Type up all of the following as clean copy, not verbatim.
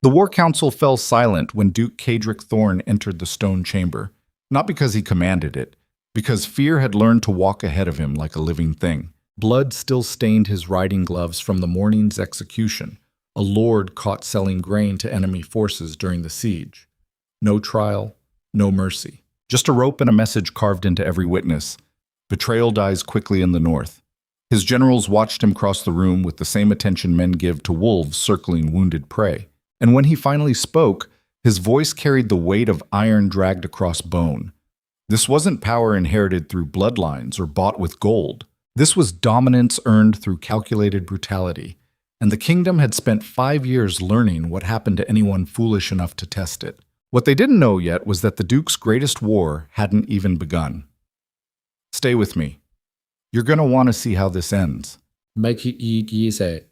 The War Council fell silent when Duke Cadric Thorn entered the stone chamber, not because he commanded it, because fear had learned to walk ahead of him like a living thing. Blood still stained his riding gloves from the morning's execution, a lord caught selling grain to enemy forces during the siege. No trial, no mercy. Just a rope and a message carved into every witness. Betrayal dies quickly in the north. His generals watched him cross the room with the same attention men give to wolves circling wounded prey. And when he finally spoke, his voice carried the weight of iron dragged across bone. This wasn't power inherited through bloodlines or bought with gold. This was dominance earned through calculated brutality, and the kingdom had spent 5 years learning what happened to anyone foolish enough to test it. What they didn't know yet was that the Duke's greatest war hadn't even begun. Stay with me. You're going to want to see how this ends. Make it easy.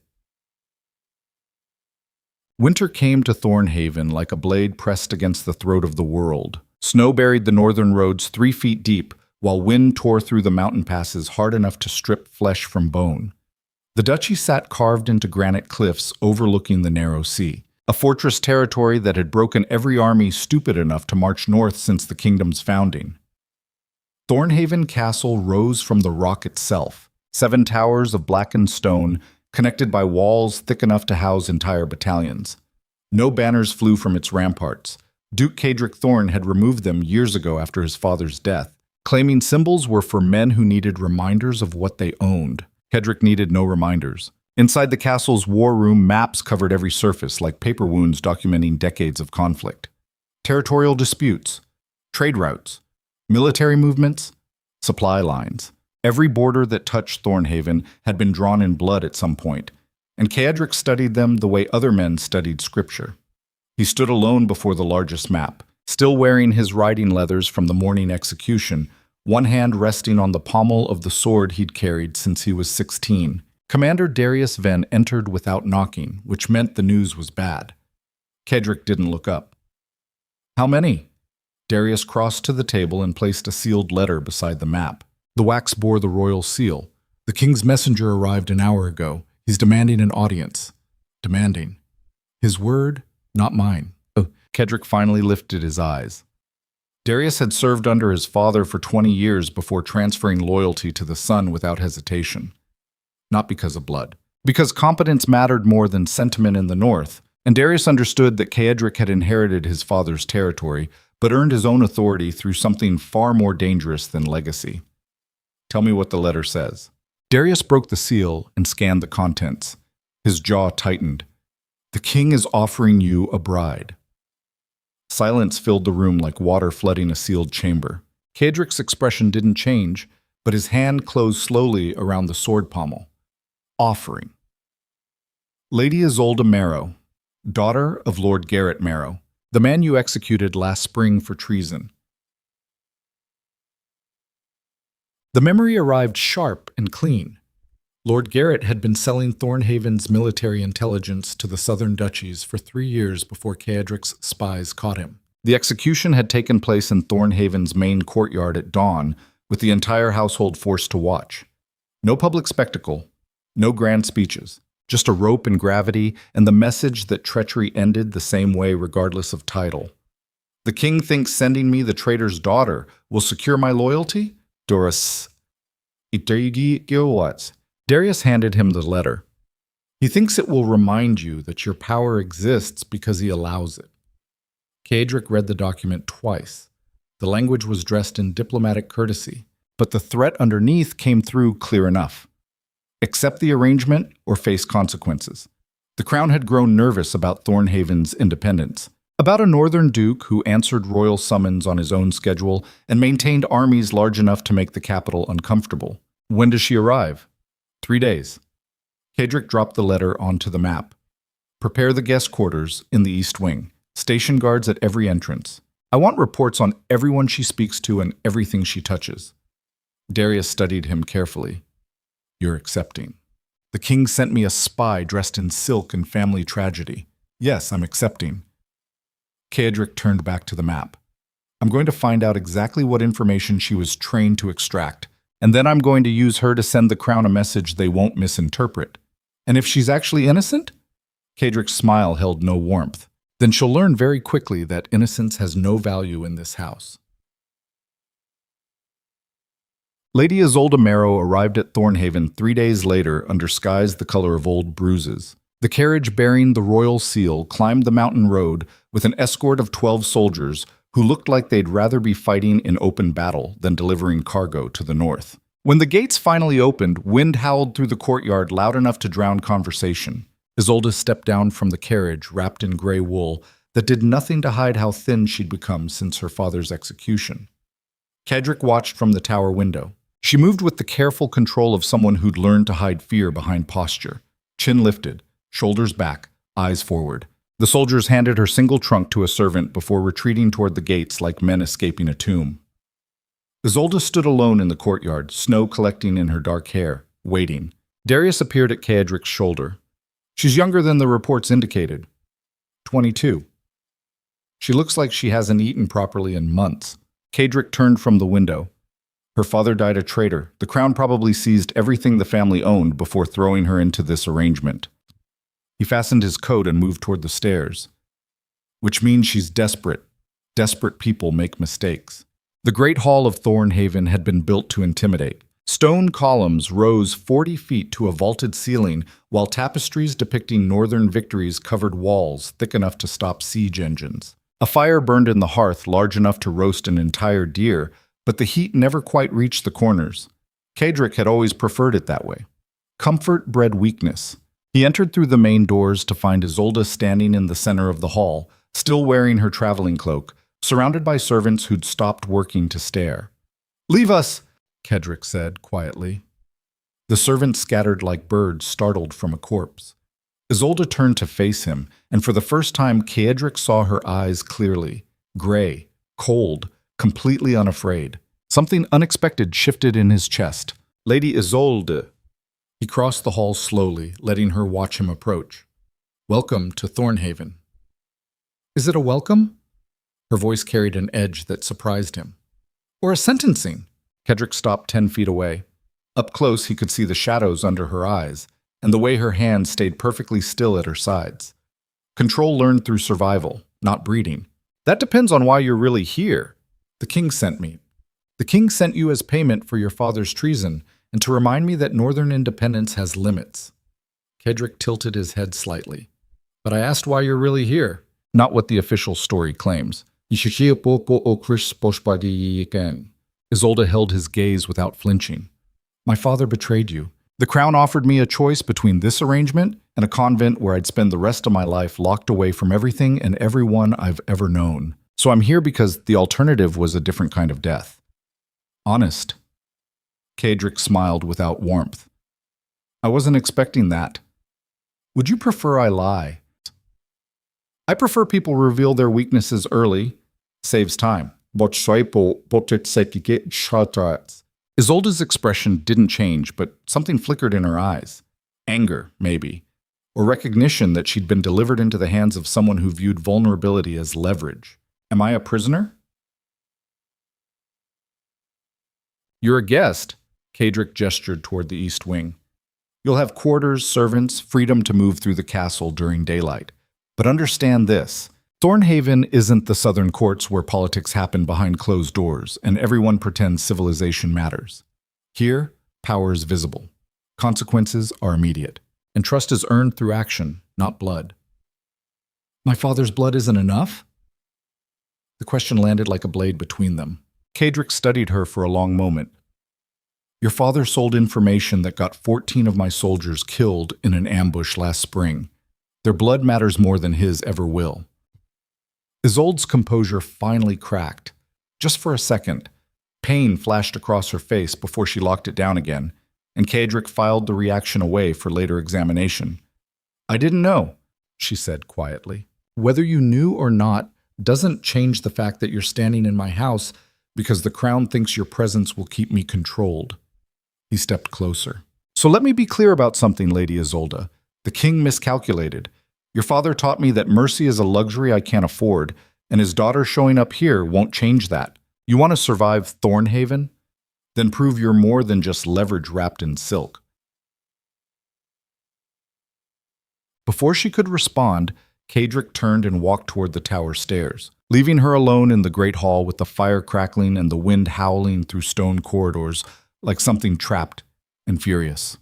Winter came to Thornhaven like a blade pressed against the throat of the world. Snow buried the northern roads 3 feet deep, while wind tore through the mountain passes hard enough to strip flesh from bone. The duchy sat carved into granite cliffs overlooking the narrow sea, a fortress territory that had broken every army stupid enough to march north since the kingdom's founding. Thornhaven Castle rose from the rock itself, 7 towers of blackened stone, connected by walls thick enough to house entire battalions. No banners flew from its ramparts. Duke Cadric Thorn had removed them years ago after his father's death, claiming symbols were for men who needed reminders of what they owned. Cadric needed no reminders. Inside the castle's war room, maps covered every surface like paper wounds documenting decades of conflict. Territorial disputes, trade routes, military movements, supply lines. Every border that touched Thornhaven had been drawn in blood at some point, and Cadric studied them the way other men studied scripture. He stood alone before the largest map, still wearing his riding leathers from the morning execution, one hand resting on the pommel of the sword he'd carried since he was 16. Commander Darius Venn entered without knocking, which meant the news was bad. Cadric didn't look up. "How many?" Darius crossed to the table and placed a sealed letter beside the map. The wax bore the royal seal. "The king's messenger arrived an hour ago. He's demanding an audience." Demanding. His word, not mine. Cadric finally lifted his eyes. Darius had served under his father for 20 years before transferring loyalty to the son without hesitation. Not because of blood. Because competence mattered more than sentiment in the north, and Darius understood that Cadric had inherited his father's territory, but earned his own authority through something far more dangerous than legacy. "Tell me what the letter says." Darius broke the seal and scanned the contents. His jaw tightened. "The king is offering you a bride." Silence filled the room like water flooding a sealed chamber. Cadric's expression didn't change, but his hand closed slowly around the sword pommel. Offering. "Lady Isolde Marrow, daughter of Lord Garrett Marrow, the man you executed last spring for treason." The memory arrived sharp and clean. Lord Garrett had been selling Thornhaven's military intelligence to the southern duchies for 3 years before Cadric's spies caught him. The execution had taken place in Thornhaven's main courtyard at dawn, with the entire household forced to watch. No public spectacle, no grand speeches, just a rope and gravity and the message that treachery ended the same way regardless of title. "The king thinks sending me the traitor's daughter will secure my loyalty?" Darius handed him the letter. "He thinks it will remind you that your power exists because he allows it." Cadric read the document twice. The language was dressed in diplomatic courtesy, but the threat underneath came through clear enough. Accept the arrangement or face consequences. The crown had grown nervous about Thornhaven's independence, about a northern duke who answered royal summons on his own schedule and maintained armies large enough to make the capital uncomfortable. "When does she arrive?" 3 days. Cadric dropped the letter onto the map. "Prepare the guest quarters in the east wing. Station guards at every entrance. I want reports on everyone she speaks to and everything she touches." Darius studied him carefully. "You're accepting." "The king sent me a spy dressed in silk and family tragedy. Yes, I'm accepting." Cadric turned back to the map. "I'm going to find out exactly what information she was trained to extract, and then I'm going to use her to send the crown a message they won't misinterpret. And if she's actually innocent?" Cadric's smile held no warmth. then she'll learn very quickly that innocence has no value in this house. Lady Isolde Marrow arrived at Thornhaven 3 days later under skies the color of old bruises. The carriage bearing the royal seal climbed the mountain road with an escort of 12 soldiers who looked like they'd rather be fighting in open battle than delivering cargo to the north. When the gates finally opened, wind howled through the courtyard loud enough to drown conversation. Isolde stepped down from the carriage, wrapped in gray wool, that did nothing to hide how thin she'd become since her father's execution. Cedric watched from the tower window. She moved with the careful control of someone who'd learned to hide fear behind posture. Chin lifted, shoulders back, eyes forward. The soldiers handed her single trunk to a servant before retreating toward the gates like men escaping a tomb. Isolde stood alone in the courtyard, snow collecting in her dark hair, waiting. Darius appeared at Cedric's shoulder. She's younger than the reports indicated. 22. She looks like she hasn't eaten properly in months. Cedric turned from the window. Her father died a traitor. The crown probably seized everything the family owned before throwing her into this arrangement. He fastened his coat and moved toward the stairs. Which means she's desperate. Desperate people make mistakes. The great hall of Thornhaven had been built to intimidate. Stone columns rose 40 feet to a vaulted ceiling, while tapestries depicting northern victories covered walls thick enough to stop siege engines. A fire burned in the hearth large enough to roast an entire deer, but the heat never quite reached the corners. Cedric had always preferred it that way. Comfort bred weakness. He entered through the main doors to find Isolde standing in the center of the hall, still wearing her traveling cloak, surrounded by servants who'd stopped working to stare. "Leave us," Cedric said quietly. The servants scattered like birds startled from a corpse. Isolde turned to face him, and for the first time Cedric saw her eyes clearly. Gray, cold, completely unafraid. Something unexpected shifted in his chest. "Lady Isolde." He crossed the hall slowly, letting her watch him approach. "Welcome to Thornhaven." "Is it a welcome?" Her voice carried an edge that surprised him. "Or a sentencing?" Cedric stopped 10 feet away. Up close, he could see the shadows under her eyes, and the way her hands stayed perfectly still at her sides. Control learned through survival, not breeding. "That depends on why you're really here." "The king sent me." "The king sent you as payment for your father's treason, and to remind me that northern independence has limits." Cedric tilted his head slightly. "But I asked why you're really here." "Not what the official story claims." Isolde held his gaze without flinching. "My father betrayed you. The crown offered me a choice between this arrangement and a convent where I'd spend the rest of my life locked away from everything and everyone I've ever known. So I'm here because the alternative was a different kind of death." "Honest." Cedric smiled without warmth. "I wasn't expecting that. Would you prefer I lie?" "I prefer people reveal their weaknesses early. Saves time." Isolde's expression didn't change, but something flickered in her eyes. Anger, maybe. Or recognition that she'd been delivered into the hands of someone who viewed vulnerability as leverage. "Am I a prisoner?" "You're a guest." Cedric gestured toward the east wing. "You'll have quarters, servants, freedom to move through the castle during daylight. But understand this. Thornhaven isn't the southern courts where politics happen behind closed doors and everyone pretends civilization matters. Here, power is visible. Consequences are immediate. And trust is earned through action, not blood." "My father's blood isn't enough?" The question landed like a blade between them. Cedric studied her for a long moment. "Your father sold information that got 14 of my soldiers killed in an ambush last spring. Their blood matters more than his ever will." Isolde's composure finally cracked. Just for a second, pain flashed across her face before she locked it down again, and Cedric filed the reaction away for later examination. "I didn't know," she said quietly. "Whether you knew or not doesn't change the fact that you're standing in my house because the crown thinks your presence will keep me controlled." He stepped closer. "So let me be clear about something, Lady Isolde. The king miscalculated. Your father taught me that mercy is a luxury I can't afford, and his daughter showing up here won't change that. You want to survive Thornhaven? Then prove you're more than just leverage wrapped in silk." Before she could respond, Kadric turned and walked toward the tower stairs, leaving her alone in the great hall with the fire crackling and the wind howling through stone corridors like something trapped and furious.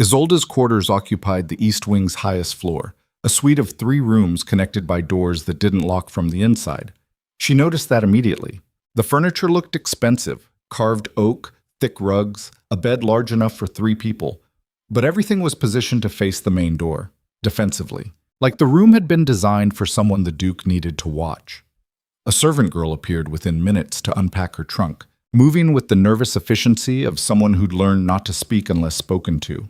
Isolde's quarters occupied the east wing's highest floor, a suite of 3 rooms connected by doors that didn't lock from the inside. She noticed that immediately. The furniture looked expensive, carved oak, thick rugs, a bed large enough for 3 people, but everything was positioned to face the main door, defensively, like the room had been designed for someone the Duke needed to watch. A servant girl appeared within minutes to unpack her trunk, moving with the nervous efficiency of someone who'd learned not to speak unless spoken to.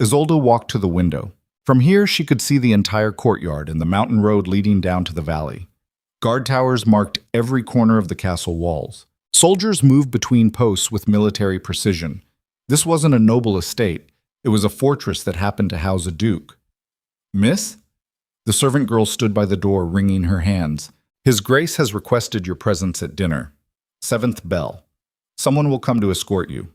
Isolde walked to the window. From here, she could see the entire courtyard and the mountain road leading down to the valley. Guard towers marked every corner of the castle walls. Soldiers moved between posts with military precision. This wasn't a noble estate. It was a fortress that happened to house a duke. "Miss?" The servant girl stood by the door, wringing her hands. "His Grace has requested your presence at dinner. 7th bell. Someone will come to escort you."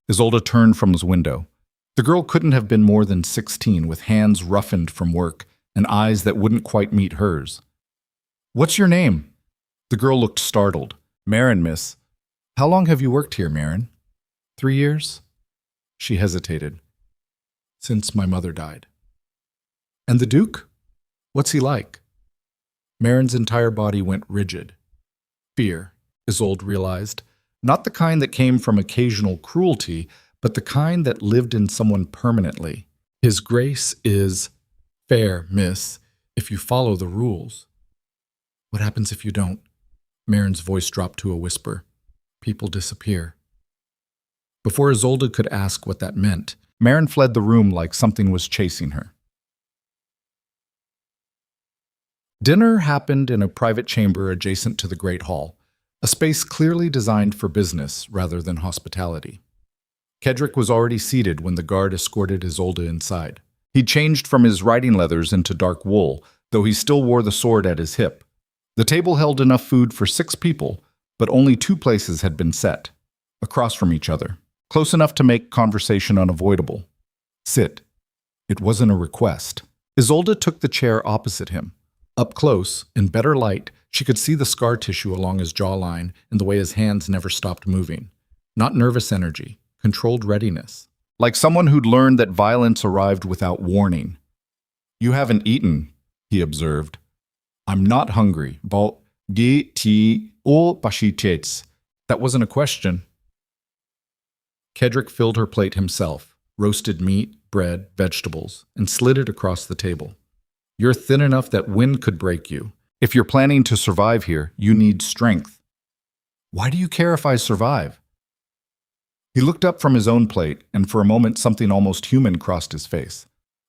Isolde turned from his window. The girl couldn't have been more than 16, with hands roughened from work and eyes that wouldn't quite meet hers. "What's your name?" The girl looked startled. "Marin, miss." "How long have you worked here, Marin?" 3 years? She hesitated. "Since my mother died." "And the Duke? What's he like?" Marin's entire body went rigid. Fear, Isolde realized. Not the kind that came from occasional cruelty, but the kind that lived in someone permanently. "His Grace is fair, miss, if you follow the rules." "What happens if you don't?" Marin's voice dropped to a whisper. "People disappear." Before Isolde could ask what that meant, Marin fled the room like something was chasing her. Dinner happened in a private chamber adjacent to the Great Hall, a space clearly designed for business rather than hospitality. Kadric was already seated when the guard escorted Isolde inside. He changed from his riding leathers into dark wool, though he still wore the sword at his hip. The table held enough food for 6 people, but only 2 places had been set, across from each other, close enough to make conversation unavoidable. "Sit." It wasn't a request. Isolde took the chair opposite him. Up close, in better light, she could see the scar tissue along his jawline and the way his hands never stopped moving. Not nervous energy, controlled readiness. Like someone who'd learned that violence arrived without warning. "You haven't eaten," he observed. "I'm not hungry. That wasn't a question. Kadric filled her plate himself, roasted meat, bread, vegetables, and slid it across the table. "You're thin enough that wind could break you. If you're planning to survive here, you need strength." "Why do you care if I survive?" He looked up from his own plate, and for a moment something almost human crossed his face.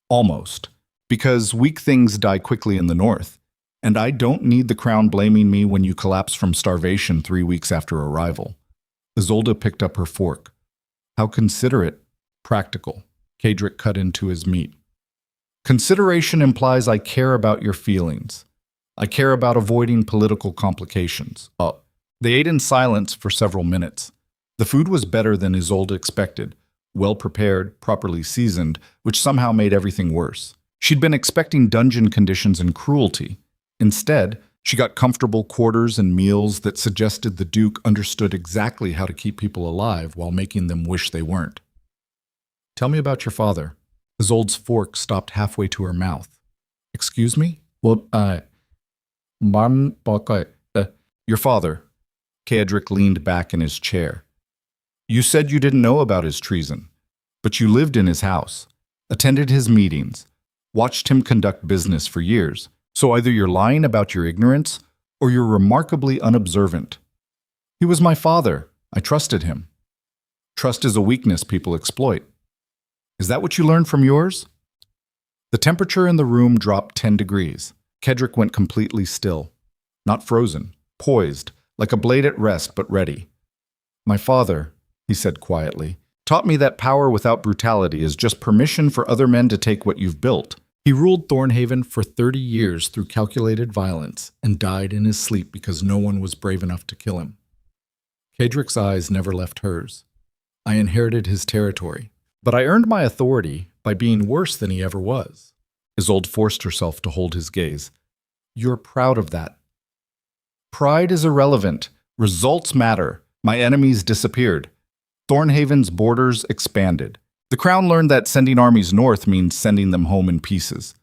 Almost. Because weak things die quickly in the north, and I don't need the crown blaming me when you collapse from starvation 3 weeks after arrival. Isolde picked up her fork. "How considerate." "Practical." Kadric cut into his meat. "Consideration implies I care about your feelings. I care about avoiding political complications." They ate in silence for several minutes. The food was better than Isolde expected, well prepared, properly seasoned, which somehow made everything worse. She'd been expecting dungeon conditions and cruelty. Instead, she got comfortable quarters and meals that suggested the Duke understood exactly how to keep people alive while making them wish they weren't. "Tell me about your father." Isolde's fork stopped halfway to her mouth. "Excuse me?" "Well, your father." Kadric leaned back in his chair. "You said you didn't know about his treason, but you lived in his house, attended his meetings, watched him conduct business for years. So either you're lying about your ignorance, or you're remarkably unobservant." "He was my father. I trusted him." "Trust is a weakness people exploit." "Is that what you learned from yours?" The temperature in the room dropped 10 degrees. Kadric went completely still. Not frozen, poised, like a blade at rest but ready. "My father," he said quietly, "taught me that power without brutality is just permission for other men to take what you've built. He ruled Thornhaven for 30 years through calculated violence and died in his sleep because no one was brave enough to kill him." Kadric's eyes never left hers. "I inherited his territory, but I earned my authority by being worse than he ever was. Isolde forced herself to hold his gaze. You're proud of that. Pride is irrelevant. Results matter. My enemies disappeared. Thornhaven's borders expanded. The Crown learned that sending armies north means sending them home in pieces.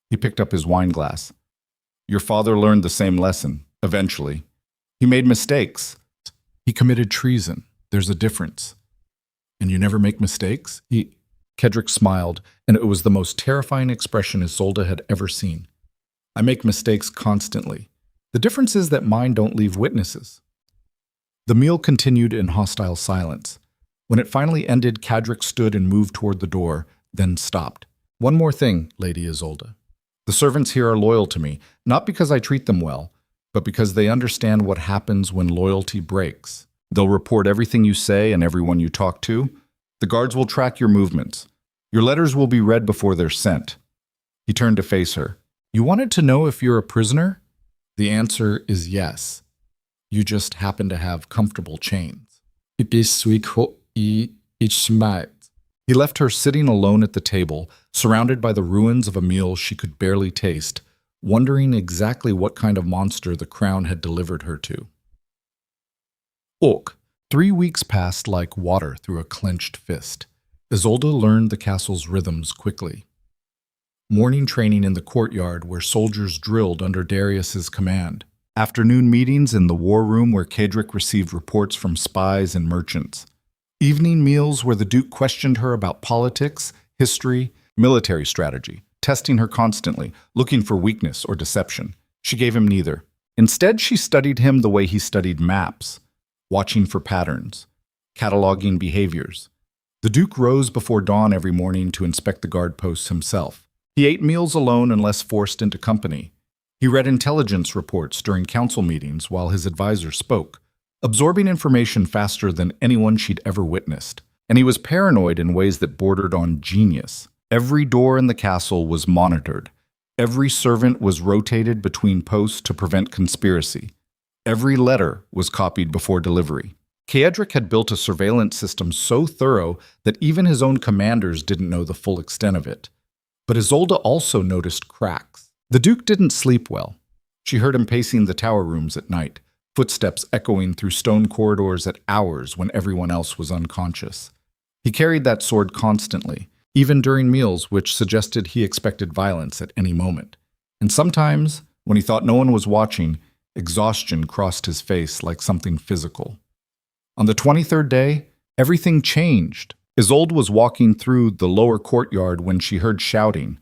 He picked up his wine glass. Your father learned the same lesson, eventually. He made mistakes. He committed treason. There's a difference. And you never make mistakes? Kedrick smiled, and it was the most terrifying expression Isolde had ever seen. I make mistakes constantly. The difference is that mine don't leave witnesses. The meal continued in hostile silence. When it finally ended, Kedrick stood and moved toward the door, then stopped. One more thing, Lady Isolde. The servants here are loyal to me, not because I treat them well, but because they understand what happens when loyalty breaks. They'll report everything you say and everyone you talk to. The guards will track your movements. Your letters will be read before they're sent. He turned to face her. You wanted to know if you're a prisoner? The answer is yes. You just happen to have comfortable chains. He left her sitting alone at the table, surrounded by the ruins of a meal she could barely taste, wondering exactly what kind of monster the Crown had delivered her to. 3 weeks passed like water through a clenched fist. Isolde learned the castle's rhythms quickly. Morning training in the courtyard where soldiers drilled under Darius's command. Afternoon meetings in the war room where Kedrick received reports from spies and merchants. Evening meals where the Duke questioned her about politics, history, military strategy, testing her constantly, looking for weakness or deception. She gave him neither. Instead, she studied him the way he studied maps, watching for patterns, cataloging behaviors. The Duke rose before dawn every morning to inspect the guard posts himself. He ate meals alone unless forced into company. He read intelligence reports during council meetings while his advisor spoke, absorbing information faster than anyone she'd ever witnessed. And he was paranoid in ways that bordered on genius. Every door in the castle was monitored. Every servant was rotated between posts to prevent conspiracy. Every letter was copied before delivery. Kedrick had built a surveillance system so thorough that even his own commanders didn't know the full extent of it. But Isolde also noticed cracks. The Duke didn't sleep well. She heard him pacing the tower rooms at night, footsteps echoing through stone corridors at hours when everyone else was unconscious. He carried that sword constantly, even during meals, which suggested he expected violence at any moment. And sometimes, when he thought no one was watching, exhaustion crossed his face like something physical. On the 23rd day, everything changed. Isolde was walking through the lower courtyard when she heard shouting.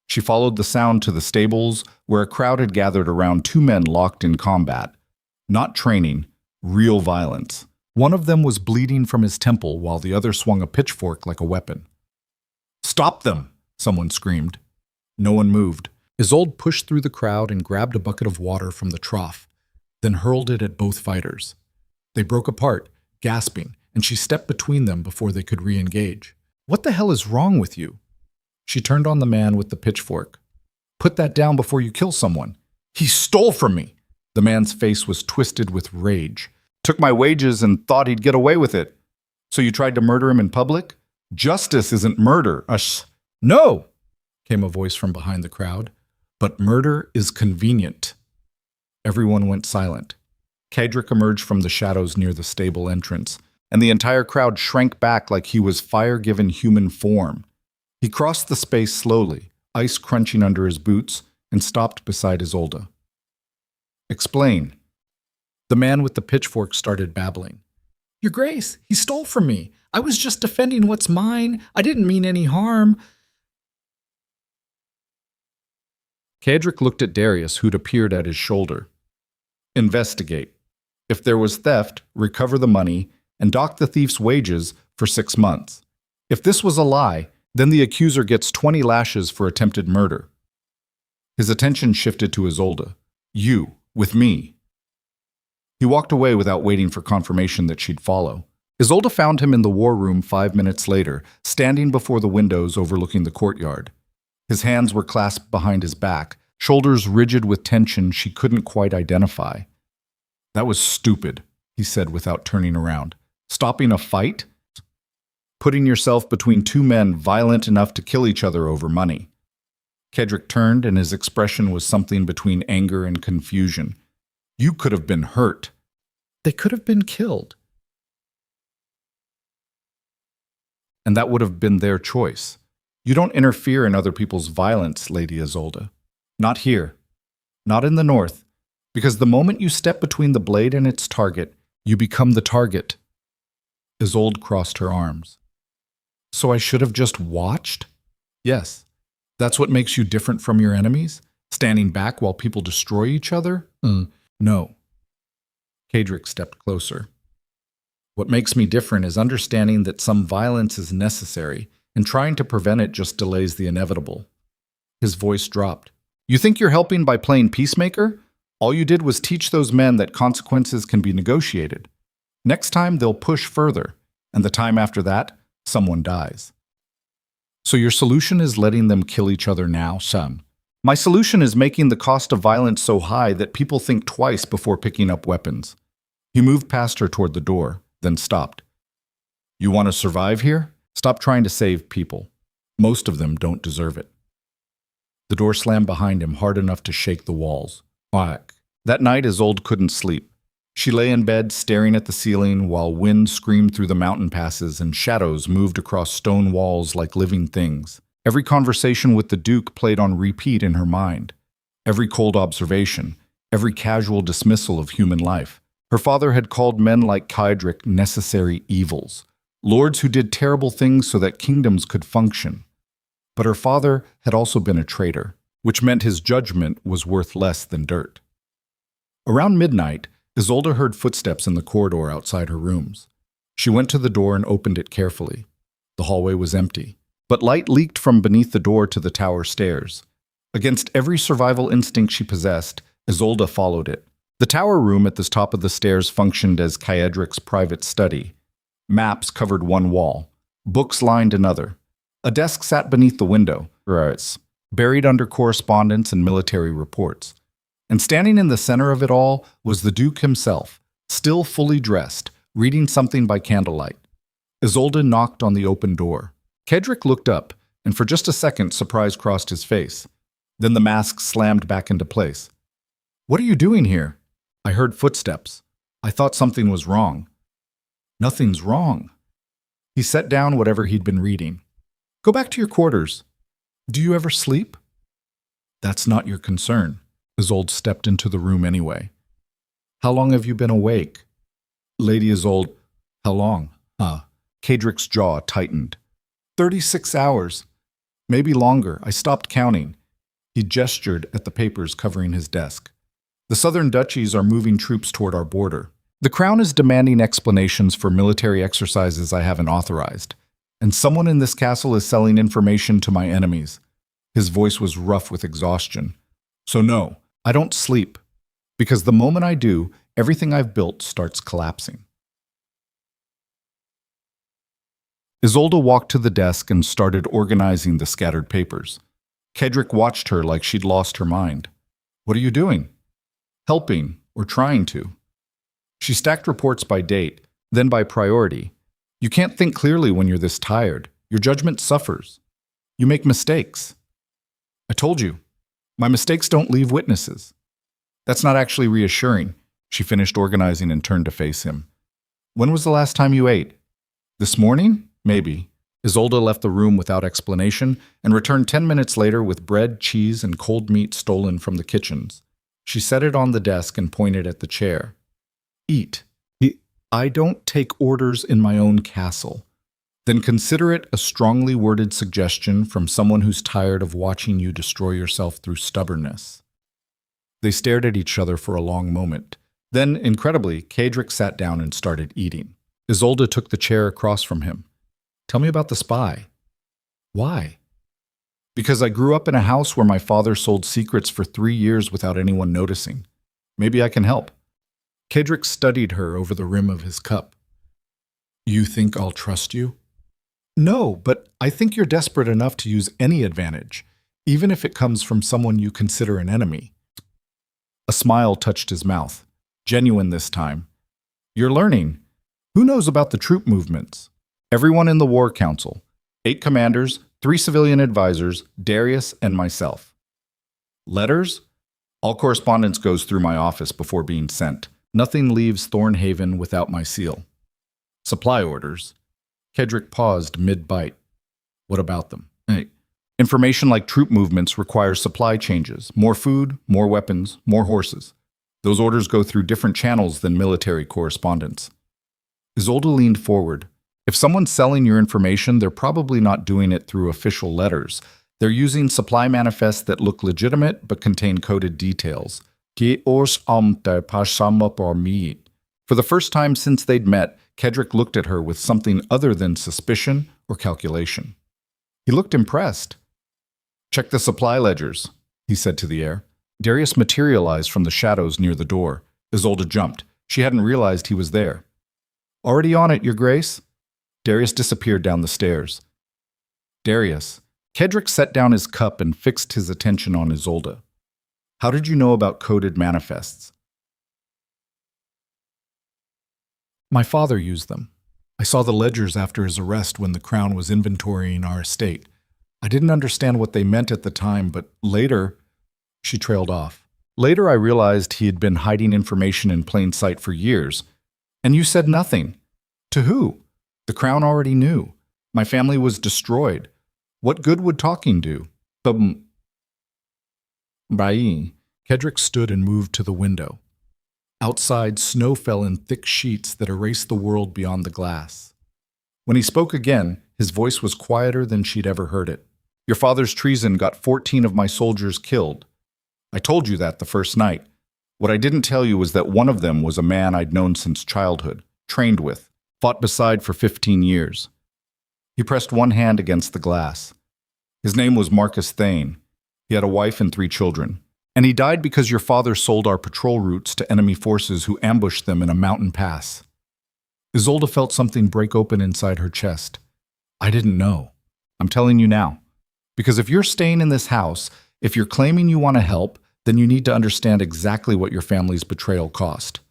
She followed the sound to the stables, where a crowd had gathered around 2 men locked in combat. Not training, real violence. One of them was bleeding from his temple while the other swung a pitchfork like a weapon. "Stop them!" someone screamed. No one moved. Isolde pushed through the crowd and grabbed a bucket of water from the trough, then hurled it at both fighters. They broke apart, gasping, and she stepped between them before they could re-engage. "What the hell is wrong with you?" She turned on the man with the pitchfork. "Put that down before you kill someone." "He stole from me!" The man's face was twisted with rage. "Took my wages and thought he'd get away with it. So you tried to murder him in public? Justice isn't murder. No!" came a voice from behind the crowd. "But murder is convenient." Everyone went silent. Kedrick emerged from the shadows near the stable entrance, and the entire crowd shrank back like he was fire-given human form. He crossed the space slowly, ice crunching under his boots, and stopped beside Isolde. "Explain." The man with the pitchfork started babbling. "Your Grace, he stole from me. I was just defending what's mine. I didn't mean any harm." Kedrick looked at Darius, who'd appeared at his shoulder. "Investigate. If there was theft, recover the money and dock the thief's wages for 6 months. If this was a lie, then the accuser gets 20 lashes for attempted murder." His attention shifted to Isolde. "You, with me." He walked away without waiting for confirmation that she'd follow. Isolde found him in the war room 5 minutes later, standing before the windows overlooking the courtyard. His hands were clasped behind his back, shoulders rigid with tension she couldn't quite identify. "That was stupid," he said without turning around. "Stopping a fight?" putting yourself between two men violent enough to kill each other over money. Kedrick turned, and his expression was something between anger and confusion. You could have been hurt. They could have been killed. And that would have been their choice. You don't interfere in other people's violence, Lady Isolde. Not here. Not in the north. Because the moment you step between the blade and its target, you become the target. Isolde crossed her arms. So I should have just watched? Yes. That's what makes you different from your enemies? Standing back while people destroy each other? No. Kedrick stepped closer. What makes me different is understanding that some violence is necessary, and trying to prevent it just delays the inevitable. His voice dropped. You think you're helping by playing peacemaker? All you did was teach those men that consequences can be negotiated. Next time, they'll push further, and the time after that, someone dies. So your solution is letting them kill each other now, son? My solution is making the cost of violence so high that people think twice before picking up weapons. He moved past her toward the door, then stopped. You want to survive here? Stop trying to save people. Most of them don't deserve it. The door slammed behind him hard enough to shake the walls. Whack. That night, Isolde couldn't sleep. She lay in bed staring at the ceiling while wind screamed through the mountain passes and shadows moved across stone walls like living things. Every conversation with the Duke played on repeat in her mind. Every cold observation, every casual dismissal of human life. Her father had called men like Kedrick necessary evils, lords who did terrible things so that kingdoms could function. But her father had also been a traitor, which meant his judgment was worth less than dirt. Around midnight, Isolde heard footsteps in the corridor outside her rooms. She went to the door and opened it carefully. The hallway was empty, but light leaked from beneath the door to the tower stairs. Against every survival instinct she possessed, Isolde followed it. The tower room at the top of the stairs functioned as Kedrick's private study. Maps covered one wall. Books lined another. A desk sat beneath the window, buried under correspondence and military reports. And standing in the center of it all was the Duke himself, still fully dressed, reading something by candlelight. Isolde knocked on the open door. Kedrick looked up, and for just a second surprise crossed his face. Then the mask slammed back into place. What are you doing here? I heard footsteps. I thought something was wrong. Nothing's wrong. He set down whatever he'd been reading. Go back to your quarters. Do you ever sleep? That's not your concern. Isolde stepped into the room anyway. How long have you been awake? Lady Isolde, how long? Kedrick's jaw tightened. 36 hours. Maybe longer. I stopped counting. He gestured at the papers covering his desk. The southern duchies are moving troops toward our border. The crown is demanding explanations for military exercises I haven't authorized. And someone in this castle is selling information to my enemies. His voice was rough with exhaustion. So no, I don't sleep. Because the moment I do, everything I've built starts collapsing. Isolde walked to the desk and started organizing the scattered papers. Kedrick watched her like she'd lost her mind. What are you doing? Helping, or trying to. She stacked reports by date, then by priority. You can't think clearly when you're this tired. Your judgment suffers. You make mistakes. I told you. My mistakes don't leave witnesses. That's not actually reassuring. She finished organizing and turned to face him. When was the last time you ate? This morning? Maybe. Isolde left the room without explanation and returned 10 minutes later with bread, cheese, and cold meat stolen from the kitchens. She set it on the desk and pointed at the chair. Eat. I don't take orders in my own castle. Then consider it a strongly worded suggestion from someone who's tired of watching you destroy yourself through stubbornness. They stared at each other for a long moment. Then, incredibly, Kedrick sat down and started eating. Isolde took the chair across from him. Tell me about the spy. Why? Because I grew up in a house where my father sold secrets for 3 years without anyone noticing. Maybe I can help. Kedrick studied her over the rim of his cup. You think I'll trust you? No, but I think you're desperate enough to use any advantage, even if it comes from someone you consider an enemy. A smile touched his mouth, genuine this time. You're learning. Who knows about the troop movements? Everyone in the War Council. 8 commanders, 3 civilian advisors, Darius and myself. Letters? All correspondence goes through my office before being sent. Nothing leaves Thornhaven without my seal. Supply orders. Kedrick paused mid-bite. What about them? Hey. Information like troop movements requires supply changes. More food, more weapons, more horses. Those orders go through different channels than military correspondence. Isolde leaned forward. If someone's selling your information, they're probably not doing it through official letters. They're using supply manifests that look legitimate but contain coded details. For the first time since they'd met, Kedrick looked at her with something other than suspicion or calculation. He looked impressed. Check the supply ledgers, he said to the heir. Darius materialized from the shadows near the door. Isolde jumped. She hadn't realized he was there. Already on it, Your Grace? Darius disappeared down the stairs. Darius. Kedrick set down his cup and fixed his attention on Isolde. How did you know about coded manifests? My father used them. I saw the ledgers after his arrest when the Crown was inventorying our estate. I didn't understand what they meant at the time, but later, she trailed off. Later I realized he had been hiding information in plain sight for years. And you said nothing. To who? The Crown already knew. My family was destroyed. What good would talking do? Bai. Kedrick stood and moved to the window. Outside, snow fell in thick sheets that erased the world beyond the glass. When he spoke again, his voice was quieter than she'd ever heard it. Your father's treason got 14 of my soldiers killed. I told you that the first night. What I didn't tell you was that one of them was a man I'd known since childhood, trained with, fought beside for 15 years. He pressed one hand against the glass. His name was Marcus Thane. He had a wife and 3 children. And he died because your father sold our patrol routes to enemy forces who ambushed them in a mountain pass. Isolde felt something break open inside her chest. I didn't know. I'm telling you now. Because if you're staying in this house, if you're claiming you want to help, then you need to understand exactly what your family's betrayal cost.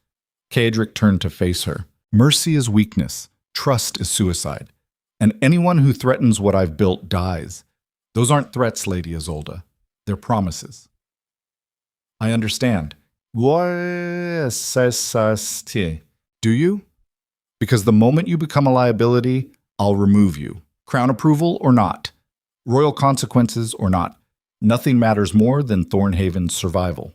Kedrick turned to face her. Mercy is weakness. Trust is suicide. And anyone who threatens what I've built dies. Those aren't threats, Lady Isolde. They're promises. I understand. Do you? Because the moment you become a liability, I'll remove you. Crown approval or not. Royal consequences or not. Nothing matters more than Thornhaven's survival.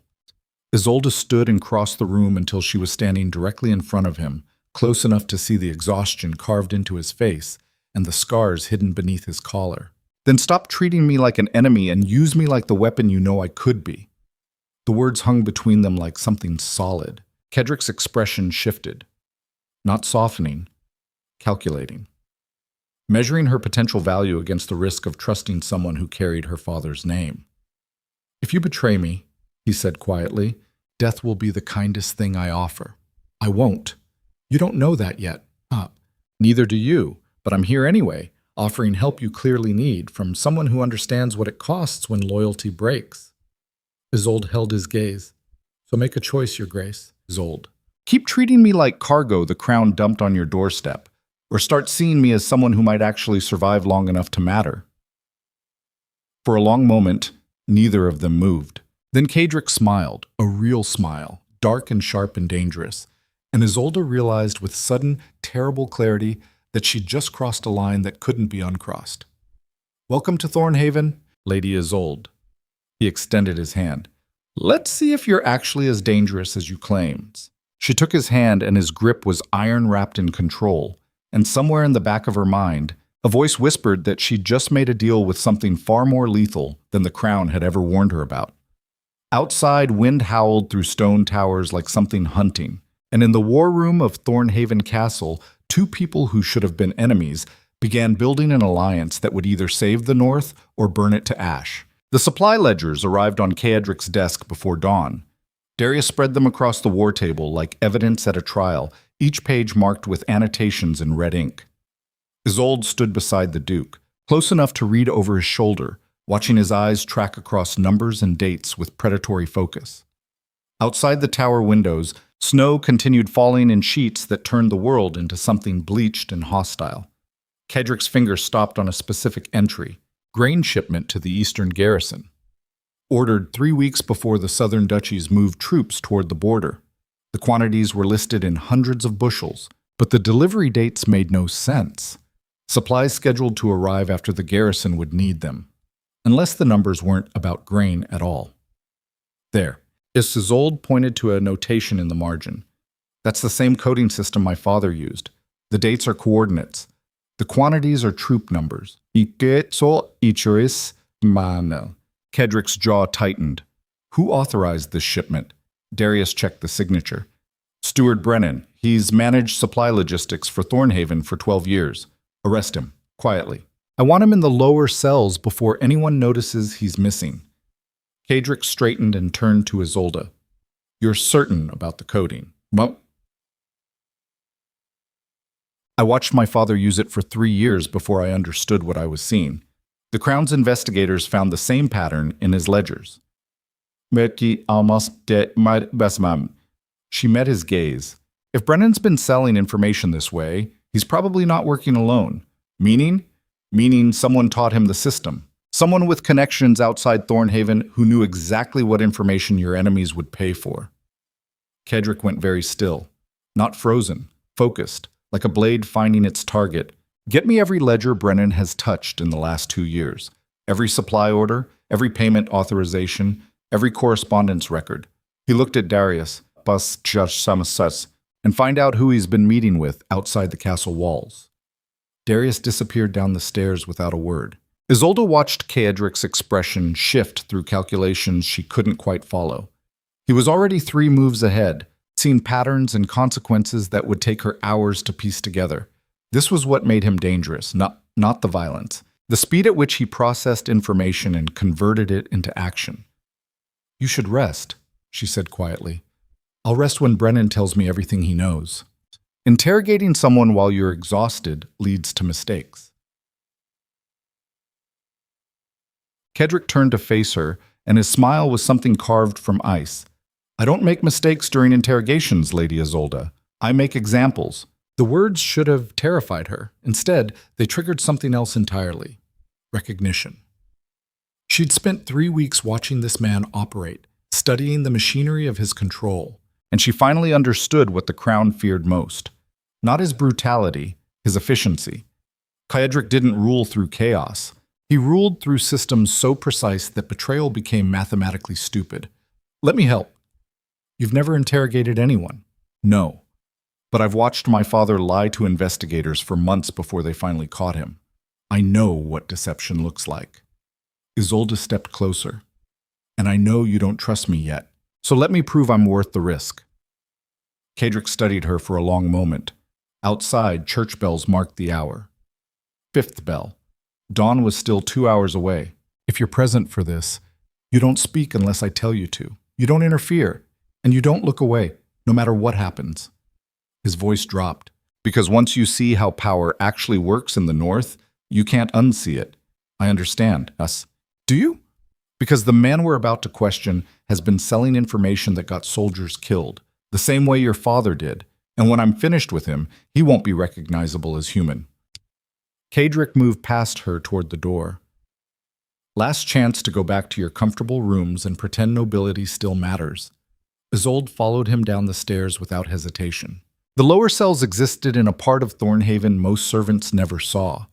Isolde stood and crossed the room until she was standing directly in front of him, close enough to see the exhaustion carved into his face and the scars hidden beneath his collar. Then stop treating me like an enemy and use me like the weapon you know I could be. The words hung between them like something solid. Kedrick's expression shifted. Not softening, calculating. Measuring her potential value against the risk of trusting someone who carried her father's name. If you betray me, he said quietly, death will be the kindest thing I offer. I won't. You don't know that yet. Neither do you, but I'm here anyway, offering help you clearly need from someone who understands what it costs when loyalty breaks. Isolde held his gaze. So make a choice, Your Grace, Isolde. Keep treating me like cargo the Crown dumped on your doorstep, or start seeing me as someone who might actually survive long enough to matter. For a long moment, neither of them moved. Then Kedrick smiled, a real smile, dark and sharp and dangerous, and Isolde realized with sudden, terrible clarity that she'd just crossed a line that couldn't be uncrossed. Welcome to Thornhaven, Lady Isolde. He extended his hand. Let's see if you're actually as dangerous as you claimed. She took his hand and his grip was iron-wrapped in control, and somewhere in the back of her mind, a voice whispered that she'd just made a deal with something far more lethal than the Crown had ever warned her about. Outside, wind howled through stone towers like something hunting, and in the war room of Thornhaven Castle, 2 people who should have been enemies began building an alliance that would either save the North or burn it to ash. The supply ledgers arrived on Kedrick's desk before dawn. Darius spread them across the war table like evidence at a trial, each page marked with annotations in red ink. Isolde stood beside the Duke, close enough to read over his shoulder, watching his eyes track across numbers and dates with predatory focus. Outside the tower windows, snow continued falling in sheets that turned the world into something bleached and hostile. Kedrick's finger stopped on a specific entry, grain shipment to the eastern garrison. Ordered 3 weeks before the southern duchies moved troops toward the border. The quantities were listed in hundreds of bushels, but the delivery dates made no sense. Supplies scheduled to arrive after the garrison would need them, unless the numbers weren't about grain at all. There. Isolde pointed to a notation in the margin. That's the same coding system my father used. The dates are coordinates. The quantities are troop numbers. Kedrick's jaw tightened. Who authorized this shipment? Darius checked the signature. Steward Brennan. He's managed supply logistics for Thornhaven for 12 years. Arrest him, quietly. I want him in the lower cells before anyone notices he's missing. Kedrick straightened and turned to Isolde. You're certain about the coding? Well, I watched my father use it for 3 years before I understood what I was seeing. The Crown's investigators found the same pattern in his ledgers. She met his gaze. If Brennan's been selling information this way, he's probably not working alone. Meaning someone taught him the system. Someone with connections outside Thornhaven who knew exactly what information your enemies would pay for. Kedrick went very still. Not frozen, focused, like a blade finding its target. Get me every ledger Brennan has touched in the last 2 years. Every supply order, every payment authorization, every correspondence record. He looked at Darius, and find out who he's been meeting with outside the castle walls. Darius disappeared down the stairs without a word. Isolde watched Kedrick's expression shift through calculations she couldn't quite follow. He was already 3 moves ahead, seeing patterns and consequences that would take her hours to piece together. This was what made him dangerous, not the violence. The speed at which he processed information and converted it into action. You should rest, she said quietly. I'll rest when Brennan tells me everything he knows. Interrogating someone while you're exhausted leads to mistakes. Kedrick turned to face her, and his smile was something carved from ice. I don't make mistakes during interrogations, Lady Isolde. I make examples. The words should have terrified her. Instead, they triggered something else entirely. Recognition. She'd spent 3 weeks watching this man operate, studying the machinery of his control, and she finally understood what the Crown feared most. Not his brutality, his efficiency. Kedrick didn't rule through chaos. He ruled through systems so precise that betrayal became mathematically stupid. Let me help. You've never interrogated anyone? No. But I've watched my father lie to investigators for months before they finally caught him. I know what deception looks like. Isolde stepped closer. And I know you don't trust me yet, so let me prove I'm worth the risk. Kedrick studied her for a long moment. Outside, church bells marked the hour. 5th bell. Dawn was still 2 hours away. If you're present for this, you don't speak unless I tell you to. You don't interfere, and you don't look away, no matter what happens. His voice dropped, because once you see how power actually works in the north, you can't unsee it. I understand. Us. Do you? Because the man we're about to question has been selling information that got soldiers killed, the same way your father did, and when I'm finished with him, he won't be recognizable as human. Kedrick moved past her toward the door. Last chance to go back to your comfortable rooms and pretend nobility still matters. Isolde followed him down the stairs without hesitation. The lower cells existed in a part of Thornhaven most servants never saw.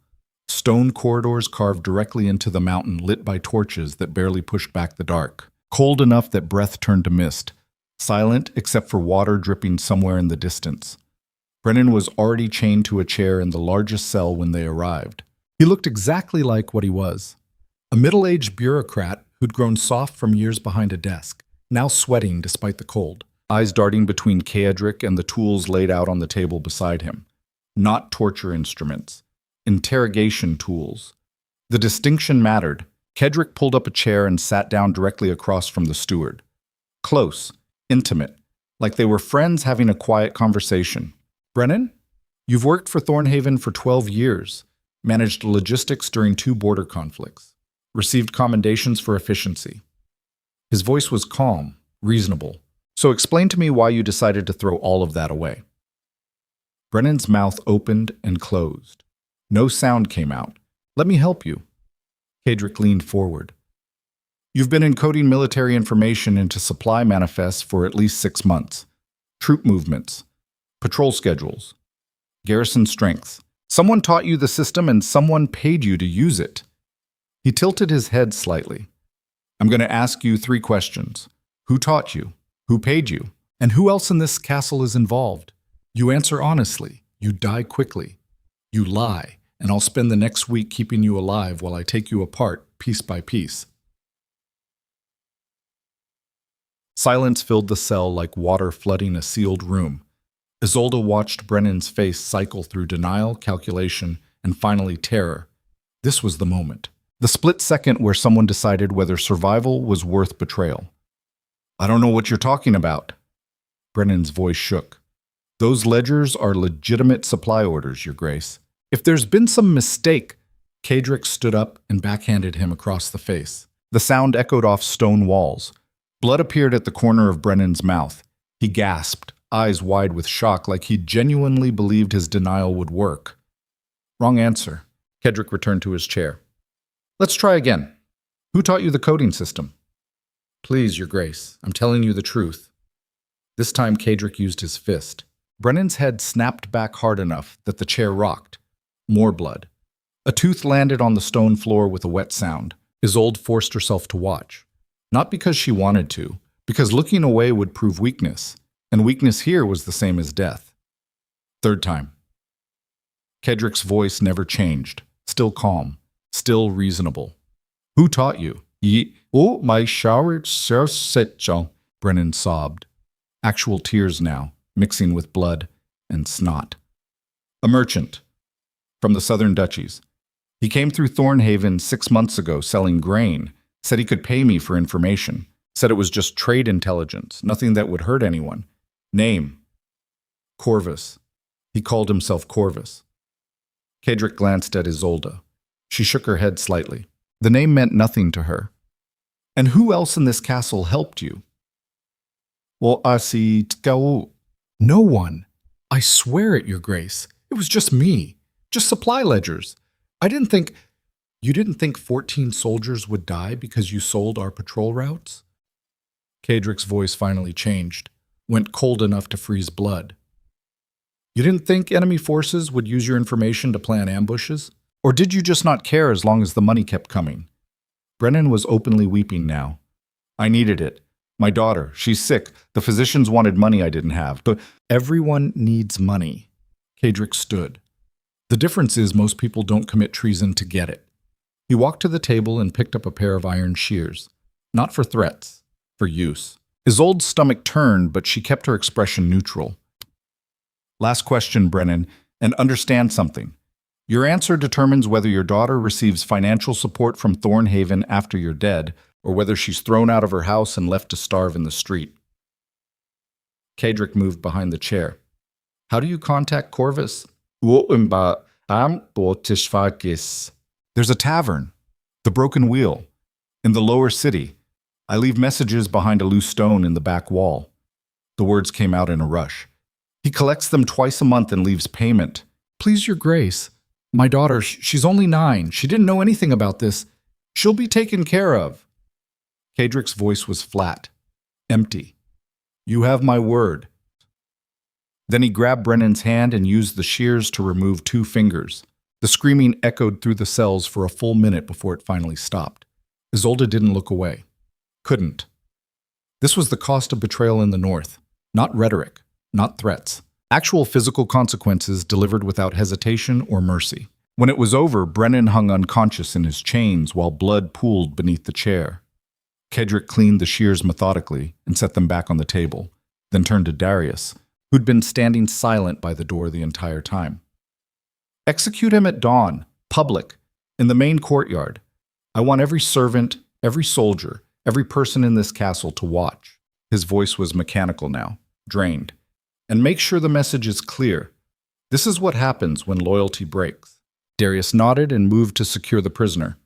Stone corridors carved directly into the mountain lit by torches that barely pushed back the dark. Cold enough that breath turned to mist. Silent except for water dripping somewhere in the distance. Brennan was already chained to a chair in the largest cell when they arrived. He looked exactly like what he was. A middle-aged bureaucrat who'd grown soft from years behind a desk, now sweating despite the cold. Eyes darting between Kedrick and the tools laid out on the table beside him. Not torture instruments. Interrogation tools. The distinction mattered. Kedrick pulled up a chair and sat down directly across from the steward. Close, intimate, like they were friends having a quiet conversation. Brennan, you've worked for Thornhaven for 12 years, managed logistics during 2 border conflicts, received commendations for efficiency. His voice was calm, reasonable. So explain to me why you decided to throw all of that away. Brennan's mouth opened and closed. No sound came out. Let me help you. Kadric leaned forward. You've been encoding military information into supply manifests for at least 6 months. Troop movements, patrol schedules, garrison strengths. Someone taught you the system and someone paid you to use it. He tilted his head slightly. I'm going to ask you 3 questions. Who taught you? Who paid you? And who else in this castle is involved? You answer honestly. You die quickly. You lie, and I'll spend the next week keeping you alive while I take you apart, piece by piece. Silence filled the cell like water flooding a sealed room. Isolde watched Brennan's face cycle through denial, calculation, and finally terror. This was the moment. The split second where someone decided whether survival was worth betrayal. I don't know what you're talking about. Brennan's voice shook. Those ledgers are legitimate supply orders, Your Grace. If there's been some mistake, Kadric stood up and backhanded him across the face. The sound echoed off stone walls. Blood appeared at the corner of Brennan's mouth. He gasped, eyes wide with shock, like he genuinely believed his denial would work. Wrong answer. Kadric returned to his chair. Let's try again. Who taught you the coding system? Please, Your Grace, I'm telling you the truth. This time Kadric used his fist. Brennan's head snapped back hard enough that the chair rocked. More blood. A tooth landed on the stone floor with a wet sound. Isolde forced herself to watch. Not because she wanted to, because looking away would prove weakness, and weakness here was the same as death. 3rd time. Kadric's voice never changed, still calm, still reasonable. Who taught you? My shower set, Brennan sobbed. Actual tears now, mixing with blood and snot. A merchant from the southern duchies. He came through Thornhaven 6 months ago selling grain, said he could pay me for information, said it was just trade intelligence, nothing that would hurt anyone. Name. Corvus. He called himself Corvus. Kadric glanced at Isolde. She shook her head slightly. The name meant nothing to her. And who else in this castle helped you? Well, I see. No one. I swear it, Your Grace. It was just me. Just supply ledgers. You didn't think 14 soldiers would die because you sold our patrol routes? Kadric's voice finally changed, went cold enough to freeze blood. You didn't think enemy forces would use your information to plan ambushes? Or did you just not care as long as the money kept coming? Brennan was openly weeping now. I needed it. My daughter, she's sick. The physicians wanted money I didn't have. But everyone needs money. Kadric stood. The difference is most people don't commit treason to get it. He walked to the table and picked up a pair of iron shears. Not for threats, for use. Isolde's stomach turned, but she kept her expression neutral. Last question, Brennan, and understand something. Your answer determines whether your daughter receives financial support from Thornhaven after you're dead, or whether she's thrown out of her house and left to starve in the street. Kadric moved behind the chair. How do you contact Corvus? There's a tavern, the Broken Wheel, in the lower city. I leave messages behind a loose stone in the back wall. The words came out in a rush. He collects them twice a month and leaves payment. Please, Your Grace. My daughter, she's only 9. She didn't know anything about this. She'll be taken care of. Kadric's voice was flat, empty. You have my word. Then he grabbed Brennan's hand and used the shears to remove 2 fingers. The screaming echoed through the cells for a full minute before it finally stopped. Isolde didn't look away. Couldn't. This was the cost of betrayal in the North. Not rhetoric, not threats. Actual physical consequences delivered without hesitation or mercy. When it was over, Brennan hung unconscious in his chains while blood pooled beneath the chair. Kadric cleaned the shears methodically and set them back on the table, then turned to Darius, who'd been standing silent by the door the entire time. Execute him at dawn, public, in the main courtyard. I want every servant, every soldier, every person in this castle to watch. His voice was mechanical now, drained. And make sure the message is clear. This is what happens when loyalty breaks. Darius nodded and moved to secure the prisoner.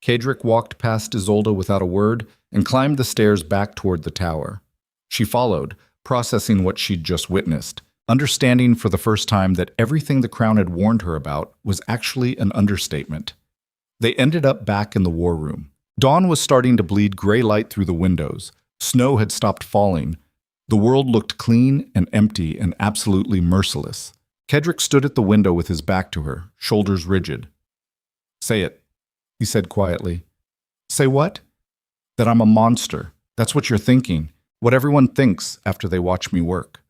Kadric walked past Isolde without a word and climbed the stairs back toward the tower. She followed, processing what she'd just witnessed, understanding for the first time that everything the Crown had warned her about was actually an understatement. They ended up back in the war room. Dawn was starting to bleed gray light through the windows. Snow had stopped falling. The world looked clean and empty and absolutely merciless. Kedrick stood at the window with his back to her, shoulders rigid. "Say it," he said quietly. "Say what?" "That I'm a monster. That's what you're thinking. What everyone thinks after they watch me work."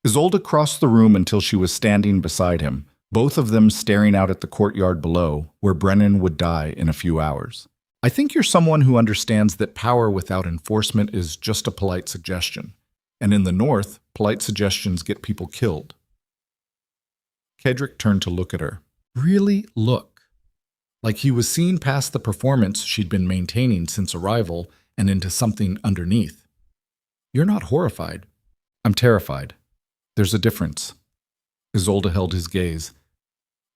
Isolde crossed the room until she was standing beside him, both of them staring out at the courtyard below, where Brennan would die in a few hours. "I think you're someone who understands that power without enforcement is just a polite suggestion. And in the North, polite suggestions get people killed." Kedrick turned to look at her. Really look. Like he was seeing past the performance she'd been maintaining since arrival and into something underneath. "You're not horrified." "I'm terrified. There's a difference." Isolde held his gaze.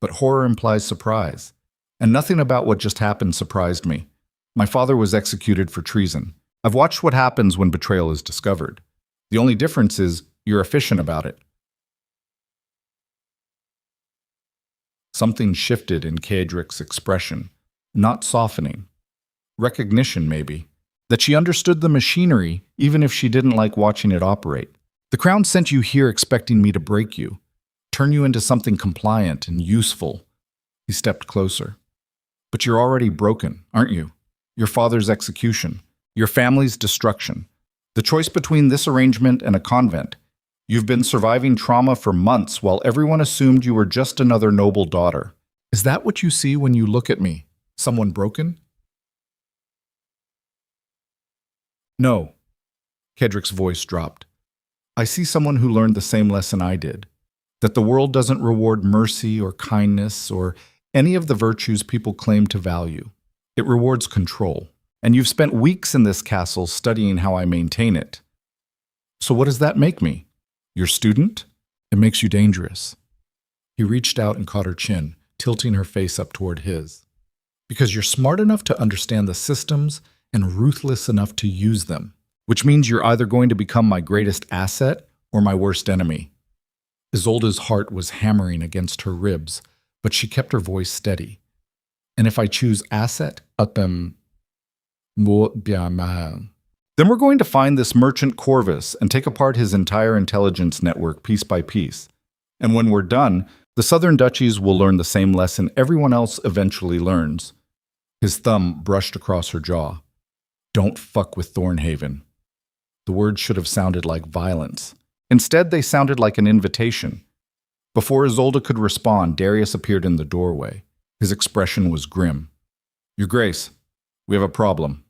"But horror implies surprise. And nothing about what just happened surprised me. My father was executed for treason. I've watched what happens when betrayal is discovered. The only difference is you're efficient about it." Something shifted in Kedrick's expression, not softening. Recognition, maybe. That she understood the machinery, even if she didn't like watching it operate. "The Crown sent you here expecting me to break you, turn you into something compliant and useful." He stepped closer. "But you're already broken, aren't you? Your father's execution, your family's destruction. The choice between this arrangement and a convent. You've been surviving trauma for months while everyone assumed you were just another noble daughter. Is that what you see when you look at me? Someone broken?" "No." Kedrick's voice dropped. "I see someone who learned the same lesson I did. That the world doesn't reward mercy or kindness or any of the virtues people claim to value. It rewards control. And you've spent weeks in this castle studying how I maintain it. So what does that make me? Your student? It makes you dangerous." He reached out and caught her chin, tilting her face up toward his. "Because you're smart enough to understand the systems and ruthless enough to use them, which means you're either going to become my greatest asset or my worst enemy." Isolde's heart was hammering against her ribs, but she kept her voice steady. "And if I choose asset, then we're going to find this merchant Corvus and take apart his entire intelligence network piece by piece. And when we're done, the Southern Duchies will learn the same lesson everyone else eventually learns." His thumb brushed across her jaw. "Don't fuck with Thornhaven." The words should have sounded like violence. Instead, they sounded like an invitation. Before Isolde could respond, Darius appeared in the doorway. His expression was grim. "Your Grace, we have a problem."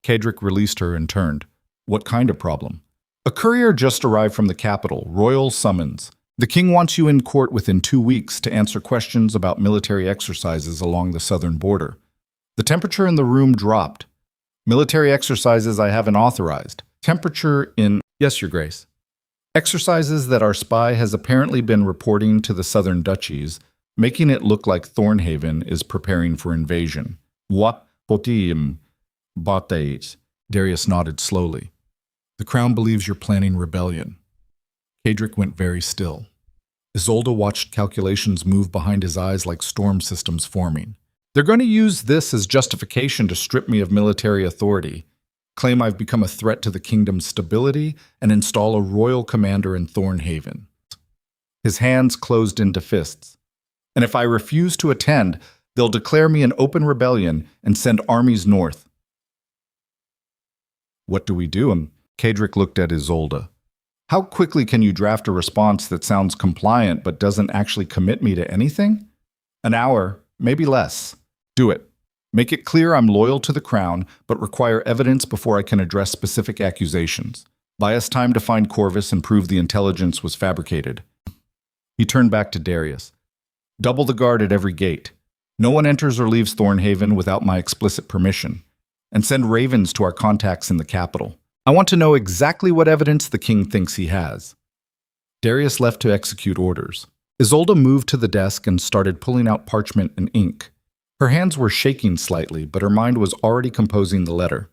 Kedrick released her and turned. "What kind of problem?" "A courier just arrived from the capital, royal summons. The king wants you in court within 2 weeks to answer questions about military exercises along the southern border." The temperature in the room dropped. "Military exercises I haven't authorized. Temperature in—" "Yes, Your Grace." "Exercises that our spy has apparently been reporting to the Southern Duchies, making it look like Thornhaven is preparing for invasion." "What? Darius nodded slowly. "The Crown believes you're planning rebellion." Kedrick went very still. Isolde watched calculations move behind his eyes like storm systems forming. "They're going to use this as justification to strip me of military authority, claim I've become a threat to the kingdom's stability, and install a royal commander in Thornhaven." His hands closed into fists. "And if I refuse to attend, they'll declare me an open rebellion and send armies north." "What do we do?" Kedrick looked at Isolde. "How quickly can you draft a response that sounds compliant but doesn't actually commit me to anything?" "An hour, maybe less. Do it. Make it clear I'm loyal to the Crown, but require evidence before I can address specific accusations. Buy us time to find Corvus and prove the intelligence was fabricated." He turned back to Darius. "Double the guard at every gate. No one enters or leaves Thornhaven without my explicit permission. And send ravens to our contacts in the capital. I want to know exactly what evidence the king thinks he has." Darius left to execute orders. Isolde moved to the desk and started pulling out parchment and ink. Her hands were shaking slightly, but her mind was already composing the letter.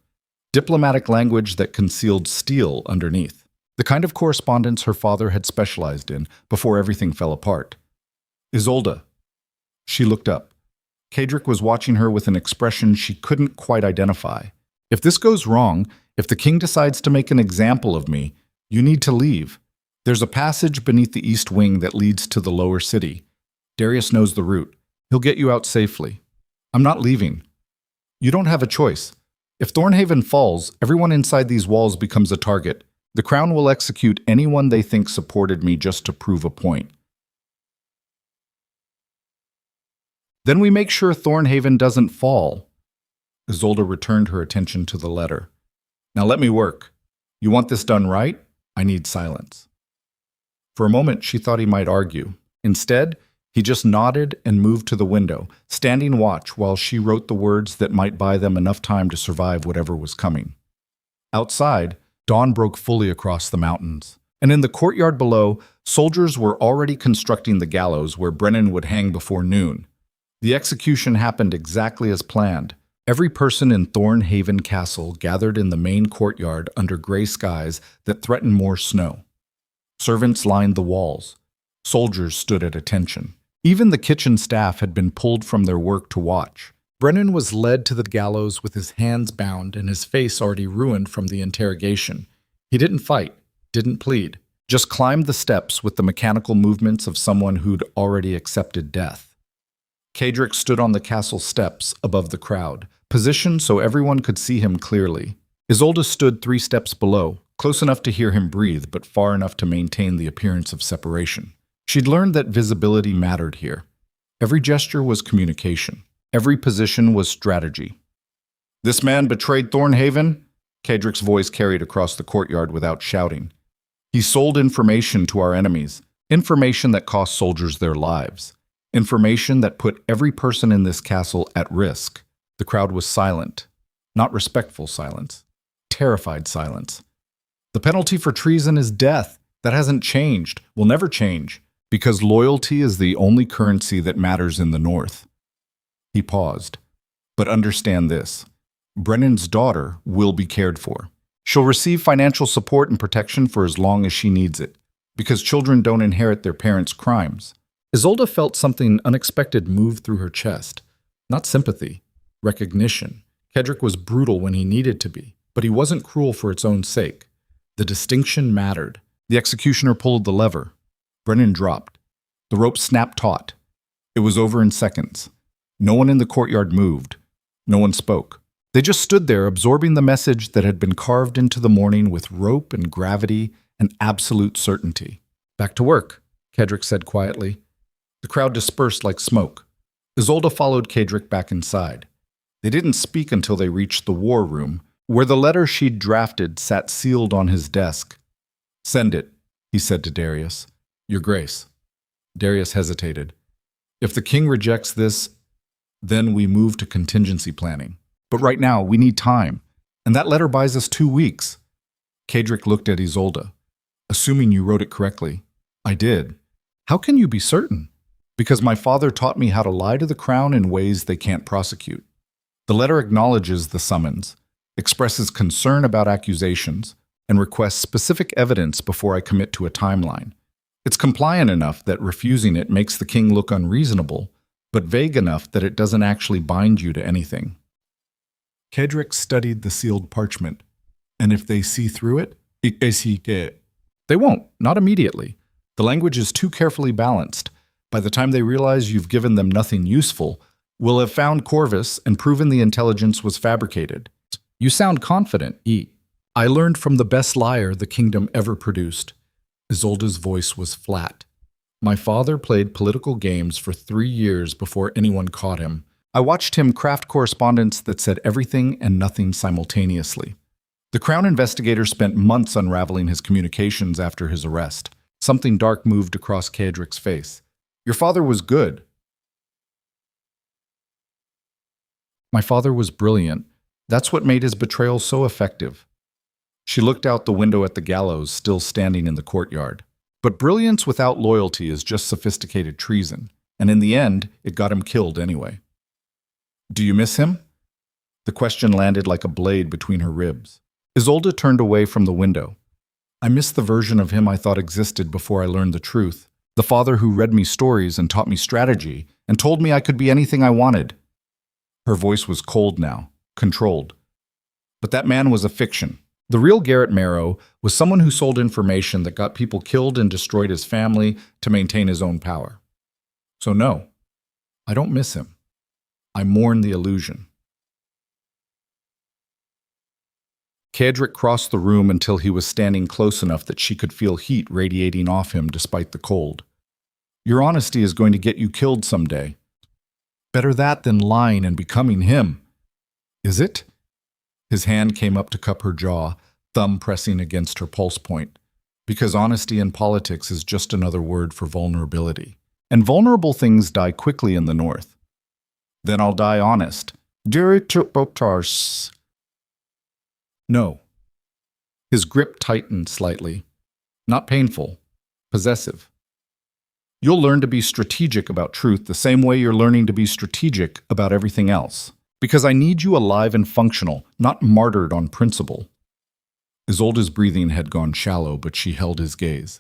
diplomatic language that concealed steel underneath. The kind of correspondence her father had specialized in before everything fell apart. Isolde. She looked up. Cedric was watching her with an expression she couldn't quite identify. If this goes wrong, if the king decides to make an example of me, you need to leave. There's a passage beneath the east wing that leads to the lower city. Darius knows the route. He'll get you out safely. I'm not leaving. You don't have a choice. If Thornhaven falls, everyone inside these walls becomes a target. The crown will execute anyone they think supported me just to prove a point. Then we make sure Thornhaven doesn't fall. Isolde returned her attention to the letter. Now let me work. You want this done right? I need silence. For a moment, she thought he might argue. Instead, he just nodded and moved to the window, standing watch while she wrote the words that might buy them enough time to survive whatever was coming. Outside, dawn broke fully across the mountains, and in the courtyard below, soldiers were already constructing the gallows where Brennan would hang before noon. The execution happened exactly as planned. Every person in Thornhaven Castle gathered in the main courtyard under gray skies that threatened more snow. Servants lined the walls. Soldiers stood at attention. Even the kitchen staff had been pulled from their work to watch. Brennan was led to the gallows with his hands bound and his face already ruined from the interrogation. He didn't fight, didn't plead, just climbed the steps with the mechanical movements of someone who'd already accepted death. Cedric stood on the castle steps above the crowd, positioned so everyone could see him clearly. Isolde stood 3 steps below, close enough to hear him breathe but far enough to maintain the appearance of separation. She'd learned that visibility mattered here. Every gesture was communication. Every position was strategy. This man betrayed Thornhaven? Cedric's voice carried across the courtyard without shouting. He sold information to our enemies, information that cost soldiers their lives. Information that put every person in this castle at risk. The crowd was silent. Not respectful silence. Terrified silence. The penalty for treason is death. That hasn't changed, will never change, because loyalty is the only currency that matters in the North. He paused. But understand this. Brennan's daughter will be cared for. She'll receive financial support and protection for as long as she needs it, because children don't inherit their parents' crimes. Isolde felt something unexpected move through her chest. Not sympathy, recognition. Cedric was brutal when he needed to be, but he wasn't cruel for its own sake. The distinction mattered. The executioner pulled the lever. Brennan dropped. The rope snapped taut. It was over in seconds. No one in the courtyard moved. No one spoke. They just stood there absorbing the message that had been carved into the morning with rope and gravity and absolute certainty. Back to work, Cedric said quietly. The crowd dispersed like smoke. Isolde followed Cedric back inside. They didn't speak until they reached the war room, where the letter she'd drafted sat sealed on his desk. Send it, he said to Darius. Your Grace. Darius hesitated. If the king rejects this, then we move to contingency planning. But right now, we need time, and that letter buys us 2 weeks. Cedric looked at Isolde. Assuming you wrote it correctly. I did. How can you be certain? Because my father taught me how to lie to the crown in ways they can't prosecute. The letter acknowledges the summons, expresses concern about accusations, and requests specific evidence before I commit to a timeline. It's compliant enough that refusing it makes the king look unreasonable, but vague enough that it doesn't actually bind you to anything. Cedric studied the sealed parchment. And if they see through it, they won't, not immediately. The language is too carefully balanced. By the time they realize you've given them nothing useful, we'll have found Corvus and proven the intelligence was fabricated. You sound confident, E. I learned from the best liar the kingdom ever produced. Isolde's voice was flat. My father played political games for 3 years before anyone caught him. I watched him craft correspondence that said everything and nothing simultaneously. The Crown investigator spent months unraveling his communications after his arrest. Something dark moved across Cedric's face. Your father was good. My father was brilliant. That's what made his betrayal so effective. She looked out the window at the gallows still standing in the courtyard. But brilliance without loyalty is just sophisticated treason, and in the end, it got him killed anyway. Do you miss him? The question landed like a blade between her ribs. Isolde turned away from the window. I missed the version of him I thought existed before I learned the truth. The father who read me stories and taught me strategy and told me I could be anything I wanted. Her voice was cold now, controlled. But that man was a fiction. The real Garrett Marrow was someone who sold information that got people killed and destroyed his family to maintain his own power. So no, I don't miss him. I mourn the illusion. Cedric crossed the room until he was standing close enough that she could feel heat radiating off him despite the cold. Your honesty is going to get you killed someday. Better that than lying and becoming him. Is it? His hand came up to cup her jaw, thumb pressing against her pulse point. Because honesty in politics is just another word for vulnerability. And vulnerable things die quickly in the North. Then I'll die honest. No. His grip tightened slightly. Not painful. Possessive. You'll learn to be strategic about truth the same way you're learning to be strategic about everything else. Because I need you alive and functional, not martyred on principle. Isolde's breathing had gone shallow, but she held his gaze.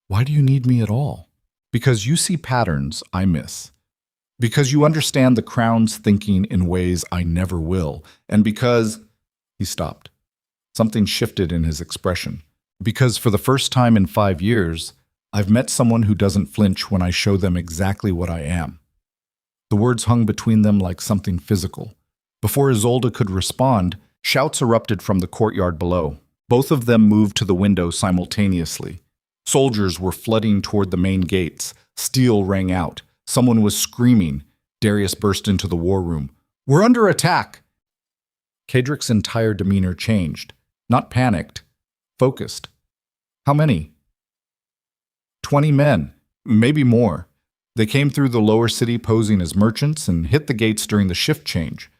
Why do you need me at all? Because you see patterns I miss. Because you understand the Crown's thinking in ways I never will. And because... He stopped. Something shifted in his expression. Because for the first time in 5 years, I've met someone who doesn't flinch when I show them exactly what I am. The words hung between them like something physical. Before Isolde could respond, shouts erupted from the courtyard below. Both of them moved to the window simultaneously. Soldiers were flooding toward the main gates. Steel rang out. Someone was screaming. Darius burst into the war room. We're under attack! Cedric's entire demeanor changed. Not panicked. Focused. How many? 20 men. Maybe more. They came through the lower city posing as merchants and hit the gates during the shift change.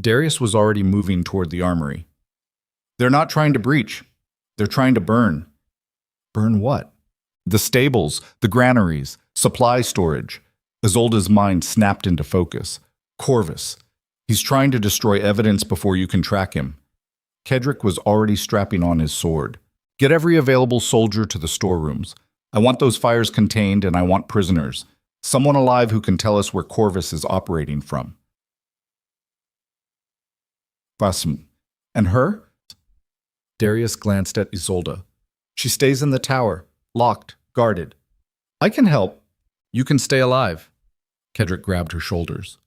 Darius was already moving toward the armory. They're not trying to breach. They're trying to burn. Burn what? The stables, the granaries, supply storage. Isolde's mind snapped into focus. Corvus. He's trying to destroy evidence before you can track him. Cedric was already strapping on his sword. Get every available soldier to the storerooms. I want those fires contained and I want prisoners. Someone alive who can tell us where Corvus is operating from. Basm. And her? Darius glanced at Isolde. She stays in the tower, locked, guarded. I can help. You can stay alive. Cedric grabbed her shoulders.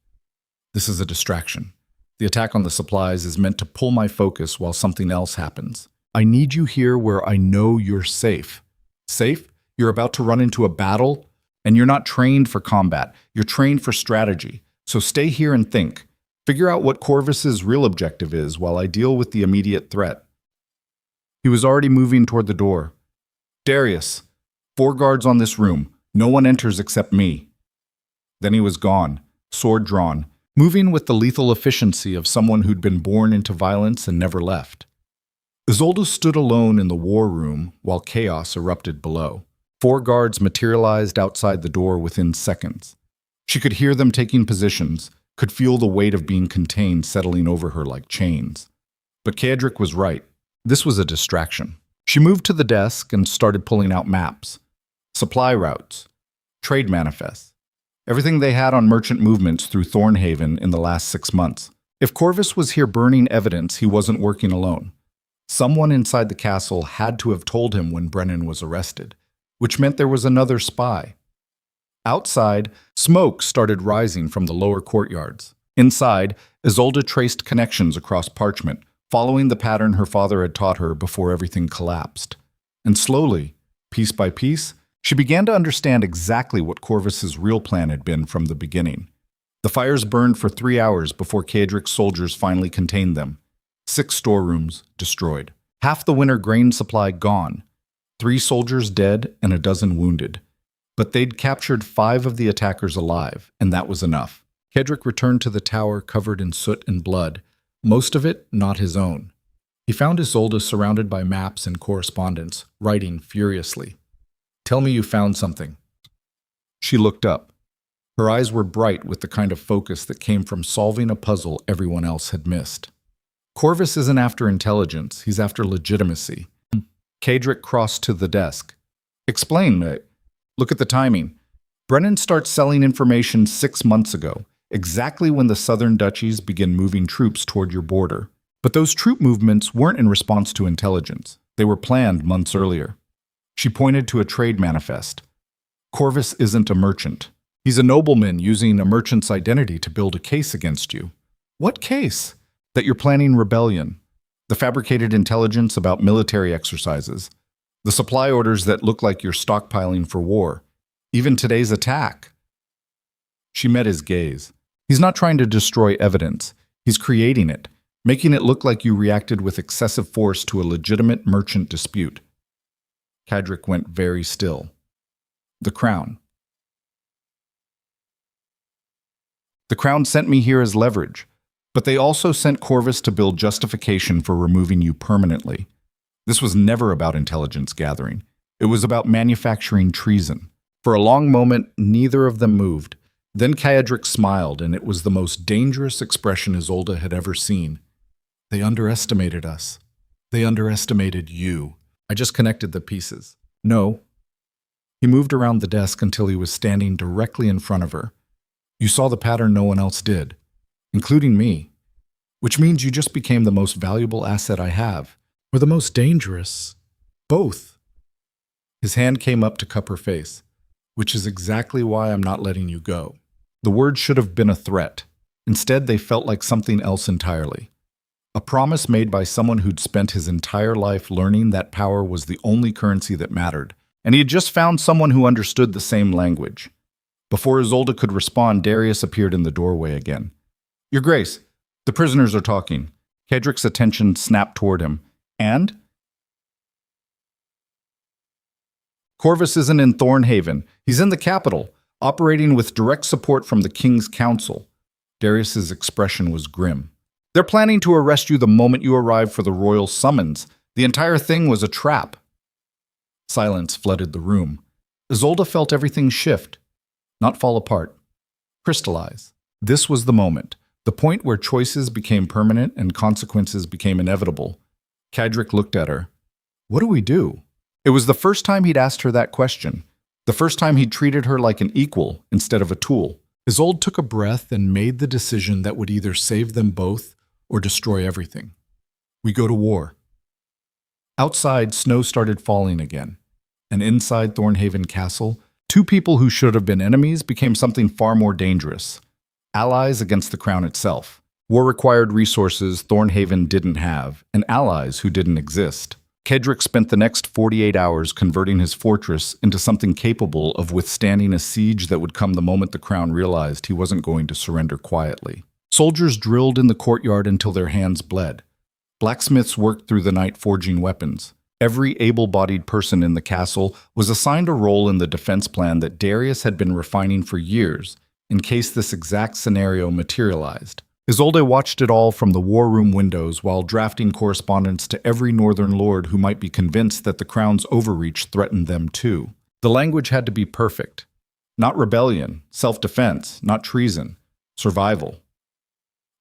This is a distraction. The attack on the supplies is meant to pull my focus while something else happens. I need you here where I know you're safe. Safe? You're about to run into a battle, and you're not trained for combat. You're trained for strategy. So stay here and think. Figure out what Corvus's real objective is while I deal with the immediate threat. He was already moving toward the door. Darius, 4 guards on this room. No one enters except me. Then he was gone, sword drawn, moving with the lethal efficiency of someone who'd been born into violence and never left. Isolde stood alone in the war room while chaos erupted below. 4 guards materialized outside the door within seconds. She could hear them taking positions, could feel the weight of being contained settling over her like chains. But Cedric was right. This was a distraction. She moved to the desk and started pulling out maps, supply routes, trade manifests, everything they had on merchant movements through Thornhaven in the last 6 months. If Corvus was here burning evidence, he wasn't working alone. Someone inside the castle had to have told him when Brennan was arrested, which meant there was another spy. Outside, smoke started rising from the lower courtyards. Inside, Isolde traced connections across parchment, following the pattern her father had taught her before everything collapsed. And slowly, piece by piece, she began to understand exactly what Corvus's real plan had been from the beginning. The fires burned for 3 hours before Cedric's soldiers finally contained them. 6 storerooms destroyed. Half the winter grain supply gone. 3 soldiers dead and a dozen wounded. But they'd captured 5 of the attackers alive, and that was enough. Cedric returned to the tower covered in soot and blood, most of it not his own. He found Isolde surrounded by maps and correspondence, writing furiously. Tell me you found something. She looked up. Her eyes were bright with the kind of focus that came from solving a puzzle everyone else had missed. Corvus isn't after intelligence, he's after legitimacy. Kadric crossed to the desk. Explain. Look at the timing. Brennan starts selling information 6 months ago, exactly when the southern duchies begin moving troops toward your border. But those troop movements weren't in response to intelligence. They were planned months earlier. She pointed to a trade manifest. Corvus isn't a merchant. He's a nobleman using a merchant's identity to build a case against you. What case? That you're planning rebellion. The fabricated intelligence about military exercises. The supply orders that look like you're stockpiling for war. Even today's attack. She met his gaze. He's not trying to destroy evidence. He's creating it, making it look like you reacted with excessive force to a legitimate merchant dispute. Kadric went very still. The Crown. The Crown sent me here as leverage, but they also sent Corvus to build justification for removing you permanently. This was never about intelligence gathering. It was about manufacturing treason. For a long moment, neither of them moved. Then Kadric smiled, and it was the most dangerous expression Isolde had ever seen. They underestimated us. They underestimated you. I just connected the pieces. No. He moved around the desk until he was standing directly in front of her. You saw the pattern no one else did, including me, which means you just became the most valuable asset I have, or the most dangerous. Both. His hand came up to cup her face, which is exactly why I'm not letting you go. The words should have been a threat. Instead, they felt like something else entirely. A promise made by someone who'd spent his entire life learning that power was the only currency that mattered, and he had just found someone who understood the same language. Before Isolde could respond, Darius appeared in the doorway again. Your Grace, the prisoners are talking. Kadric's attention snapped toward him. And? Corvus isn't in Thornhaven. He's in the capital, operating with direct support from the King's Council. Darius's expression was grim. They're planning to arrest you the moment you arrive for the royal summons. The entire thing was a trap. Silence flooded the room. Isolde felt everything shift. Not fall apart. Crystallize. This was the moment. The point where choices became permanent and consequences became inevitable. Kadric looked at her. What do we do? It was the first time he'd asked her that question. The first time he'd treated her like an equal instead of a tool. Isolde took a breath and made the decision that would either save them both or destroy everything. We go to war. Outside, snow started falling again. And inside Thornhaven Castle, two people who should have been enemies became something far more dangerous. Allies against the crown itself. War required resources Thornhaven didn't have, and allies who didn't exist. Kadric spent the next 48 hours converting his fortress into something capable of withstanding a siege that would come the moment the crown realized he wasn't going to surrender quietly. Soldiers drilled in the courtyard until their hands bled. Blacksmiths worked through the night forging weapons. Every able-bodied person in the castle was assigned a role in the defense plan that Darius had been refining for years, in case this exact scenario materialized. Isolde watched it all from the war room windows while drafting correspondence to every northern lord who might be convinced that the crown's overreach threatened them too. The language had to be perfect. Not rebellion, self-defense, not treason, survival.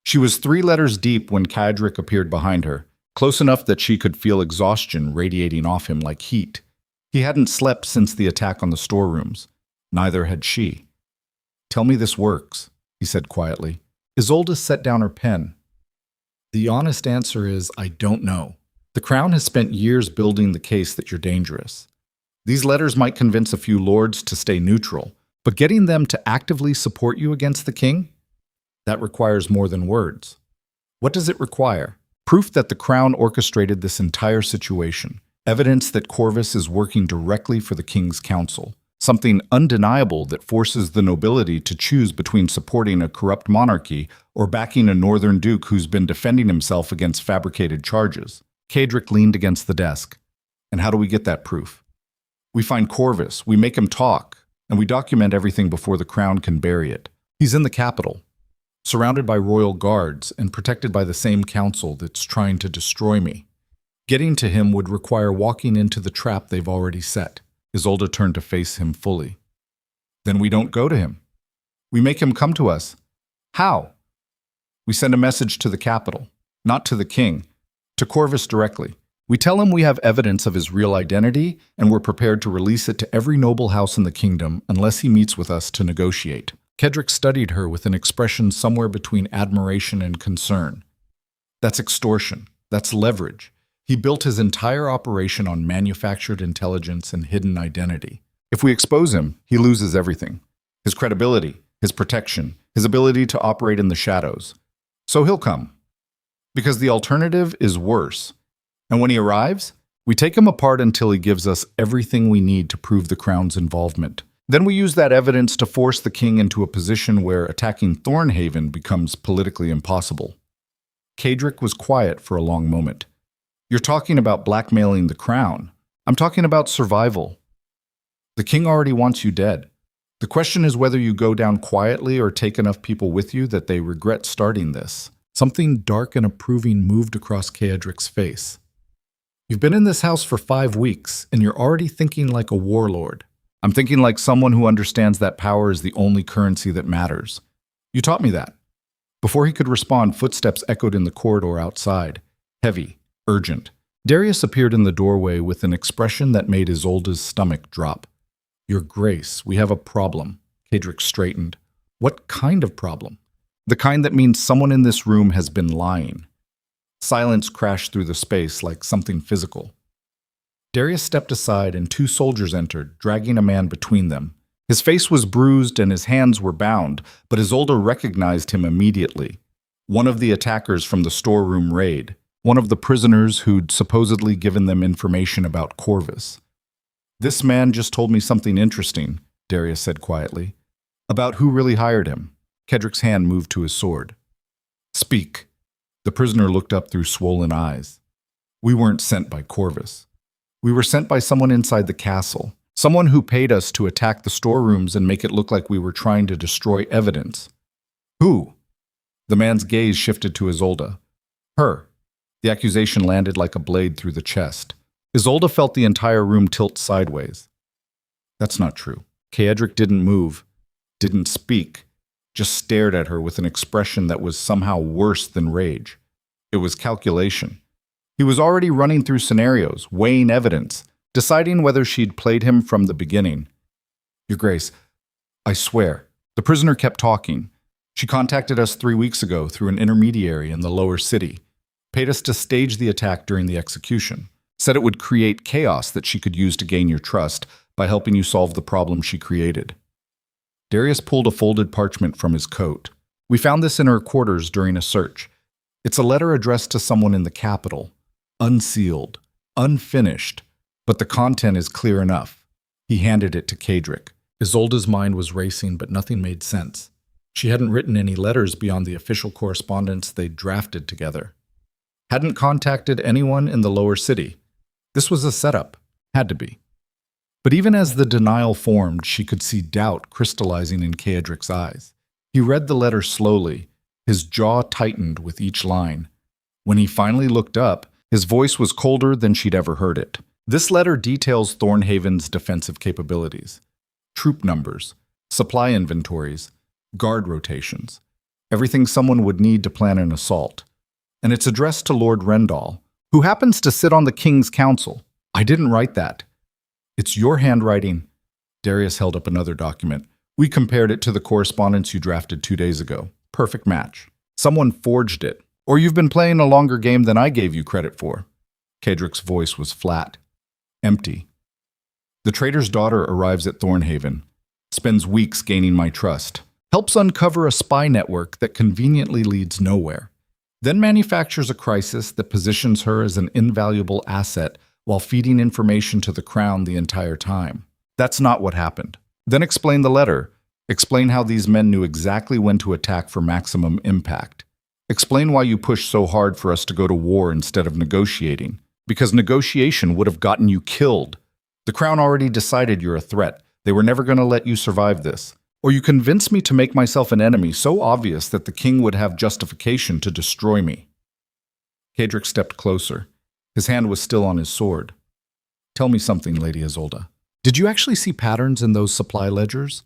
She was 3 letters deep when Kadric appeared behind her, close enough that she could feel exhaustion radiating off him like heat. He hadn't slept since the attack on the storerooms. Neither had she. Tell me this works, he said quietly. Isolde set down her pen. The honest answer is, I don't know. The crown has spent years building the case that you're dangerous. These letters might convince a few lords to stay neutral, but getting them to actively support you against the king? That requires more than words. What does it require? Proof that the crown orchestrated this entire situation. Evidence that Corvus is working directly for the king's council. Something undeniable that forces the nobility to choose between supporting a corrupt monarchy or backing a northern duke who's been defending himself against fabricated charges. Kadric leaned against the desk. And how do we get that proof? We find Corvus, we make him talk, and we document everything before the crown can bury it. He's in the capital, surrounded by royal guards and protected by the same council that's trying to destroy me. Getting to him would require walking into the trap they've already set. Isolde turned to face him fully. Then we don't go to him. We make him come to us. How? We send a message to the capital, not to the king, to Corvus directly. We tell him we have evidence of his real identity, and we're prepared to release it to every noble house in the kingdom unless he meets with us to negotiate. Kedrick studied her with an expression somewhere between admiration and concern. That's extortion. That's leverage. He built his entire operation on manufactured intelligence and hidden identity. If we expose him, he loses everything. His credibility, his protection, his ability to operate in the shadows. So he'll come. Because the alternative is worse. And when he arrives, we take him apart until he gives us everything we need to prove the crown's involvement. Then we use that evidence to force the king into a position where attacking Thornhaven becomes politically impossible. Kedrick was quiet for a long moment. You're talking about blackmailing the crown. I'm talking about survival. The king already wants you dead. The question is whether you go down quietly or take enough people with you that they regret starting this. Something dark and approving moved across Kedrick's face. You've been in this house for 5 weeks, and you're already thinking like a warlord. I'm thinking like someone who understands that power is the only currency that matters. You taught me that. Before he could respond, footsteps echoed in the corridor outside. Heavy, urgent. Darius appeared in the doorway with an expression that made Isolde's stomach drop. Your Grace, we have a problem. Kedrick straightened. What kind of problem? The kind that means someone in this room has been lying. Silence crashed through the space like something physical. Darius stepped aside and 2 soldiers entered, dragging a man between them. His face was bruised and his hands were bound, but Isolde recognized him immediately. One of the attackers from the storeroom raid, one of the prisoners who'd supposedly given them information about Corvus. This man just told me something interesting, Darius said quietly. About who really hired him. Kedrick's hand moved to his sword. Speak. The prisoner looked up through swollen eyes. We weren't sent by Corvus. We were sent by someone inside the castle. Someone who paid us to attack the storerooms and make it look like we were trying to destroy evidence. Who? The man's gaze shifted to Isolde. Her. The accusation landed like a blade through the chest. Isolde felt the entire room tilt sideways. That's not true. Kedrick didn't move, didn't speak, just stared at her with an expression that was somehow worse than rage. It was calculation. He was already running through scenarios, weighing evidence, deciding whether she'd played him from the beginning. Your Grace, I swear. The prisoner kept talking. She contacted us 3 weeks ago through an intermediary in the lower city, paid us to stage the attack during the execution, said it would create chaos that she could use to gain your trust by helping you solve the problem she created. Darius pulled a folded parchment from his coat. We found this in her quarters during a search. It's a letter addressed to someone in the capital, unsealed, unfinished, but the content is clear enough. He handed it to Kedrick. Isolde's mind was racing, but nothing made sense. She hadn't written any letters beyond the official correspondence they'd drafted together. Hadn't contacted anyone in the lower city. This was a setup. Had to be. But even as the denial formed, she could see doubt crystallizing in Kedrick's eyes. He read the letter slowly, his jaw tightened with each line. When he finally looked up, his voice was colder than she'd ever heard it. This letter details Thornhaven's defensive capabilities. Troop numbers, supply inventories, guard rotations, everything someone would need to plan an assault. And it's addressed to Lord Rendall, who happens to sit on the King's Council. I didn't write that. It's your handwriting. Darius held up another document. We compared it to the correspondence you drafted 2 days ago. Perfect match. Someone forged it. Or you've been playing a longer game than I gave you credit for. Kedrick's voice was flat, empty. The traitor's daughter arrives at Thornhaven, spends weeks gaining my trust, helps uncover a spy network that conveniently leads nowhere, then manufactures a crisis that positions her as an invaluable asset while feeding information to the crown the entire time. That's not what happened. Then explain the letter. Explain how these men knew exactly when to attack for maximum impact. Explain why you pushed so hard for us to go to war instead of negotiating. Because negotiation would have gotten you killed. The crown already decided you're a threat. They were never going to let you survive this. Or you convinced me to make myself an enemy so obvious that the king would have justification to destroy me. Kedrick stepped closer. His hand was still on his sword. Tell me something, Lady Isolde. Did you actually see patterns in those supply ledgers?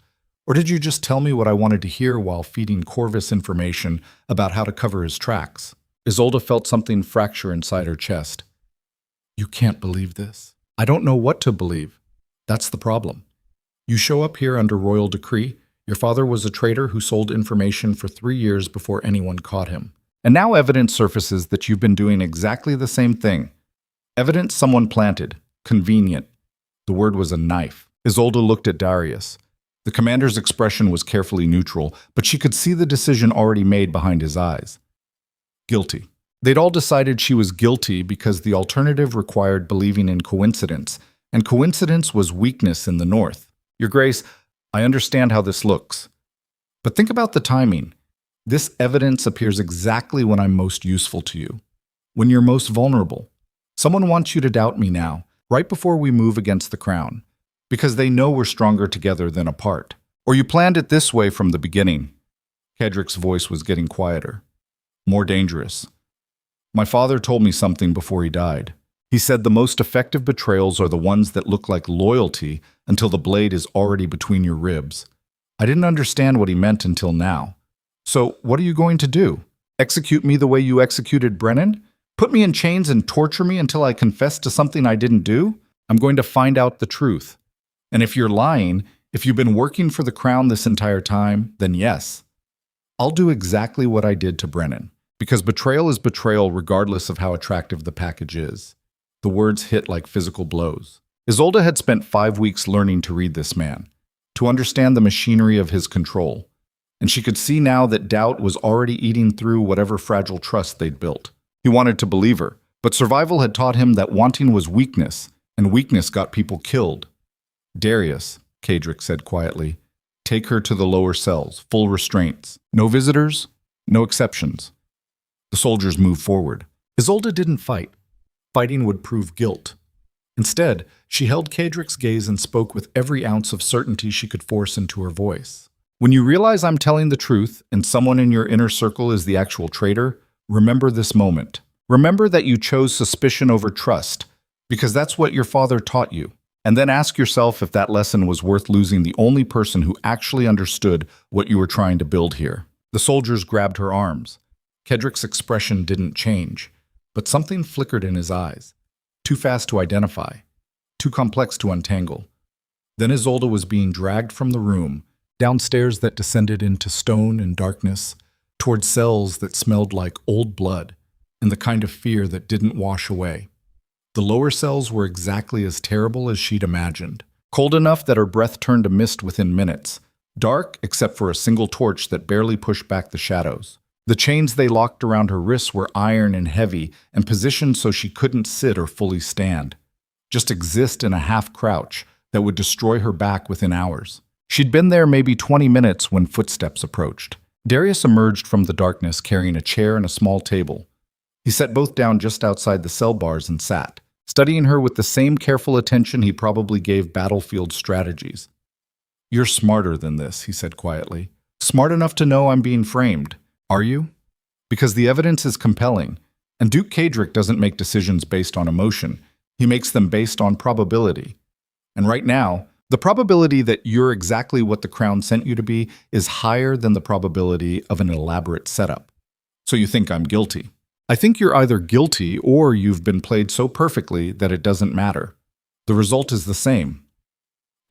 Or did you just tell me what I wanted to hear while feeding Corvus information about how to cover his tracks? Isolde felt something fracture inside her chest. You can't believe this. I don't know what to believe. That's the problem. You show up here under royal decree. Your father was a traitor who sold information for 3 years before anyone caught him. And now evidence surfaces that you've been doing exactly the same thing. Evidence someone planted. Convenient. The word was a knife. Isolde looked at Darius. The commander's expression was carefully neutral, but she could see the decision already made behind his eyes. Guilty. They'd all decided she was guilty because the alternative required believing in coincidence, and coincidence was weakness in the North. Your Grace, I understand how this looks. But think about the timing. This evidence appears exactly when I'm most useful to you, when you're most vulnerable. Someone wants you to doubt me now, right before we move against the crown, because they know we're stronger together than apart. Or you planned it this way from the beginning. Kedrick's voice was getting quieter, more dangerous. My father told me something before he died. He said the most effective betrayals are the ones that look like loyalty until the blade is already between your ribs. I didn't understand what he meant until now. So, what are you going to do? Execute me the way you executed Brennan? Put me in chains and torture me until I confess to something I didn't do? I'm going to find out the truth. And if you're lying, if you've been working for the crown this entire time, then yes. I'll do exactly what I did to Brennan, because betrayal is betrayal regardless of how attractive the package is. The words hit like physical blows. Isolde had spent 5 weeks learning to read this man, to understand the machinery of his control, and she could see now that doubt was already eating through whatever fragile trust they'd built. He wanted to believe her, but survival had taught him that wanting was weakness, and weakness got people killed. Darius, Kedrick said quietly, take her to the lower cells, full restraints. No visitors, no exceptions. The soldiers moved forward. Isolde didn't fight. Fighting would prove guilt. Instead, she held Kedrick's gaze and spoke with every ounce of certainty she could force into her voice. When you realize I'm telling the truth and someone in your inner circle is the actual traitor, remember this moment. Remember that you chose suspicion over trust, because that's what your father taught you. And then ask yourself if that lesson was worth losing the only person who actually understood what you were trying to build here. The soldiers grabbed her arms. Kedrick's expression didn't change, but something flickered in his eyes. Too fast to identify, too complex to untangle. Then Isolde was being dragged from the room, down stairs that descended into stone and darkness, toward cells that smelled like old blood, and the kind of fear that didn't wash away. The lower cells were exactly as terrible as she'd imagined, cold enough that her breath turned to mist within minutes, dark except for a single torch that barely pushed back the shadows. The chains they locked around her wrists were iron and heavy and positioned so she couldn't sit or fully stand, just exist in a half-crouch that would destroy her back within hours. She'd been there maybe 20 minutes when footsteps approached. Darius emerged from the darkness carrying a chair and a small table. He set both down just outside the cell bars and sat, studying her with the same careful attention he probably gave battlefield strategies. You're smarter than this, he said quietly. Smart enough to know I'm being framed. Are you? Because the evidence is compelling, and Duke Kedrick doesn't make decisions based on emotion. He makes them based on probability. And right now, the probability that you're exactly what the crown sent you to be is higher than the probability of an elaborate setup. So you think I'm guilty. I think you're either guilty or you've been played so perfectly that it doesn't matter. The result is the same.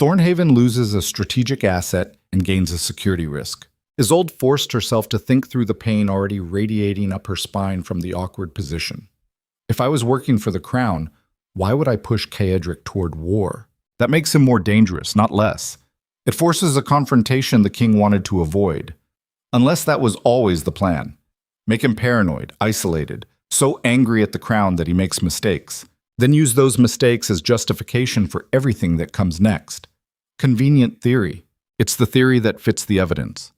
Thornhaven loses a strategic asset and gains a security risk. Isolde forced herself to think through the pain already radiating up her spine from the awkward position. If I was working for the crown, why would I push Kedrick toward war? That makes him more dangerous, not less. It forces a confrontation the king wanted to avoid. Unless that was always the plan. Make him paranoid, isolated, so angry at the crown that he makes mistakes. Then use those mistakes as justification for everything that comes next. Convenient theory. It's the theory that fits the evidence.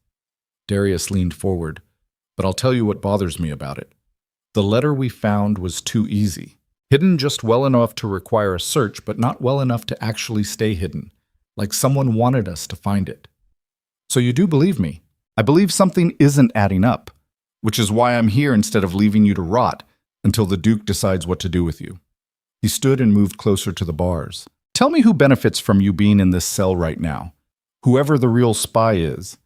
Darius leaned forward, but I'll tell you what bothers me about it. The letter we found was too easy. Hidden just well enough to require a search, but not well enough to actually stay hidden, like someone wanted us to find it. So you do believe me. I believe something isn't adding up, which is why I'm here instead of leaving you to rot until the Duke decides what to do with you. He stood and moved closer to the bars. Tell me who benefits from you being in this cell right now. Whoever the real spy is.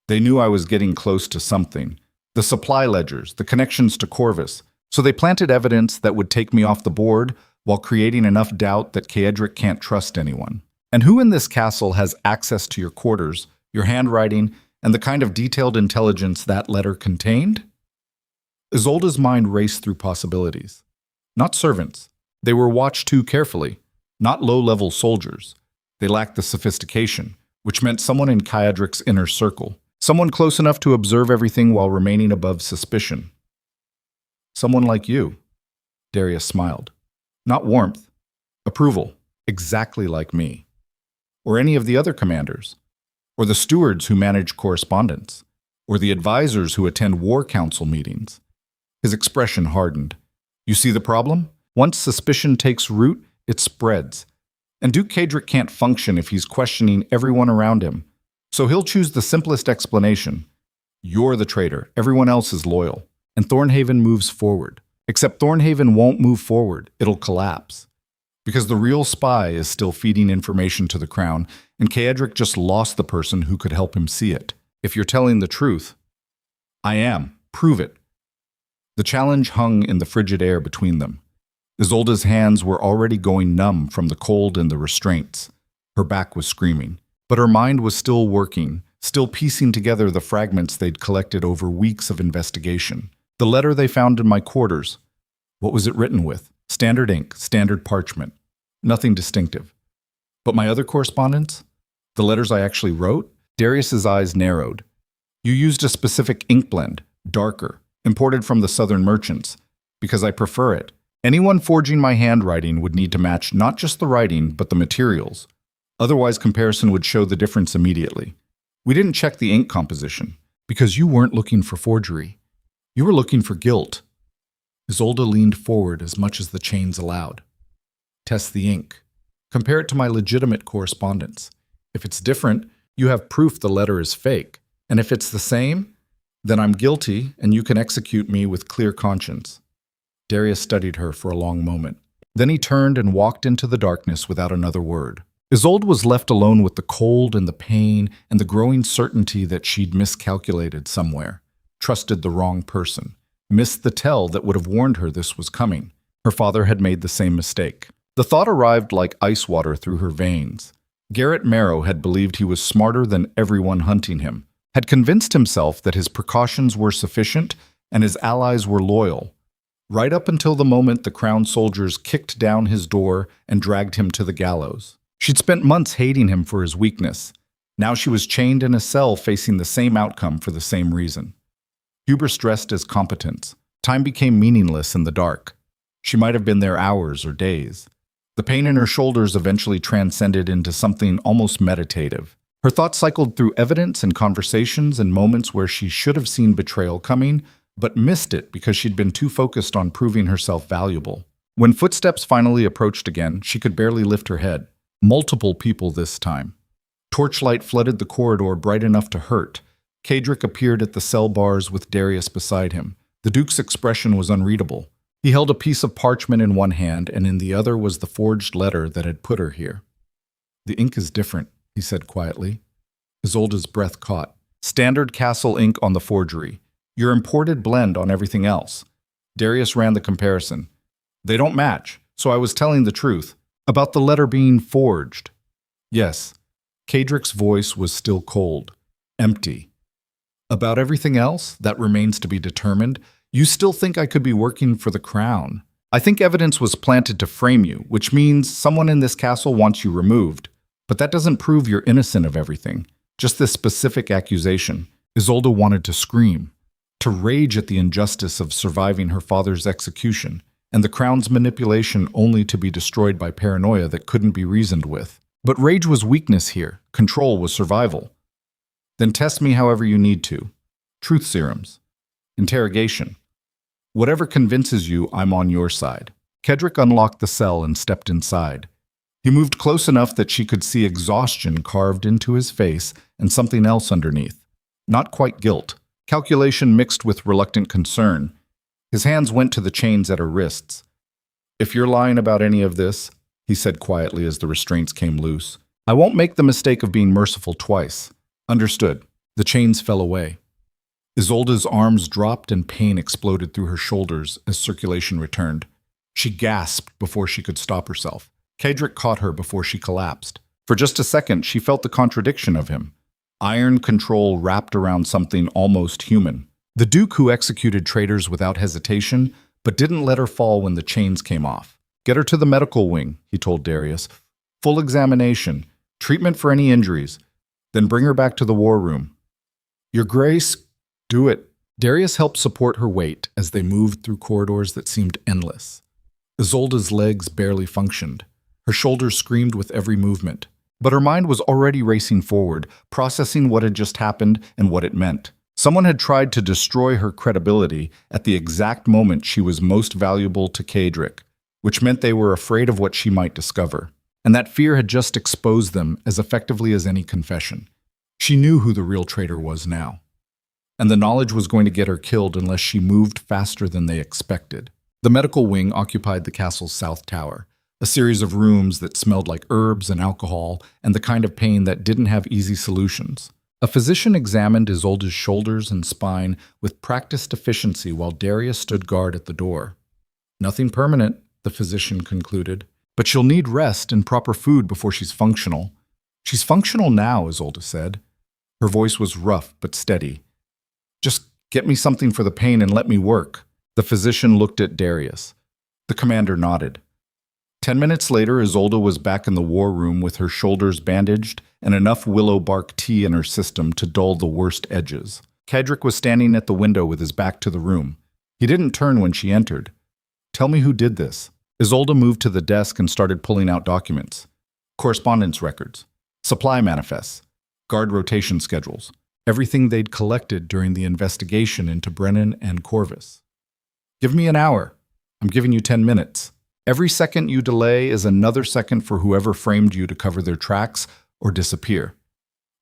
They knew I was getting close to something. The supply ledgers, the connections to Corvus. So they planted evidence that would take me off the board while creating enough doubt that Kaedric can't trust anyone. And who in this castle has access to your quarters, your handwriting, and the kind of detailed intelligence that letter contained? Isolde's mind raced through possibilities. Not servants. They were watched too carefully. Not low-level soldiers. They lacked the sophistication, which meant someone in Kaedric's inner circle. Someone close enough to observe everything while remaining above suspicion. Someone like you. Darius smiled. Not warmth. Approval. Exactly like me. Or any of the other commanders. Or the stewards who manage correspondence. Or the advisors who attend war council meetings. His expression hardened. You see the problem? Once suspicion takes root, it spreads. And Duke Kaedric can't function if he's questioning everyone around him. So he'll choose the simplest explanation. You're the traitor, everyone else is loyal. And Thornhaven moves forward. Except Thornhaven won't move forward, it'll collapse. Because the real spy is still feeding information to the crown, and Kaedric just lost the person who could help him see it. If you're telling the truth, I am. Prove it. The challenge hung in the frigid air between them. Isolde's hands were already going numb from the cold and the restraints. Her back was screaming. But her mind was still working, still piecing together the fragments they'd collected over weeks of investigation. The letter they found in my quarters. What was it written with? Standard ink, standard parchment. Nothing distinctive. But my other correspondence? The letters I actually wrote? Darius's eyes narrowed. You used a specific ink blend, darker, imported from the southern merchants, because I prefer it. Anyone forging my handwriting would need to match not just the writing, but the materials. Otherwise, comparison would show the difference immediately. We didn't check the ink composition, because you weren't looking for forgery. You were looking for guilt. Isolde leaned forward as much as the chains allowed. Test the ink. Compare it to my legitimate correspondence. If it's different, you have proof the letter is fake. And if it's the same, then I'm guilty and you can execute me with clear conscience. Darius studied her for a long moment. Then he turned and walked into the darkness without another word. Isolde was left alone with the cold and the pain and the growing certainty that she'd miscalculated somewhere, trusted the wrong person, missed the tell that would have warned her this was coming. Her father had made the same mistake. The thought arrived like ice water through her veins. Garrett Marrow had believed he was smarter than everyone hunting him, had convinced himself that his precautions were sufficient and his allies were loyal, right up until the moment the crown soldiers kicked down his door and dragged him to the gallows. She'd spent months hating him for his weakness. Now she was chained in a cell facing the same outcome for the same reason. Hubris dressed as competence. Time became meaningless in the dark. She might have been there hours or days. The pain in her shoulders eventually transcended into something almost meditative. Her thoughts cycled through evidence and conversations and moments where she should have seen betrayal coming, but missed it because she'd been too focused on proving herself valuable. When footsteps finally approached again, she could barely lift her head. Multiple people this time. Torchlight flooded the corridor bright enough to hurt. Kaedric appeared at the cell bars with Darius beside him. The Duke's expression was unreadable. He held a piece of parchment in one hand, and in the other was the forged letter that had put her here. The ink is different, he said quietly. Isolde's breath caught. Standard castle ink on the forgery. Your imported blend on everything else. Darius ran the comparison. They don't match, so I was telling the truth. About the letter being forged. Yes, Kaedric's voice was still cold, empty. About everything else, that remains to be determined. You still think I could be working for the crown. I think evidence was planted to frame you, which means someone in this castle wants you removed. But that doesn't prove you're innocent of everything. Just this specific accusation. Isolde wanted to scream, to rage at the injustice of surviving her father's execution, and the crown's manipulation only to be destroyed by paranoia that couldn't be reasoned with. But rage was weakness here. Control was survival. Then test me however you need to. Truth serums. Interrogation. Whatever convinces you I'm on your side. Kaedric unlocked the cell and stepped inside. He moved close enough that she could see exhaustion carved into his face and something else underneath. Not quite guilt. Calculation mixed with reluctant concern. His hands went to the chains at her wrists. If you're lying about any of this, he said quietly as the restraints came loose, I won't make the mistake of being merciful twice. Understood. The chains fell away. Isolde's arms dropped and pain exploded through her shoulders as circulation returned. She gasped before she could stop herself. Cedric caught her before she collapsed. For just a second, she felt the contradiction of him. Iron control wrapped around something almost human. The Duke who executed traitors without hesitation, but didn't let her fall when the chains came off. Get her to the medical wing, he told Darius. Full examination, treatment for any injuries, then bring her back to the war room. Your Grace, do it. Darius helped support her weight as they moved through corridors that seemed endless. Isolde's legs barely functioned. Her shoulders screamed with every movement. But her mind was already racing forward, processing what had just happened and what it meant. Someone had tried to destroy her credibility at the exact moment she was most valuable to Cedric, which meant they were afraid of what she might discover. And that fear had just exposed them as effectively as any confession. She knew who the real traitor was now. And the knowledge was going to get her killed unless she moved faster than they expected. The medical wing occupied the castle's south tower, a series of rooms that smelled like herbs and alcohol and the kind of pain that didn't have easy solutions. A physician examined Isolde's shoulders and spine with practiced efficiency while Darius stood guard at the door. Nothing permanent, the physician concluded, but she'll need rest and proper food before she's functional. She's functional now, Isolde said. Her voice was rough but steady. Just get me something for the pain and let me work. The physician looked at Darius. The commander nodded. 10 minutes later, Isolde was back in the war room with her shoulders bandaged and enough willow bark tea in her system to dull the worst edges. Cedric was standing at the window with his back to the room. He didn't turn when she entered. Tell me who did this. Isolde moved to the desk and started pulling out documents. Correspondence records, supply manifests, guard rotation schedules, everything they'd collected during the investigation into Brennan and Corvus. Give me an hour. I'm giving you 10 minutes. Every second you delay is another second for whoever framed you to cover their tracks or disappear.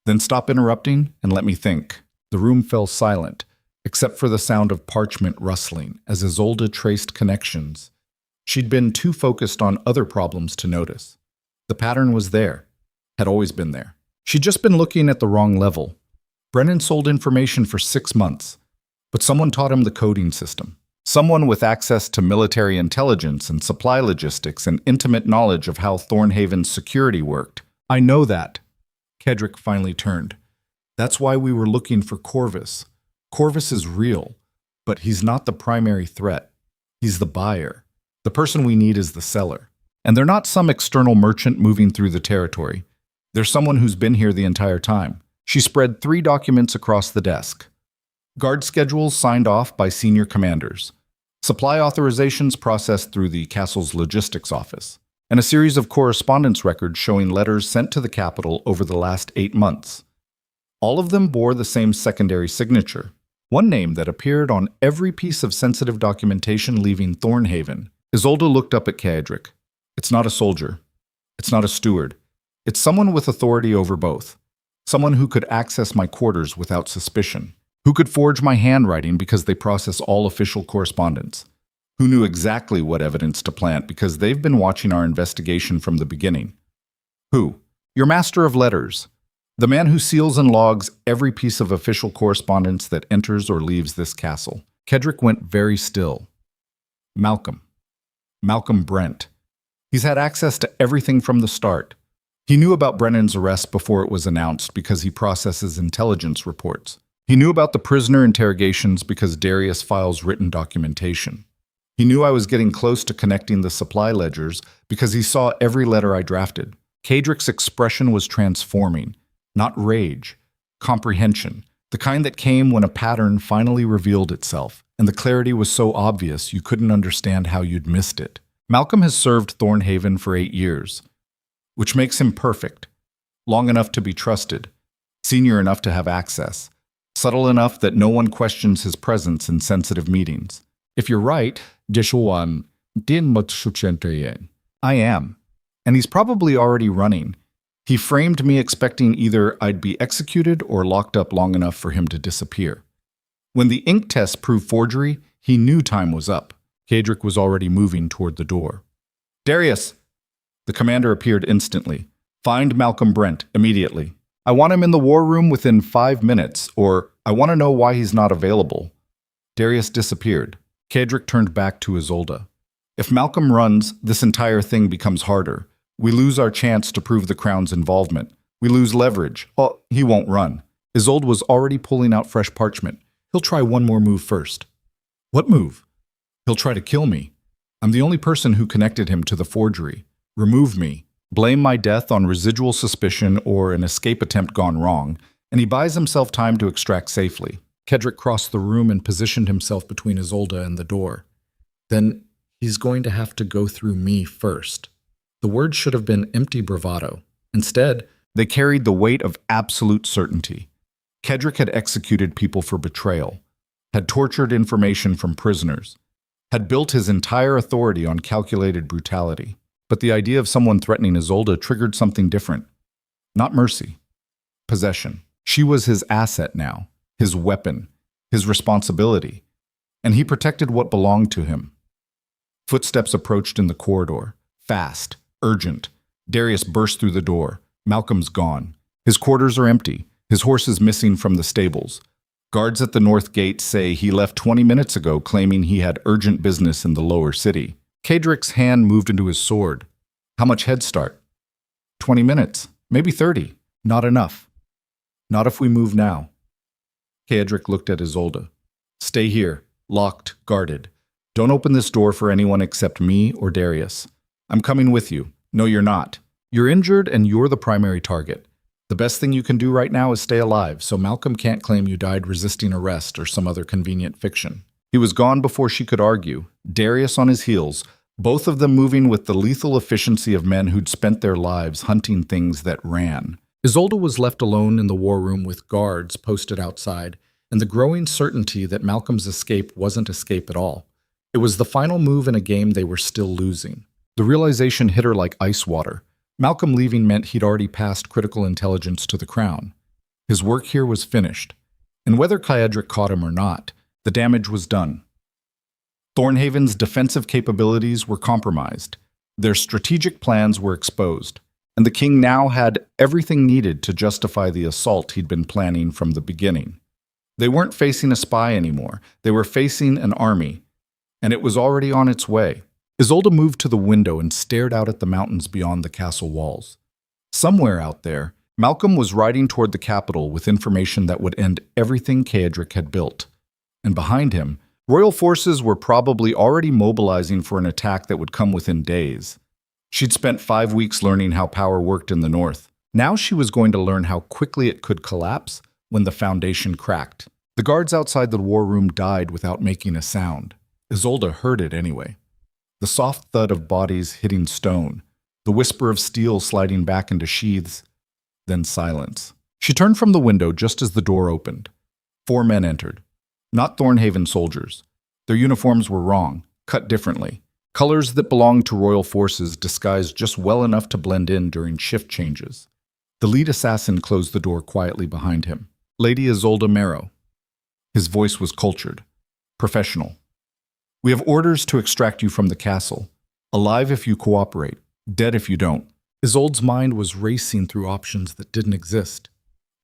Then stop interrupting and let me think. The room fell silent, except for the sound of parchment rustling as Isolde traced connections. She'd been too focused on other problems to notice. The pattern was there, had always been there. She'd just been looking at the wrong level. Brennan sold information for 6 months, but someone taught him the coding system. Someone with access to military intelligence and supply logistics and intimate knowledge of how Thornhaven's security worked. I know that. Cedric finally turned. That's why we were looking for Corvus. Corvus is real, but he's not the primary threat. He's the buyer. The person we need is the seller. And they're not some external merchant moving through the territory. They're someone who's been here the entire time. She spread 3 documents across the desk. Guard schedules signed off by senior commanders. Supply authorizations processed through the castle's logistics office. And a series of correspondence records showing letters sent to the capital over the last 8 months. All of them bore the same secondary signature. One name that appeared on every piece of sensitive documentation leaving Thornhaven. Isolde looked up at Cedric. It's not a soldier. It's not a steward. It's someone with authority over both. Someone who could access my quarters without suspicion. Who could forge my handwriting because they process all official correspondence. Who knew exactly what evidence to plant because they've been watching our investigation from the beginning. Who? Your master of letters. The man who seals and logs every piece of official correspondence that enters or leaves this castle. Cedric went very still. Malcolm. Malcolm Brent. He's had access to everything from the start. He knew about Brennan's arrest before it was announced because he processes intelligence reports. He knew about the prisoner interrogations because Darius files written documentation. He knew I was getting close to connecting the supply ledgers because he saw every letter I drafted. Cedric's expression was transforming, not rage, comprehension, the kind that came when a pattern finally revealed itself, and the clarity was so obvious you couldn't understand how you'd missed it. Malcolm has served Thornhaven for 8 years, which makes him perfect, long enough to be trusted, senior enough to have access, subtle enough that no one questions his presence in sensitive meetings. If you're right, I am. And he's probably already running. He framed me expecting either I'd be executed or locked up long enough for him to disappear. When the ink test proved forgery, he knew time was up. Cedric was already moving toward the door. Darius! The commander appeared instantly. Find Malcolm Brent immediately. I want him in the war room within 5 minutes, or I want to know why he's not available. Darius disappeared. Cedric turned back to Isolde. If Malcolm runs, this entire thing becomes harder. We lose our chance to prove the Crown's involvement. We lose leverage. Well, he won't run. Isolde was already pulling out fresh parchment. He'll try one more move first. What move? He'll try to kill me. I'm the only person who connected him to the forgery. Remove me. Blame my death on residual suspicion or an escape attempt gone wrong, and he buys himself time to extract safely. Cedric crossed the room and positioned himself between Isolde and the door. Then he's going to have to go through me first. The words should have been empty bravado. Instead, they carried the weight of absolute certainty. Cedric had executed people for betrayal, had tortured information from prisoners, had built his entire authority on calculated brutality. But the idea of someone threatening Isolde triggered something different. Not mercy. Possession. She was his asset now, his weapon, his responsibility, and he protected what belonged to him. Footsteps approached in the corridor. Fast, urgent. Darius burst through the door. Malcolm's gone. His quarters are empty. His horse is missing from the stables. Guards at the north gate say he left 20 minutes ago, claiming he had urgent business in the lower city. Cedric's hand moved into his sword. How much head start? 20 minutes, maybe 30. Not enough. Not if we move now. Cedric looked at Isolde. Stay here, locked, guarded. Don't open this door for anyone except me or Darius. I'm coming with you. No, you're not. You're injured and you're the primary target. The best thing you can do right now is stay alive, so Malcolm can't claim you died resisting arrest or some other convenient fiction. He was gone before she could argue, Darius on his heels, both of them moving with the lethal efficiency of men who'd spent their lives hunting things that ran. Isolde was left alone in the war room with guards posted outside, and the growing certainty that Malcolm's escape wasn't escape at all. It was the final move in a game they were still losing. The realization hit her like ice water. Malcolm leaving meant he'd already passed critical intelligence to the Crown. His work here was finished, and whether Cedric caught him or not, the damage was done. Thornhaven's defensive capabilities were compromised. Their strategic plans were exposed, and the king now had everything needed to justify the assault he'd been planning from the beginning. They weren't facing a spy anymore. They were facing an army, and it was already on its way. Isolde moved to the window and stared out at the mountains beyond the castle walls. Somewhere out there, Malcolm was riding toward the capital with information that would end everything Cedric had built. And behind him, royal forces were probably already mobilizing for an attack that would come within days. She'd spent 5 weeks learning how power worked in the north. Now she was going to learn how quickly it could collapse when the foundation cracked. The guards outside the war room died without making a sound. Isolde heard it anyway. The soft thud of bodies hitting stone, the whisper of steel sliding back into sheaths, then silence. She turned from the window just as the door opened. 4 men entered. Not Thornhaven soldiers. Their uniforms were wrong, cut differently. Colors that belonged to royal forces disguised just well enough to blend in during shift changes. The lead assassin closed the door quietly behind him. Lady Isolde Marrow. His voice was cultured, professional. We have orders to extract you from the castle. Alive if you cooperate, dead if you don't. Isolde's mind was racing through options that didn't exist.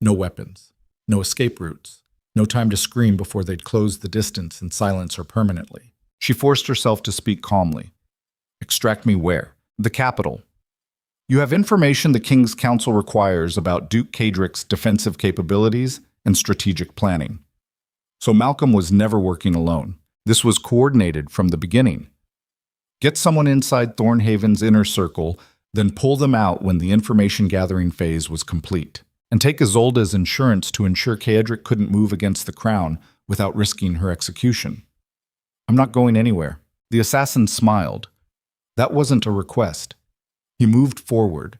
No weapons, no escape routes, no time to scream before they'd close the distance and silence her permanently. She forced herself to speak calmly. Extract me where? The capital. You have information the King's Council requires about Duke Cedric's defensive capabilities and strategic planning. So Malcolm was never working alone. This was coordinated from the beginning. Get someone inside Thornhaven's inner circle, then pull them out when the information gathering phase was complete. And take Isolde as insurance to ensure Cedric couldn't move against the crown without risking her execution. I'm not going anywhere. The assassin smiled. That wasn't a request. He moved forward.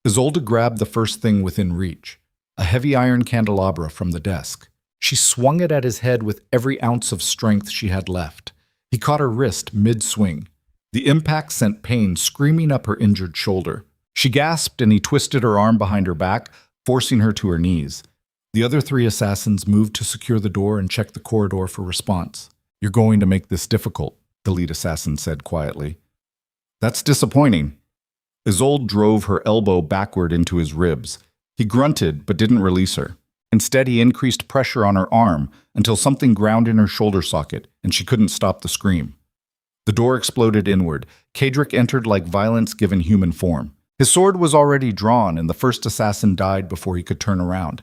Isolde grabbed the first thing within reach, a heavy iron candelabra from the desk. She swung it at his head with every ounce of strength she had left. He caught her wrist mid-swing. The impact sent pain screaming up her injured shoulder. She gasped and he twisted her arm behind her back, forcing her to her knees. The other 3 assassins moved to secure the door and check the corridor for response. You're going to make this difficult, the lead assassin said quietly. That's disappointing. Isolde drove her elbow backward into his ribs. He grunted but didn't release her. Instead, he increased pressure on her arm until something ground in her shoulder socket and she couldn't stop the scream. The door exploded inward. Cedric entered like violence given human form. His sword was already drawn and the first assassin died before he could turn around.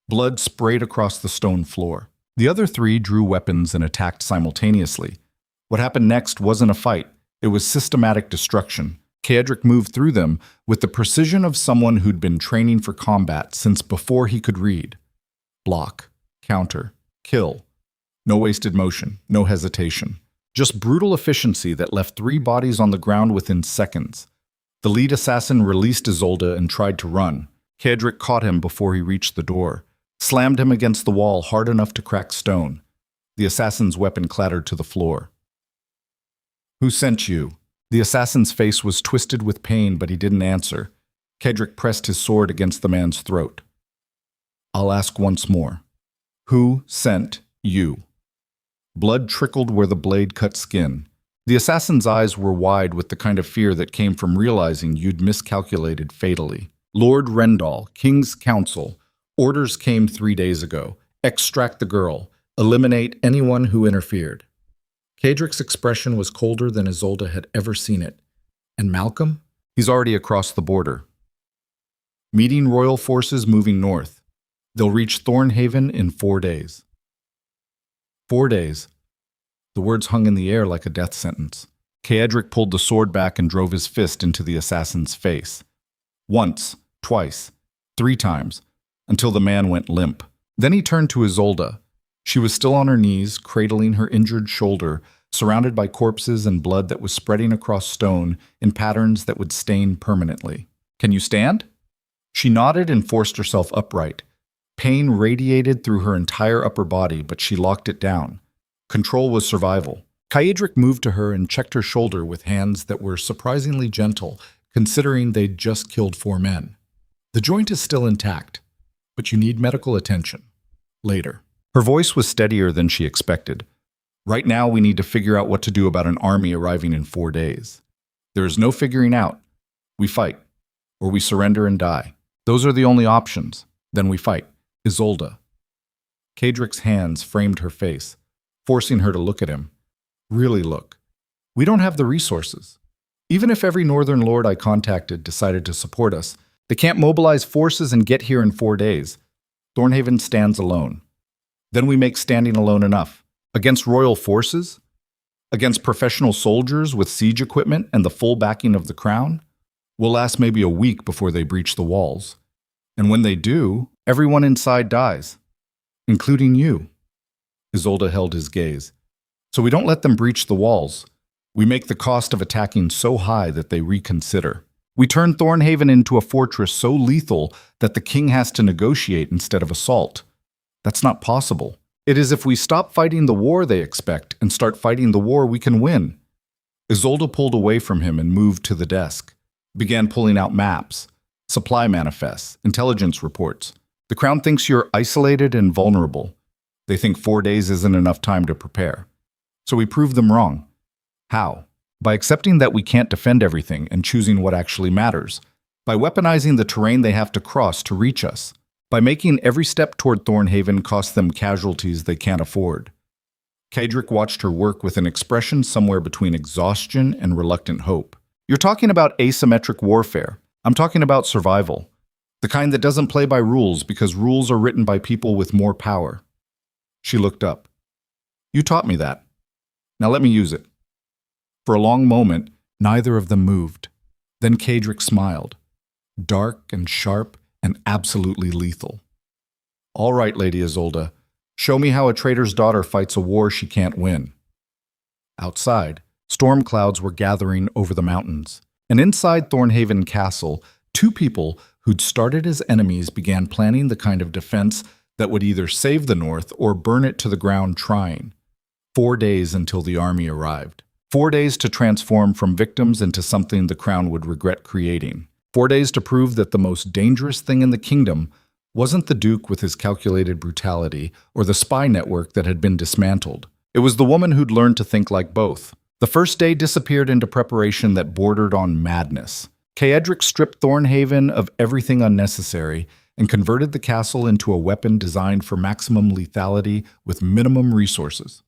Blood sprayed across the stone floor. The other three drew weapons and attacked simultaneously. What happened next wasn't a fight. It was systematic destruction. Cedric moved through them with the precision of someone who'd been training for combat since before he could read. Block, counter, kill. No wasted motion, no hesitation. Just brutal efficiency that left 3 bodies on the ground within seconds. The lead assassin released Isolde and tried to run. Cedric caught him before he reached the door, slammed him against the wall hard enough to crack stone. The assassin's weapon clattered to the floor. "Who sent you?" The assassin's face was twisted with pain, but he didn't answer. Cedric pressed his sword against the man's throat. "I'll ask once more. Who sent you?" Blood trickled where the blade cut skin. The assassin's eyes were wide with the kind of fear that came from realizing you'd miscalculated fatally. "Lord Rendall, King's Counsel. Orders came 3 days ago. Extract the girl. Eliminate anyone who interfered." Cedric's expression was colder than Isolde had ever seen it. "And Malcolm?" "He's already across the border. Meeting royal forces moving north. They'll reach Thornhaven in 4 days." 4 days. The words hung in the air like a death sentence. Cedric pulled the sword back and drove his fist into the assassin's face. Once, twice, 3 times, until the man went limp. Then he turned to Isolde. She was still on her knees, cradling her injured shoulder, surrounded by corpses and blood that was spreading across stone in patterns that would stain permanently. "Can you stand?" She nodded and forced herself upright. Pain radiated through her entire upper body, but she locked it down. Control was survival. Cedric moved to her and checked her shoulder with hands that were surprisingly gentle, considering they'd just killed 4 men. "The joint is still intact, but you need medical attention. Later." Her voice was steadier than she expected. "Right now, we need to figure out what to do about an army arriving in 4 days. There is no figuring out. We fight, or we surrender and die. Those are the only options. Then we fight." "Isolde." Cedric's hands framed her face, forcing her to look at him. "Really look. We don't have the resources. Even if every northern lord I contacted decided to support us, they can't mobilize forces and get here in 4 days. Thornhaven stands alone. Then we make standing alone enough. Against royal forces? Against professional soldiers with siege equipment and the full backing of the crown? We'll last maybe a week before they breach the walls. And when they do, everyone inside dies, including you." Isolde held his gaze. "So we don't let them breach the walls. We make the cost of attacking so high that they reconsider. We turn Thornhaven into a fortress so lethal that the king has to negotiate instead of assault. That's not possible. It is if we stop fighting the war they expect and start fighting the war we can win." Isolde pulled away from him and moved to the desk, began pulling out maps, supply manifests, intelligence reports. "The Crown thinks you're isolated and vulnerable. They think 4 days isn't enough time to prepare. So we prove them wrong. How? By accepting that we can't defend everything and choosing what actually matters. By weaponizing the terrain they have to cross to reach us. By making every step toward Thornhaven cost them casualties they can't afford." Cedric watched her work with an expression somewhere between exhaustion and reluctant hope. "You're talking about asymmetric warfare. I'm talking about survival. The kind that doesn't play by rules because rules are written by people with more power." She looked up. "You taught me that. Now let me use it." For a long moment, neither of them moved. Then Cedric smiled. Dark and sharp and absolutely lethal. "All right, Lady Isolde. Show me how a traitor's daughter fights a war she can't win." Outside, storm clouds were gathering over the mountains. And inside Thornhaven Castle, 2 people who'd started as enemies began planning the kind of defense that would either save the North or burn it to the ground trying. 4 days until the army arrived. 4 days to transform from victims into something the crown would regret creating. 4 days to prove that the most dangerous thing in the kingdom wasn't the Duke with his calculated brutality or the spy network that had been dismantled. It was the woman who'd learned to think like both. The first day disappeared into preparation that bordered on madness. Caedric stripped Thornhaven of everything unnecessary and converted the castle into a weapon designed for maximum lethality with minimum resources.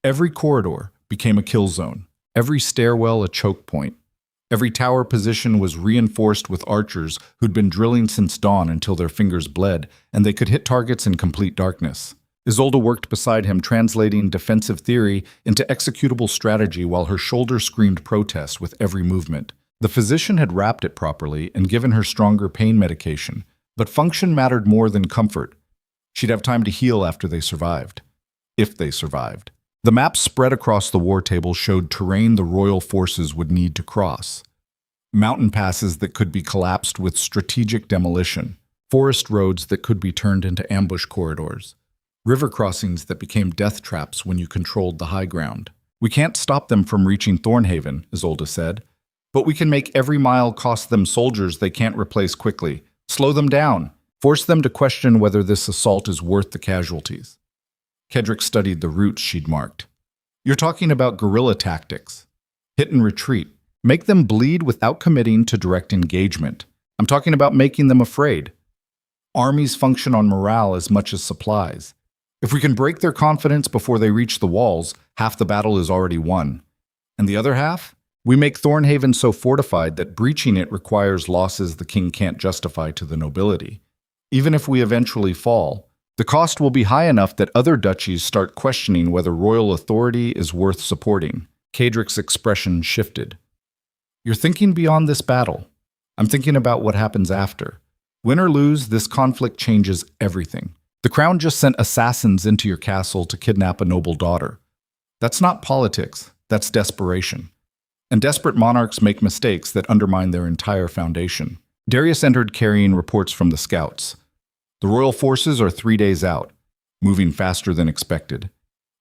Every corridor became a kill zone, every stairwell a choke point. Every tower position was reinforced with archers who'd been drilling since dawn until their fingers bled, and they could hit targets in complete darkness. Isolde worked beside him, translating defensive theory into executable strategy while her shoulder screamed protest with every movement. The physician had wrapped it properly and given her stronger pain medication, but function mattered more than comfort. She'd have time to heal after they survived. If they survived. The maps spread across the war table showed terrain the royal forces would need to cross. Mountain passes that could be collapsed with strategic demolition, forest roads that could be turned into ambush corridors, river crossings that became death traps when you controlled the high ground. We can't stop them from reaching Thornhaven, Isolde said, but we can make every mile cost them soldiers they can't replace quickly, slow them down, force them to question whether this assault is worth the casualties. Caedric studied the routes she'd marked. You're talking about guerrilla tactics. Hit and retreat. Make them bleed without committing to direct engagement. I'm talking about making them afraid. Armies function on morale as much as supplies. If we can break their confidence before they reach the walls, half the battle is already won. And the other half? We make Thornhaven so fortified that breaching it requires losses the king can't justify to the nobility. Even if we eventually fall, the cost will be high enough that other duchies start questioning whether royal authority is worth supporting. Caedric's expression shifted. You're thinking beyond this battle. I'm thinking about what happens after. Win or lose, this conflict changes everything. The crown just sent assassins into your castle to kidnap a noble daughter. That's not politics, that's desperation. And desperate monarchs make mistakes that undermine their entire foundation. Darius entered carrying reports from the scouts. The royal forces are 3 days out, moving faster than expected.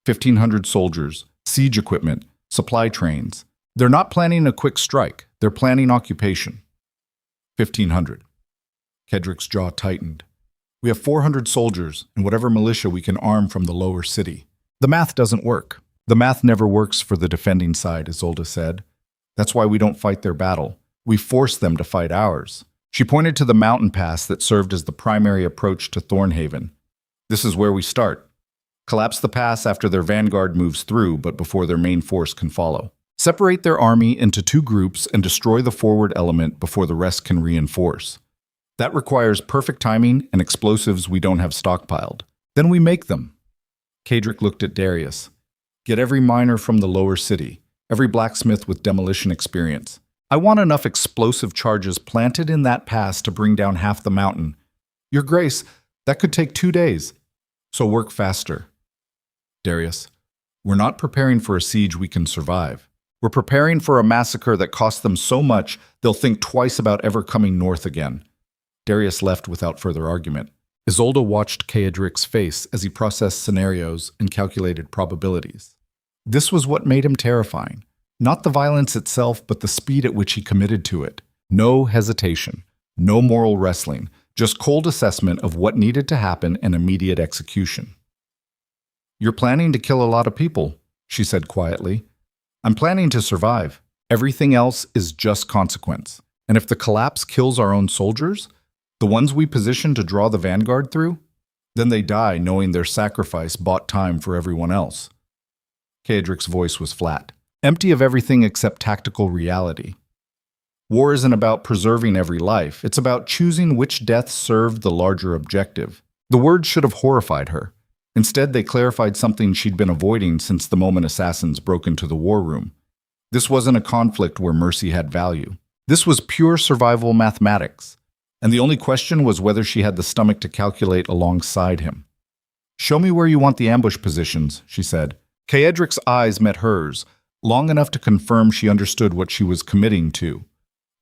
1,500 soldiers, siege equipment, supply trains. They're not planning a quick strike, they're planning occupation. 1,500. Caedric's jaw tightened. We have 400 soldiers and whatever militia we can arm from the lower city. The math doesn't work. The math never works for the defending side, Isolde said. That's why we don't fight their battle. We force them to fight ours. She pointed to the mountain pass that served as the primary approach to Thornhaven. This is where we start. Collapse the pass after their vanguard moves through, but before their main force can follow. Separate their army into 2 groups and destroy the forward element before the rest can reinforce. That requires perfect timing and explosives we don't have stockpiled. Then we make them. Caedric looked at Darius. Get every miner from the lower city, every blacksmith with demolition experience. I want enough explosive charges planted in that pass to bring down half the mountain. Your Grace, that could take 2 days. So work faster. Darius, we're not preparing for a siege we can survive. We're preparing for a massacre that costs them so much they'll think twice about ever coming north again. Darius left without further argument. Isolde watched Caedric's face as he processed scenarios and calculated probabilities. This was what made him terrifying. Not the violence itself, but the speed at which he committed to it. No hesitation, no moral wrestling, just cold assessment of what needed to happen and immediate execution. You're planning to kill a lot of people, she said quietly. I'm planning to survive. Everything else is just consequence. And if the collapse kills our own soldiers, the ones we position to draw the vanguard through, then they die knowing their sacrifice bought time for everyone else. Caedric's voice was flat, empty of everything except tactical reality. War isn't about preserving every life, it's about choosing which deaths served the larger objective. The words should have horrified her. Instead, they clarified something she'd been avoiding since the moment assassins broke into the war room. This wasn't a conflict where mercy had value. This was pure survival mathematics. And the only question was whether she had the stomach to calculate alongside him. Show me where you want the ambush positions, she said. Caedric's eyes met hers, long enough to confirm she understood what she was committing to.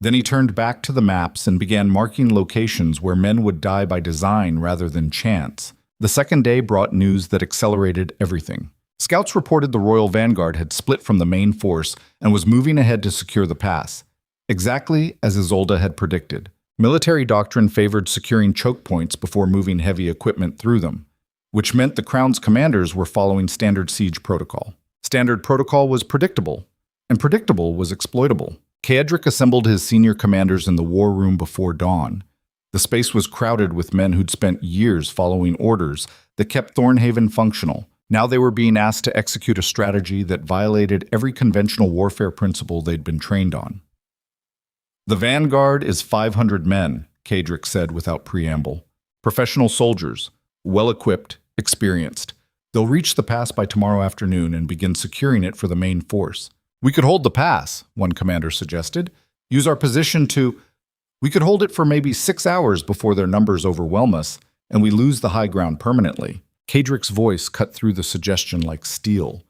Then he turned back to the maps and began marking locations where men would die by design rather than chance. The second day brought news that accelerated everything. Scouts reported the Royal Vanguard had split from the main force and was moving ahead to secure the pass, exactly as Isolde had predicted. Military doctrine favored securing choke points before moving heavy equipment through them, which meant the Crown's commanders were following standard siege protocol. Standard protocol was predictable, and predictable was exploitable. Caedric assembled his senior commanders in the war room before dawn. The space was crowded with men who'd spent years following orders that kept Thornhaven functional. Now they were being asked to execute a strategy that violated every conventional warfare principle they'd been trained on. The vanguard is 500 men, Caedric said without preamble. Professional soldiers, well-equipped, experienced. They'll reach the pass by tomorrow afternoon and begin securing it for the main force. We could hold the pass, one commander suggested. Use our position to... We could hold it for maybe 6 hours before their numbers overwhelm us, and we lose the high ground permanently. Caedric's voice cut through the suggestion like steel.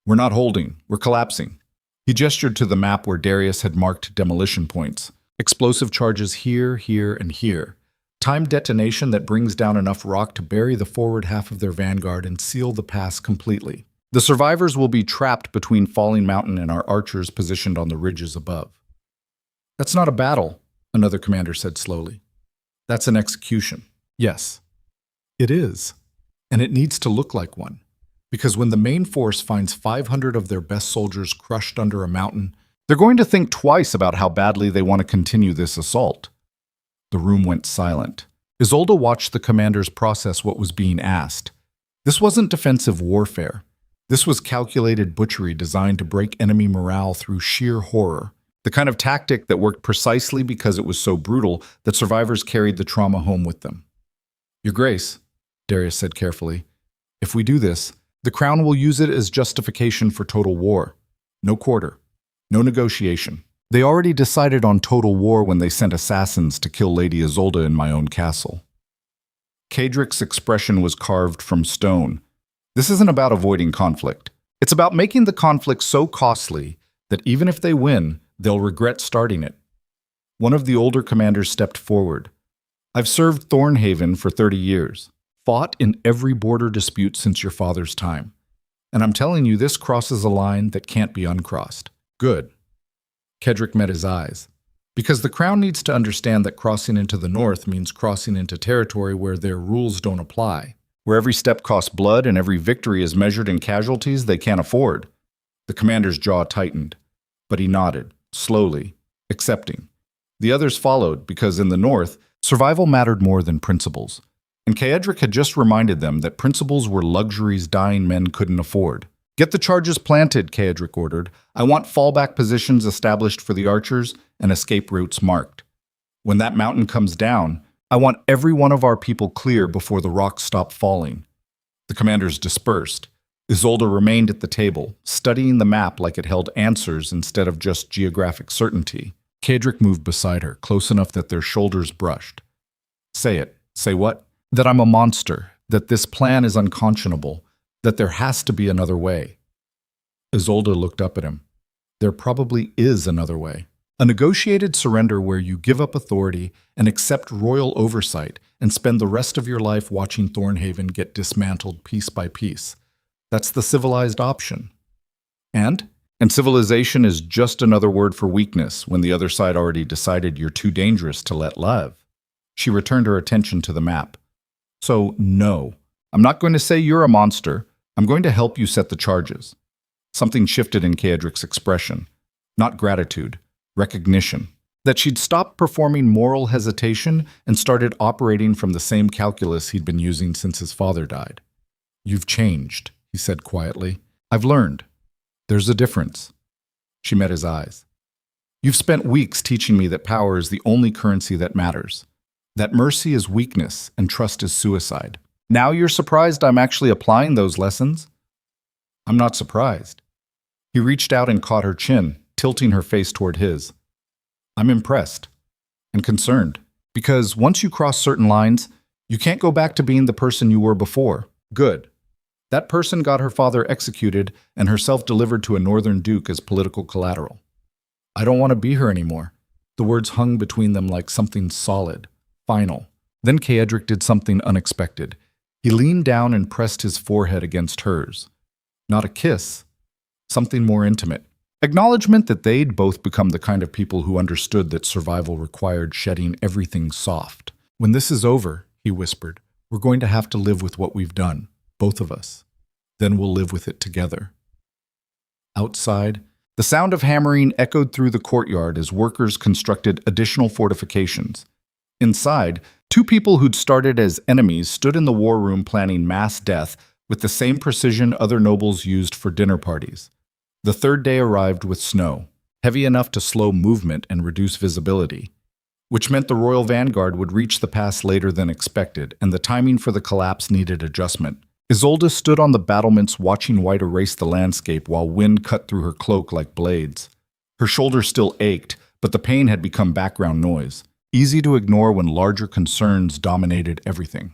We're not holding, we're collapsing. He gestured to the map where Darius had marked demolition points. Explosive charges here, here, and here. Timed detonation that brings down enough rock to bury the forward half of their vanguard and seal the pass completely. The survivors will be trapped between Falling Mountain and our archers positioned on the ridges above. That's not a battle, another commander said slowly. That's an execution. Yes, it is. And it needs to look like one. Because when the main force finds 500 of their best soldiers crushed under a mountain, they're going to think twice about how badly they want to continue this assault. The room went silent. Isolde watched the commanders process what was being asked. This wasn't defensive warfare. This was calculated butchery designed to break enemy morale through sheer horror. The kind of tactic that worked precisely because it was so brutal that survivors carried the trauma home with them. Your Grace, Darius said carefully, if we do this, the Crown will use it as justification for total war. No quarter. No negotiation. They already decided on total war when they sent assassins to kill Lady Isolde in my own castle. Caedric's expression was carved from stone. This isn't about avoiding conflict. It's about making the conflict so costly that even if they win, they'll regret starting it. One of the older commanders stepped forward. I've served Thornhaven for 30 years. Fought in every border dispute since your father's time. And I'm telling you, this crosses a line that can't be uncrossed. Good. Caedric met his eyes. Because the Crown needs to understand that crossing into the north means crossing into territory where their rules don't apply, where every step costs blood and every victory is measured in casualties they can't afford. The commander's jaw tightened, but he nodded, slowly, accepting. The others followed because in the north, survival mattered more than principles. And Caedric had just reminded them that principles were luxuries dying men couldn't afford. Get the charges planted, Caedric ordered. I want fallback positions established for the archers and escape routes marked. When that mountain comes down, I want every one of our people clear before the rocks stop falling. The commanders dispersed. Isolde remained at the table, studying the map like it held answers instead of just geographic certainty. Caedric moved beside her, close enough that their shoulders brushed. Say it. Say what? That I'm a monster, that this plan is unconscionable, that there has to be another way. Isolde looked up at him. There probably is another way. A negotiated surrender where you give up authority and accept royal oversight and spend the rest of your life watching Thornhaven get dismantled piece by piece. That's the civilized option. And civilization is just another word for weakness when the other side already decided you're too dangerous to let live. She returned her attention to the map. So, no, I'm not going to say you're a monster. I'm going to help you set the charges. Something shifted in Caedric's expression. Not gratitude, recognition. That she'd stopped performing moral hesitation and started operating from the same calculus he'd been using since his father died. You've changed, he said quietly. I've learned. There's a difference. She met his eyes. You've spent weeks teaching me that power is the only currency that matters. That mercy is weakness and trust is suicide. Now you're surprised I'm actually applying those lessons? I'm not surprised. He reached out and caught her chin, tilting her face toward his. I'm impressed and concerned, because once you cross certain lines, you can't go back to being the person you were before. Good. That person got her father executed and herself delivered to a northern duke as political collateral. I don't want to be her anymore. The words hung between them like something solid, final. Then Caedric did something unexpected. He leaned down and pressed his forehead against hers. Not a kiss, something more intimate. Acknowledgement that they'd both become the kind of people who understood that survival required shedding everything soft. When this is over, he whispered, we're going to have to live with what we've done, both of us. Then we'll live with it together. Outside, The sound of hammering echoed through the courtyard as workers constructed additional fortifications. Inside, two people who'd started as enemies stood in the war room planning mass death with the same precision other nobles used for dinner parties. The third day arrived with snow, heavy enough to slow movement and reduce visibility, which meant the royal vanguard would reach the pass later than expected, and the timing for the collapse needed adjustment. Isolde stood on the battlements watching white erase the landscape while wind cut through her cloak like blades. Her shoulder still ached, but the pain had become background noise, easy to ignore when larger concerns dominated everything.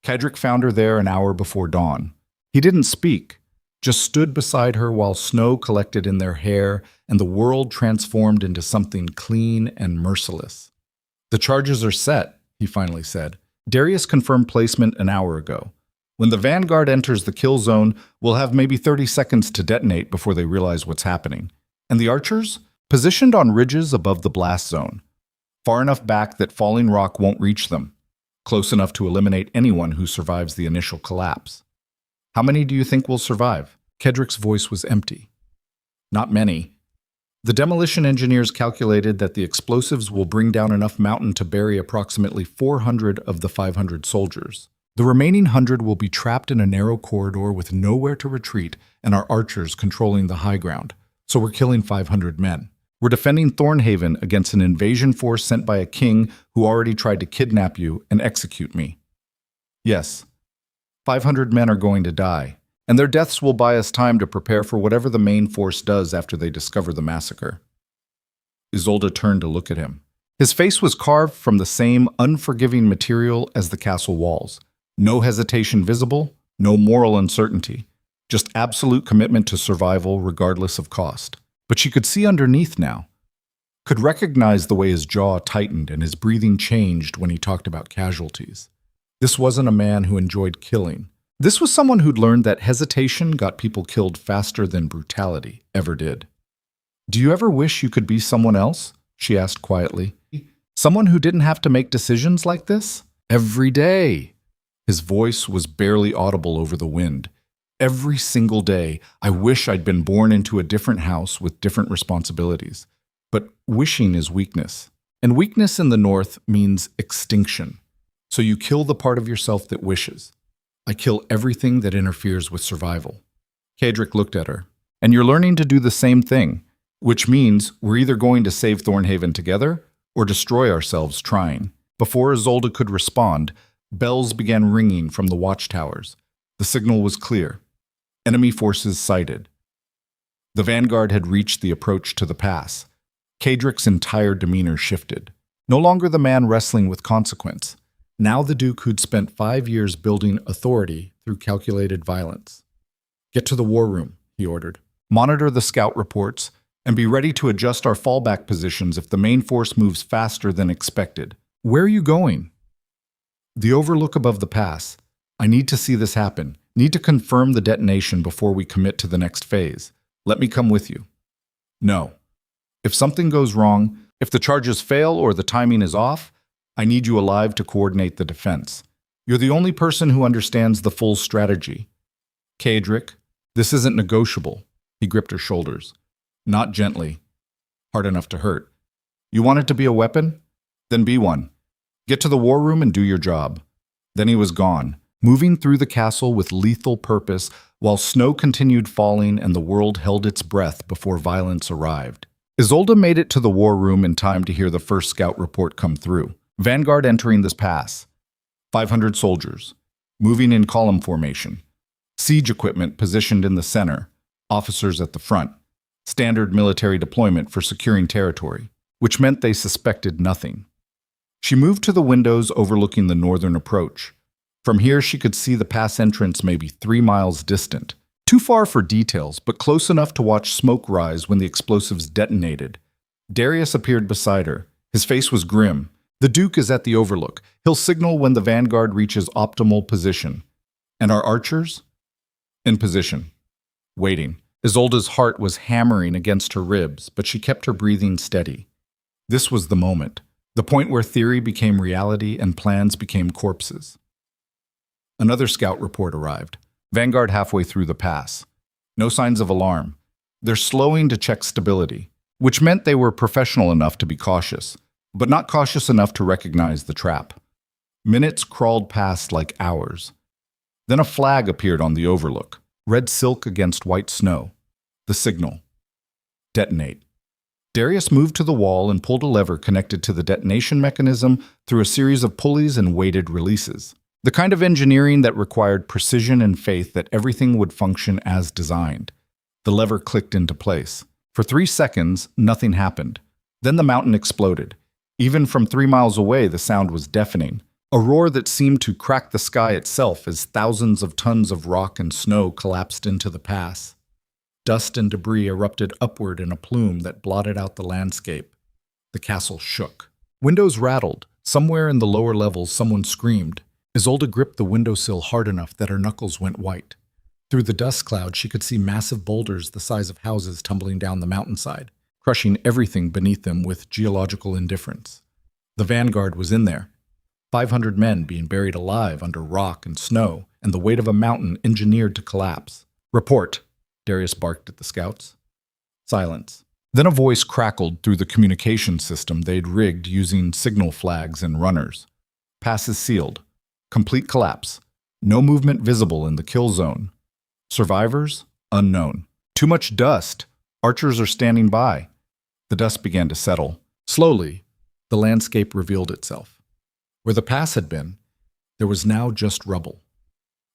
Cedric found her there an hour before dawn. He didn't speak, just stood beside her while snow collected in their hair and the world transformed into something clean and merciless. "The charges are set," he finally said. "Darius confirmed placement an hour ago. When the vanguard enters the kill zone, we'll have maybe 30 seconds to detonate before they realize what's happening. And the archers? Positioned on ridges above the blast zone, far enough back that falling rock won't reach them, close enough to eliminate anyone who survives the initial collapse." "How many do you think will survive?" Cedric's voice was empty. "Not many. The demolition engineers calculated that the explosives will bring down enough mountain to bury approximately 400 of the 500 soldiers. The remaining 100 will be trapped in a narrow corridor with nowhere to retreat and our archers controlling the high ground. So we're killing 500 men. We're defending Thornhaven against an invasion force sent by a king who already tried to kidnap you and execute me. Yes, 500 men are going to die, and their deaths will buy us time to prepare for whatever the main force does after they discover the massacre." Isolde turned to look at him. His face was carved from the same unforgiving material as the castle walls. No hesitation visible, no moral uncertainty, just absolute commitment to survival regardless of cost. But she could see underneath now, could recognize the way his jaw tightened and his breathing changed when he talked about casualties. This wasn't a man who enjoyed killing. This was someone who'd learned that hesitation got people killed faster than brutality ever did. "Do you ever wish you could be someone else?" she asked quietly. "Someone who didn't have to make decisions like this? Every day." His voice was barely audible over the wind. "Every single day, I wish I'd been born into a different house with different responsibilities. But wishing is weakness. And weakness in the North means extinction. So you kill the part of yourself that wishes. I kill everything that interferes with survival." Cedric looked at her. "And you're learning to do the same thing, which means we're either going to save Thornhaven together or destroy ourselves trying." Before Isolde could respond, bells began ringing from the watchtowers. The signal was clear. Enemy forces sighted. The vanguard had reached the approach to the pass. Cedric's entire demeanor shifted. No longer the man wrestling with consequence. Now the Duke who'd spent 5 years building authority through calculated violence. "Get to the war room," he ordered. "Monitor the scout reports, and be ready to adjust our fallback positions if the main force moves faster than expected." "Where are you going?" "The overlook above the pass. I need to see this happen. Need to confirm the detonation before we commit to the next phase. Let me come with you." "No. If something goes wrong, if the charges fail or the timing is off, I need you alive to coordinate the defense. You're the only person who understands the full strategy." "Cedric, this isn't negotiable." He gripped her shoulders. Not gently. Hard enough to hurt. "You want it to be a weapon? Then be one. Get to the war room and do your job." Then he was gone, moving through the castle with lethal purpose while snow continued falling and the world held its breath before violence arrived. Isolde made it to the war room in time to hear the first scout report come through. Vanguard entering this pass. 500 soldiers, moving in column formation. Siege equipment positioned in the center, officers at the front. Standard military deployment for securing territory, which meant they suspected nothing. She moved to the windows overlooking the northern approach. From here, she could see the pass entrance maybe 3 miles distant. Too far for details, but close enough to watch smoke rise when the explosives detonated. Darius appeared beside her. His face was grim. "The Duke is at the overlook. He'll signal when the vanguard reaches optimal position. And our archers?" "In position. Waiting." Isolde's heart was hammering against her ribs, but she kept her breathing steady. This was the moment. The point where theory became reality and plans became corpses. Another scout report arrived. Vanguard halfway through the pass. No signs of alarm. They're slowing to check stability, which meant they were professional enough to be cautious, but not cautious enough to recognize the trap. Minutes crawled past like hours. Then a flag appeared on the overlook, red silk against white snow. The signal. Detonate. Darius moved to the wall and pulled a lever connected to the detonation mechanism through a series of pulleys and weighted releases. The kind of engineering that required precision and faith that everything would function as designed. The lever clicked into place. For 3 seconds, nothing happened. Then the mountain exploded. Even from 3 miles away, the sound was deafening. A roar that seemed to crack the sky itself as thousands of tons of rock and snow collapsed into the pass. Dust and debris erupted upward in a plume that blotted out the landscape. The castle shook. Windows rattled. Somewhere in the lower levels, someone screamed. Isolde gripped the windowsill hard enough that her knuckles went white. Through the dust cloud, she could see massive boulders the size of houses tumbling down the mountainside, crushing everything beneath them with geological indifference. The vanguard was in there. 500 men being buried alive under rock and snow, and the weight of a mountain engineered to collapse. "Report," Darius barked at the scouts. Silence. Then a voice crackled through the communication system they'd rigged using signal flags and runners. "Passes sealed. Complete collapse. No movement visible in the kill zone. Survivors? Unknown. Too much dust. Archers are standing by." The dust began to settle. Slowly, the landscape revealed itself. Where the pass had been, there was now just rubble.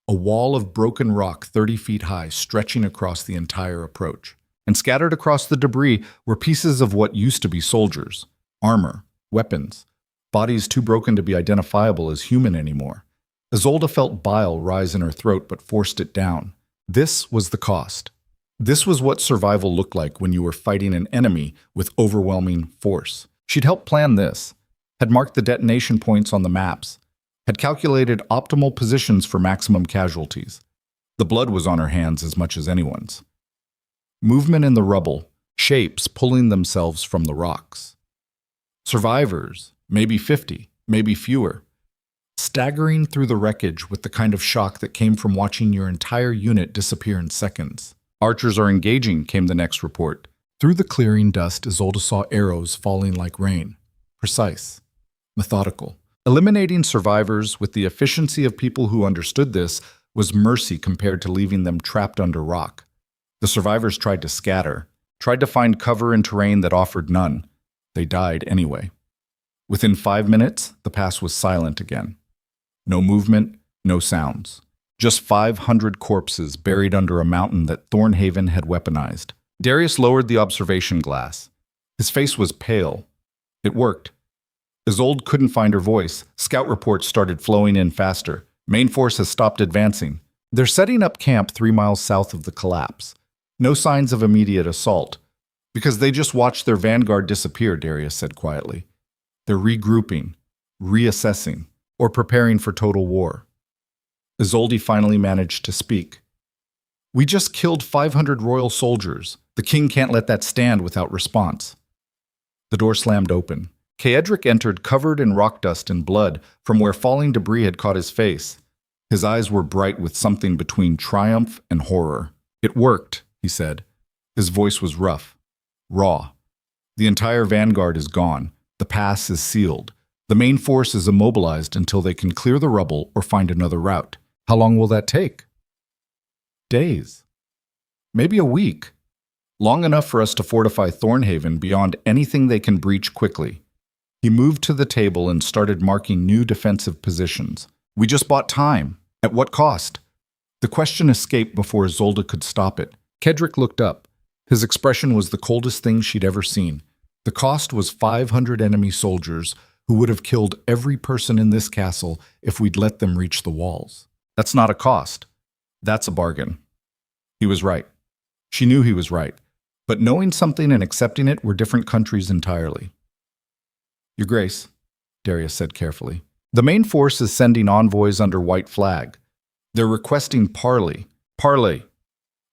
A wall of broken rock 30 feet high stretching across the entire approach. And scattered across the debris were pieces of what used to be soldiers, armor, weapons, bodies too broken to be identifiable as human anymore. Isolde felt bile rise in her throat but forced it down. This was the cost. This was what survival looked like when you were fighting an enemy with overwhelming force. She'd helped plan this, had marked the detonation points on the maps, had calculated optimal positions for maximum casualties. The blood was on her hands as much as anyone's. Movement in the rubble, shapes pulling themselves from the rocks. Survivors, maybe 50, maybe fewer. Staggering through the wreckage with the kind of shock that came from watching your entire unit disappear in seconds. "Archers are engaging," came the next report. Through the clearing dust, Isolde saw arrows falling like rain. Precise. Methodical. Eliminating survivors with the efficiency of people who understood this was mercy compared to leaving them trapped under rock. The survivors tried to scatter, tried to find cover in terrain that offered none. They died anyway. Within 5 minutes, the pass was silent again. No movement, no sounds. Just 500 corpses buried under a mountain that Thornhaven had weaponized. Darius lowered the observation glass. His face was pale. It worked. Isolde couldn't find her voice. Scout reports started flowing in faster. Main force has stopped advancing. They're setting up camp 3 miles south of the collapse. No signs of immediate assault. Because they just watched their vanguard disappear, Darius said quietly. They're regrouping, reassessing, or preparing for total war. Isolde finally managed to speak. "We just killed 500 royal soldiers. The king can't let that stand without response." The door slammed open. Caedric entered covered in rock dust and blood from where falling debris had caught his face. His eyes were bright with something between triumph and horror. "It worked," he said. His voice was rough, raw. "The entire vanguard is gone. The pass is sealed. The main force is immobilized until they can clear the rubble or find another route." "How long will that take?" "Days. Maybe a week. Long enough for us to fortify Thornhaven beyond anything they can breach quickly." He moved to the table and started marking new defensive positions. "We just bought time. At what cost?" The question escaped before Isolde could stop it. Caedric looked up. His expression was the coldest thing she'd ever seen. The cost was 500 enemy soldiers who would have killed every person in this castle if we'd let them reach the walls. That's not a cost. That's a bargain. He was right. She knew he was right. But knowing something and accepting it were different countries entirely. "Your Grace," Darius said carefully, "the main force is sending envoys under white flag. They're requesting parley." "Parley."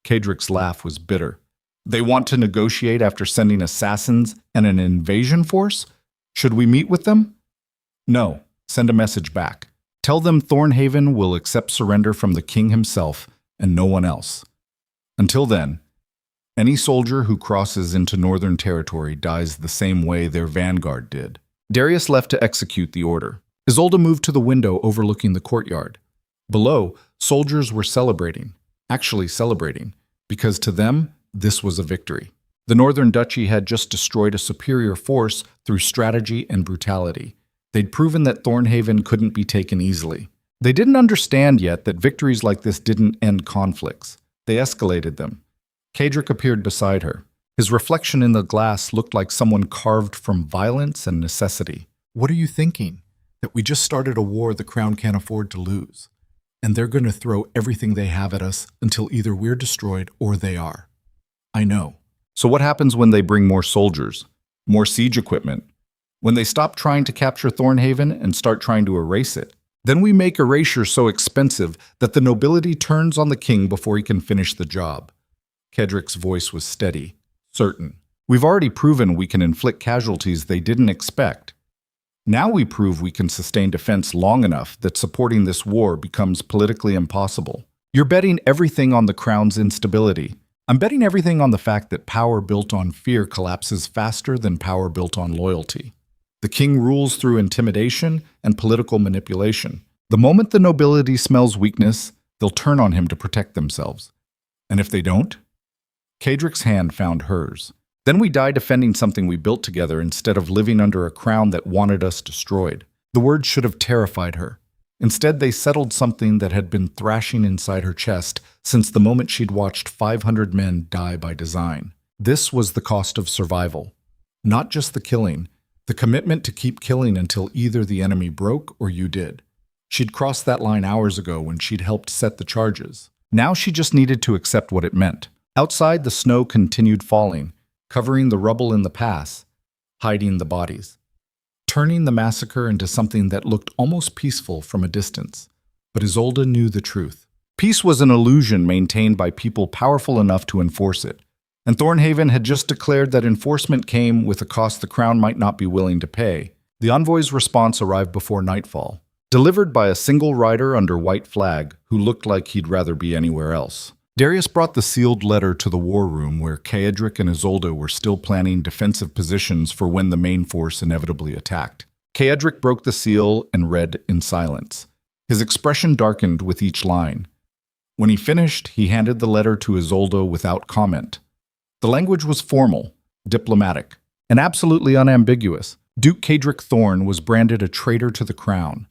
Caedric's laugh was bitter. "They want to negotiate after sending assassins and an invasion force? Should we meet with them?" "No. Send a message back. Tell them Thornhaven will accept surrender from the king himself and no one else. Until then, Any soldier who crosses into northern territory dies the same way their vanguard did. Darius left to execute the order. Isolde moved to the window overlooking the courtyard. Below, soldiers were celebrating, because to them, this was a victory. The Northern Duchy had just destroyed a superior force through strategy and brutality. They'd proven that Thornhaven couldn't be taken easily. They didn't understand yet that victories like this didn't end conflicts. They escalated them. Cedric appeared beside her. His reflection in the glass looked like someone carved from violence and necessity. What are you thinking? That we just started a war the Crown can't afford to lose. And they're going to throw everything they have at us until either we're destroyed or they are. I know. So what happens when they bring more soldiers, more siege equipment? When they stop trying to capture Thornhaven and start trying to erase it? Then we make erasure so expensive that the nobility turns on the king before he can finish the job. Cedric's voice was steady, certain. We've already proven we can inflict casualties they didn't expect. Now we prove we can sustain defense long enough that supporting this war becomes politically impossible. You're betting everything on the crown's instability. I'm betting everything on the fact that power built on fear collapses faster than power built on loyalty. The king rules through intimidation and political manipulation. The moment the nobility smells weakness, they'll turn on him to protect themselves. And if they don't? Cedric's hand found hers. Then we die defending something we built together instead of living under a crown that wanted us destroyed. The words should have terrified her. Instead, they settled something that had been thrashing inside her chest since the moment she'd watched 500 men die by design. This was the cost of survival. Not just the killing, the commitment to keep killing until either the enemy broke or you did. She'd crossed that line hours ago when she'd helped set the charges. Now she just needed to accept what it meant. Outside, the snow continued falling, covering the rubble in the pass, hiding the bodies, turning the massacre into something that looked almost peaceful from a distance. But Isolde knew the truth. Peace was an illusion maintained by people powerful enough to enforce it. And Thornhaven had just declared that enforcement came with a cost the crown might not be willing to pay. The envoy's response arrived before nightfall, delivered by a single rider under white flag who looked like he'd rather be anywhere else. Darius brought the sealed letter to the war room where Cedric and Isolde were still planning defensive positions for when the main force inevitably attacked. Cedric broke the seal and read in silence. His expression darkened with each line. When he finished, he handed the letter to Isolde without comment. The language was formal, diplomatic, and absolutely unambiguous. Duke Cedric Thorn was branded a traitor to the crown.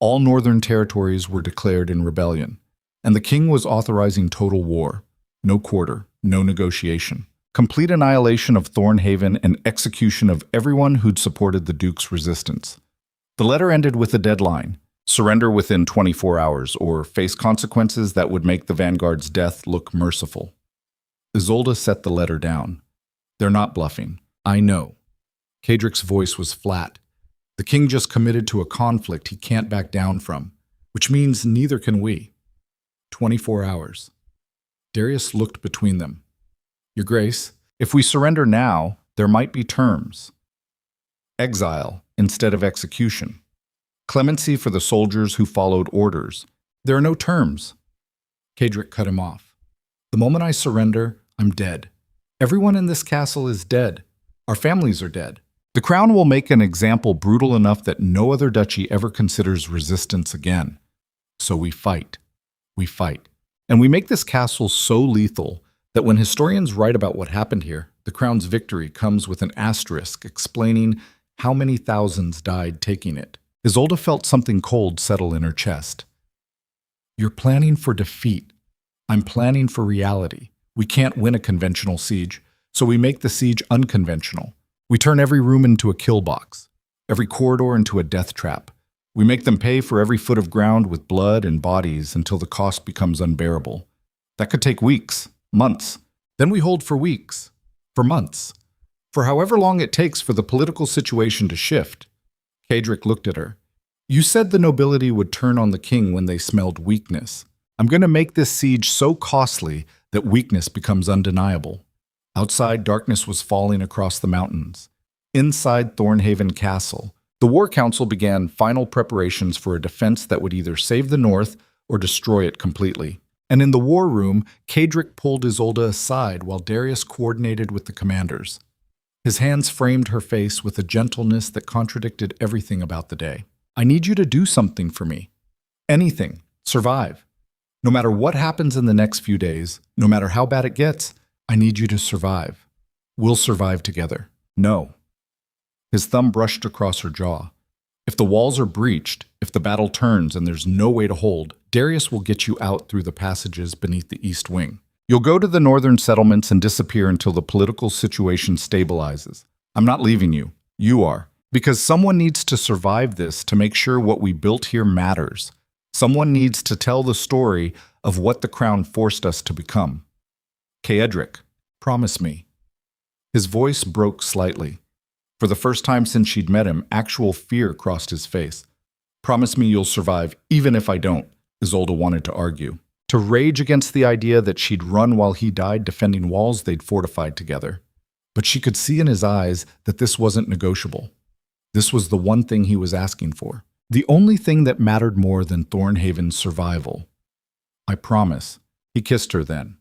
All northern territories were declared in rebellion. And the king was authorizing total war. No quarter, no negotiation. Complete annihilation of Thornhaven and execution of everyone who'd supported the duke's resistance. The letter ended with a deadline. Surrender within 24 hours or face consequences that would make the vanguard's death look merciful. Isolde set the letter down. They're not bluffing. I know. Cedric's voice was flat. The king just committed to a conflict he can't back down from, which means neither can we. 24 hours. Darius looked between them. Your Grace, if we surrender now, there might be terms. Exile instead of execution. Clemency for the soldiers who followed orders. There are no terms. Cedric cut him off. The moment I surrender, I'm dead. Everyone in this castle is dead. Our families are dead. The crown will make an example brutal enough that no other duchy ever considers resistance again. So we fight. We fight. And we make this castle so lethal that when historians write about what happened here, the crown's victory comes with an asterisk explaining how many thousands died taking it. Isolde felt something cold settle in her chest. You're planning for defeat. I'm planning for reality. We can't win a conventional siege, so we make the siege unconventional. We turn every room into a kill box, every corridor into a death trap. We make them pay for every foot of ground with blood and bodies until the cost becomes unbearable. That could take weeks, months. Then we hold for weeks, for months, for however long it takes for the political situation to shift. Cedric looked at her. You said the nobility would turn on the king when they smelled weakness. I'm going to make this siege so costly that weakness becomes undeniable. Outside, darkness was falling across the mountains. Inside Thornhaven Castle, the War Council began final preparations for a defense that would either save the North or destroy it completely. And in the war room, Cedric pulled Isolde aside while Darius coordinated with the commanders. His hands framed her face with a gentleness that contradicted everything about the day. I need you to do something for me. Anything. Survive. No matter what happens in the next few days, no matter how bad it gets, I need you to survive. We'll survive together. No. His thumb brushed across her jaw. If the walls are breached, if the battle turns and there's no way to hold, Darius will get you out through the passages beneath the east wing. You'll go to the northern settlements and disappear until the political situation stabilizes. I'm not leaving you. You are. Because someone needs to survive this to make sure what we built here matters. Someone needs to tell the story of what the crown forced us to become. Cedric, promise me. His voice broke slightly. For the first time since she'd met him, actual fear crossed his face. Promise me you'll survive, even if I don't, Isolde wanted to argue. To rage against the idea that she'd run while he died defending walls they'd fortified together. But she could see in his eyes that this wasn't negotiable. This was the one thing he was asking for. The only thing that mattered more than Thornhaven's survival. I promise. He kissed her then,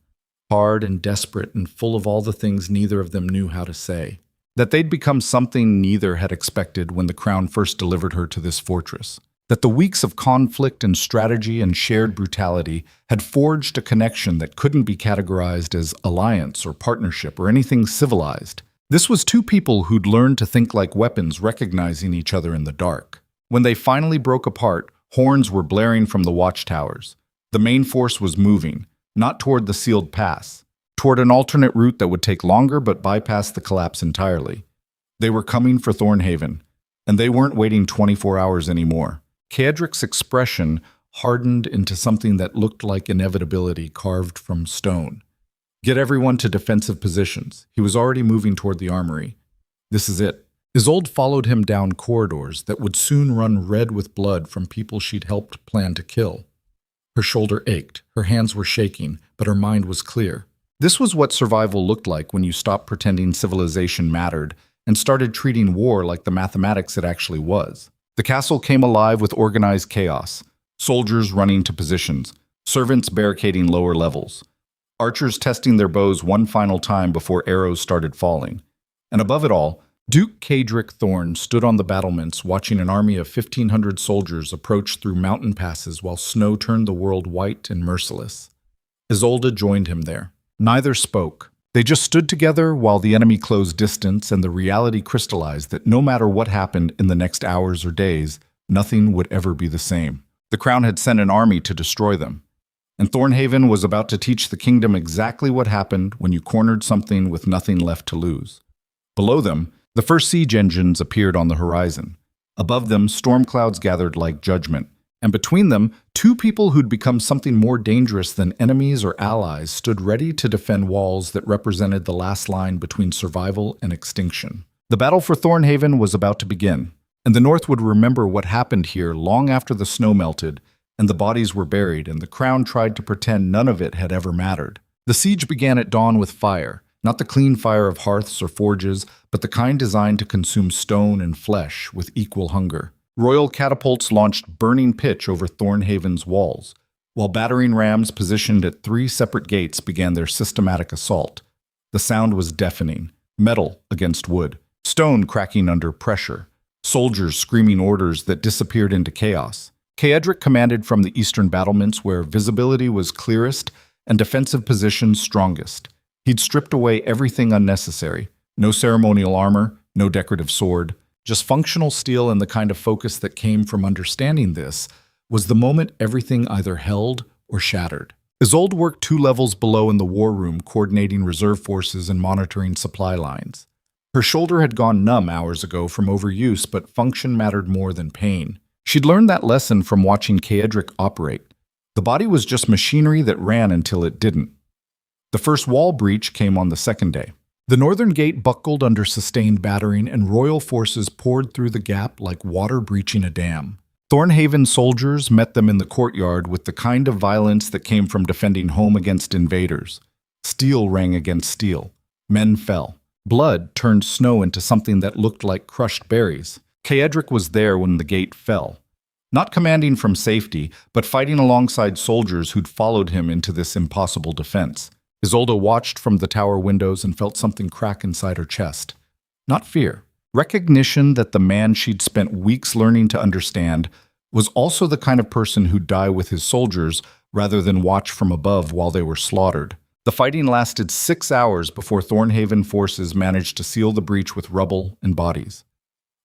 hard and desperate and full of all the things neither of them knew how to say. That they'd become something neither had expected when the crown first delivered her to this fortress. That the weeks of conflict and strategy and shared brutality had forged a connection that couldn't be categorized as alliance or partnership or anything civilized. This was two people who'd learned to think like weapons, recognizing each other in the dark. When they finally broke apart, horns were blaring from the watchtowers. The main force was moving, not toward the sealed pass, toward an alternate route that would take longer but bypass the collapse entirely. They were coming for Thornhaven, and they weren't waiting 24 hours anymore. Cedric's expression hardened into something that looked like inevitability carved from stone. Get everyone to defensive positions. He was already moving toward the armory. This is it. Isolde followed him down corridors that would soon run red with blood from people she'd helped plan to kill. Her shoulder ached, her hands were shaking, but her mind was clear. This was what survival looked like when you stopped pretending civilization mattered and started treating war like the mathematics it actually was. The castle came alive with organized chaos, soldiers running to positions, servants barricading lower levels, archers testing their bows one final time before arrows started falling. And above it all, Duke Cedric Thorn stood on the battlements watching an army of 1,500 soldiers approach through mountain passes while snow turned the world white and merciless. Isolde joined him there. Neither spoke. They just stood together while the enemy closed distance and the reality crystallized that no matter what happened in the next hours or days, nothing would ever be the same. The crown had sent an army to destroy them. And Thornhaven was about to teach the kingdom exactly what happened when you cornered something with nothing left to lose. Below them, the first siege engines appeared on the horizon. Above them, storm clouds gathered like judgment. And between them, two people who'd become something more dangerous than enemies or allies stood ready to defend walls that represented the last line between survival and extinction. The battle for Thornhaven was about to begin, and the North would remember what happened here long after the snow melted and the bodies were buried and the crown tried to pretend none of it had ever mattered. The siege began at dawn with fire. Not the clean fire of hearths or forges, but the kind designed to consume stone and flesh with equal hunger. Royal catapults launched burning pitch over Thornhaven's walls, while battering rams positioned at 3 separate gates began their systematic assault. The sound was deafening, metal against wood, stone cracking under pressure, soldiers screaming orders that disappeared into chaos. Cedric commanded from the eastern battlements where visibility was clearest and defensive positions strongest. He'd stripped away everything unnecessary. No ceremonial armor, no decorative sword, just functional steel, and the kind of focus that came from understanding this was the moment everything either held or shattered. Isolde worked 2 levels below in the war room, coordinating reserve forces and monitoring supply lines. Her shoulder had gone numb hours ago from overuse, but function mattered more than pain. She'd learned that lesson from watching Cedric operate. The body was just machinery that ran until it didn't. The first wall breach came on the second day. The northern gate buckled under sustained battering, and royal forces poured through the gap like water breaching a dam. Thornhaven soldiers met them in the courtyard with the kind of violence that came from defending home against invaders. Steel rang against steel. Men fell. Blood turned snow into something that looked like crushed berries. Cedric was there when the gate fell. Not commanding from safety, but fighting alongside soldiers who'd followed him into this impossible defense. Isolde watched from the tower windows and felt something crack inside her chest. Not fear. Recognition that the man she'd spent weeks learning to understand was also the kind of person who'd die with his soldiers rather than watch from above while they were slaughtered. The fighting lasted 6 hours before Thornhaven forces managed to seal the breach with rubble and bodies.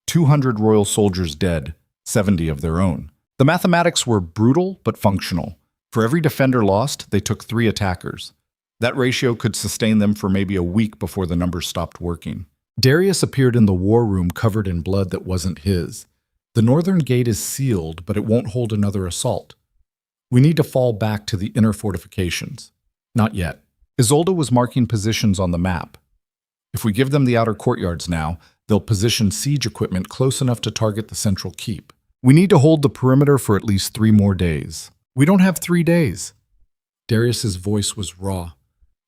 200 royal soldiers dead, 70 of their own. The mathematics were brutal but functional. For every defender lost, they took 3 attackers. That ratio could sustain them for maybe a week before the numbers stopped working. Darius appeared in the war room covered in blood that wasn't his. The northern gate is sealed, but it won't hold another assault. We need to fall back to the inner fortifications. Not yet. Isolde was marking positions on the map. If we give them the outer courtyards now, they'll position siege equipment close enough to target the central keep. We need to hold the perimeter for at least 3 more days. We don't have 3 days. Darius's voice was raw.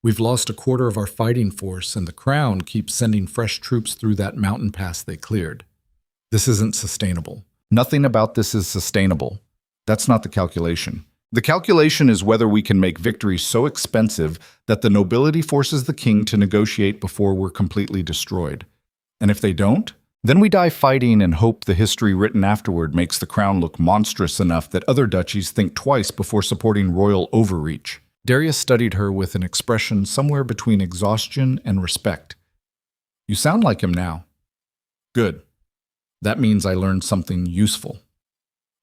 We've lost a quarter of our fighting force, and the Crown keeps sending fresh troops through that mountain pass they cleared. This isn't sustainable. Nothing about this is sustainable. That's not the calculation. The calculation is whether we can make victory so expensive that the nobility forces the king to negotiate before we're completely destroyed. And if they don't, then we die fighting and hope the history written afterward makes the crown look monstrous enough that other duchies think twice before supporting royal overreach. Darius studied her with an expression somewhere between exhaustion and respect. You sound like him now. Good. That means I learned something useful.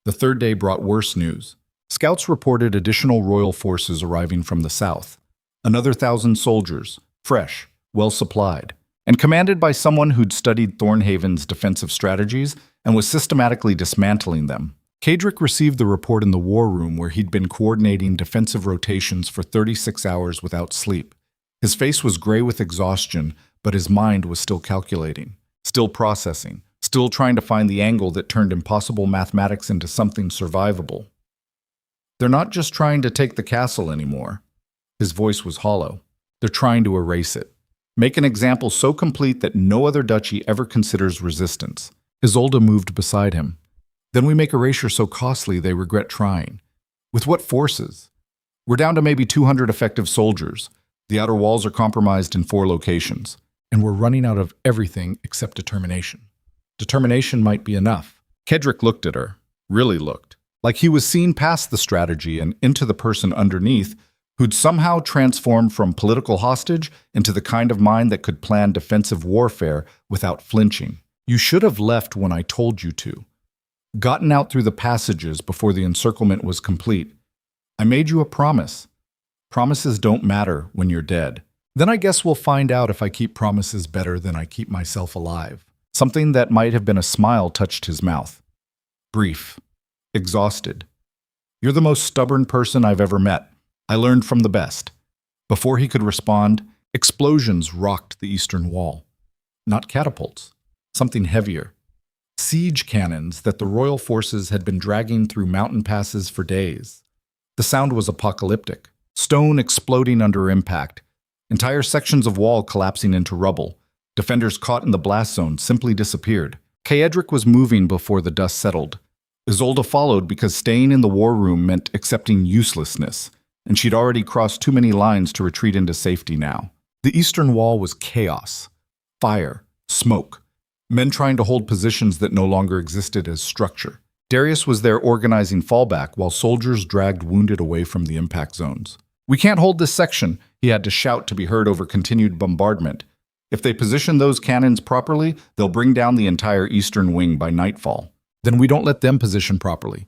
The 3rd day brought worse news. Scouts reported additional royal forces arriving from the south. Another 1,000 soldiers, fresh, well supplied, and commanded by someone who'd studied Thornhaven's defensive strategies and was systematically dismantling them. Cadric received the report in the war room where he'd been coordinating defensive rotations for 36 hours without sleep. His face was gray with exhaustion, but his mind was still calculating, still processing, still trying to find the angle that turned impossible mathematics into something survivable. They're not just trying to take the castle anymore. His voice was hollow. They're trying to erase it. Make an example so complete that no other duchy ever considers resistance. Isolde moved beside him. Then we make erasure so costly they regret trying. With what forces? We're down to maybe 200 effective soldiers. The outer walls are compromised in 4 locations. And we're running out of everything except determination. Determination might be enough. Cadric looked at her. Really looked. Like he was seen past the strategy and into the person underneath who'd somehow transformed from political hostage into the kind of mind that could plan defensive warfare without flinching. You should have left when I told you to. Gotten out through the passages before the encirclement was complete. I made you a promise. Promises don't matter when you're dead. Then I guess we'll find out if I keep promises better than I keep myself alive. Something that might have been a smile touched his mouth. Brief. Exhausted. You're the most stubborn person I've ever met. I learned from the best. Before he could respond, explosions rocked the eastern wall. Not catapults. Something heavier. Siege cannons that the royal forces had been dragging through mountain passes for days. The sound was apocalyptic. Stone exploding under impact. Entire sections of wall collapsing into rubble. Defenders caught in the blast zone simply disappeared. Cadric was moving before the dust settled. Isolde followed because staying in the war room meant accepting uselessness, and she'd already crossed too many lines to retreat into safety now. The eastern wall was chaos. Fire. Smoke. Men trying to hold positions that no longer existed as structure. Darius was there organizing fallback while soldiers dragged wounded away from the impact zones. We can't hold this section, he had to shout to be heard over continued bombardment. If they position those cannons properly, they'll bring down the entire eastern wing by nightfall. Then we don't let them position properly.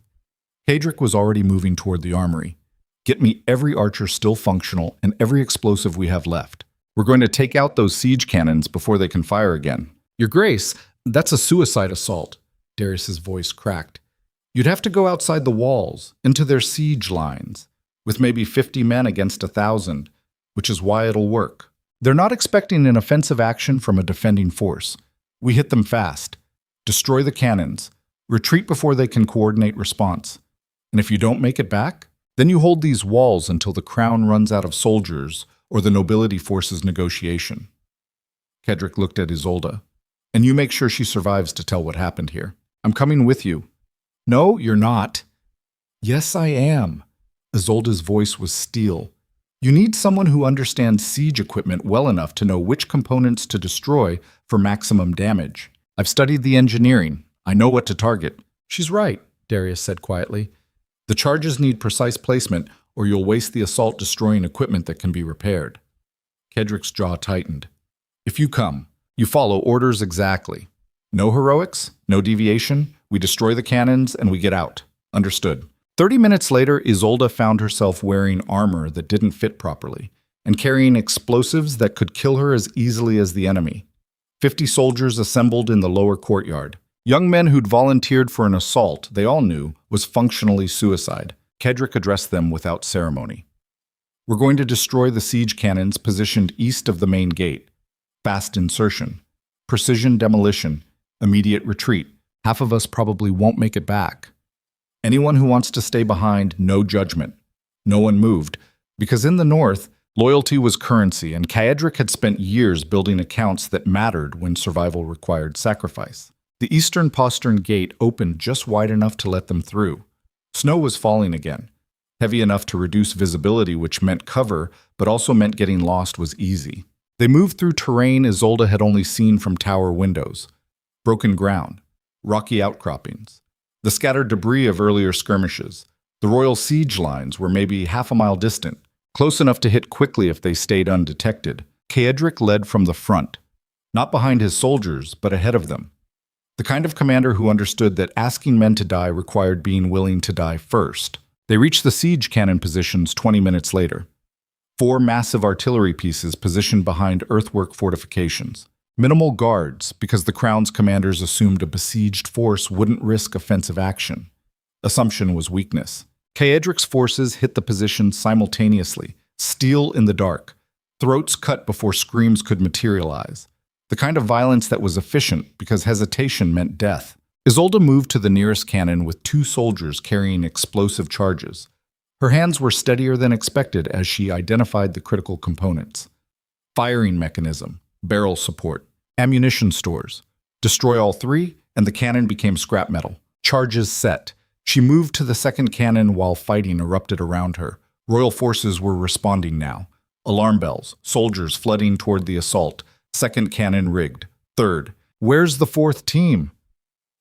Cadric was already moving toward the armory. Get me every archer still functional and every explosive we have left. We're going to take out those siege cannons before they can fire again. Your Grace, that's a suicide assault. Darius's voice cracked. You'd have to go outside the walls, into their siege lines, with maybe 50 men against 1,000, which is why it'll work. They're not expecting an offensive action from a defending force. We hit them fast. Destroy the cannons. Retreat before they can coordinate response. And if you don't make it back, then you hold these walls until the crown runs out of soldiers or the nobility forces negotiation. Cadric looked at Isolde. And you make sure she survives to tell what happened here. I'm coming with you. No, you're not. Yes, I am. Isolde's voice was steel. You need someone who understands siege equipment well enough to know which components to destroy for maximum damage. I've studied the engineering. I know what to target. She's right, Darius said quietly. The charges need precise placement, or you'll waste the assault destroying equipment that can be repaired. Kedrick's jaw tightened. If you come, you follow orders exactly. No heroics, no deviation. We destroy the cannons and we get out. Understood. 30 minutes later, Isolde found herself wearing armor that didn't fit properly and carrying explosives that could kill her as easily as the enemy. 50 soldiers assembled in the lower courtyard. Young men who'd volunteered for an assault they all knew was functionally suicide. Kedrick addressed them without ceremony. We're going to destroy the siege cannons positioned east of the main gate. Fast insertion. Precision demolition. Immediate retreat. Half of us probably won't make it back. Anyone who wants to stay behind, no judgment. No one moved, because in the north, loyalty was currency, and Kaedric had spent years building accounts that mattered when survival required sacrifice. The eastern postern gate opened just wide enough to let them through. Snow was falling again, heavy enough to reduce visibility, which meant cover, but also meant getting lost was easy. They moved through terrain Isolde had only seen from tower windows. Broken ground, rocky outcroppings, the scattered debris of earlier skirmishes. The royal siege lines were maybe half a mile distant, close enough to hit quickly if they stayed undetected. Kaedric led from the front, not behind his soldiers, but ahead of them. The kind of commander who understood that asking men to die required being willing to die first. They reached the siege cannon positions 20 minutes later. 4 massive artillery pieces positioned behind earthwork fortifications. Minimal guards, because the Crown's commanders assumed a besieged force wouldn't risk offensive action. Assumption was weakness. Kaedric's forces hit the positions simultaneously, steel in the dark, throats cut before screams could materialize. The kind of violence that was efficient because hesitation meant death. Isolde moved to the nearest cannon with 2 soldiers carrying explosive charges. Her hands were steadier than expected as she identified the critical components. Firing mechanism, barrel support, ammunition stores. Destroy all 3, and the cannon became scrap metal. Charges set. She moved to the second cannon while fighting erupted around her. Royal forces were responding now. Alarm bells, soldiers flooding toward the assault. Second cannon rigged. Third. Where's the 4th team?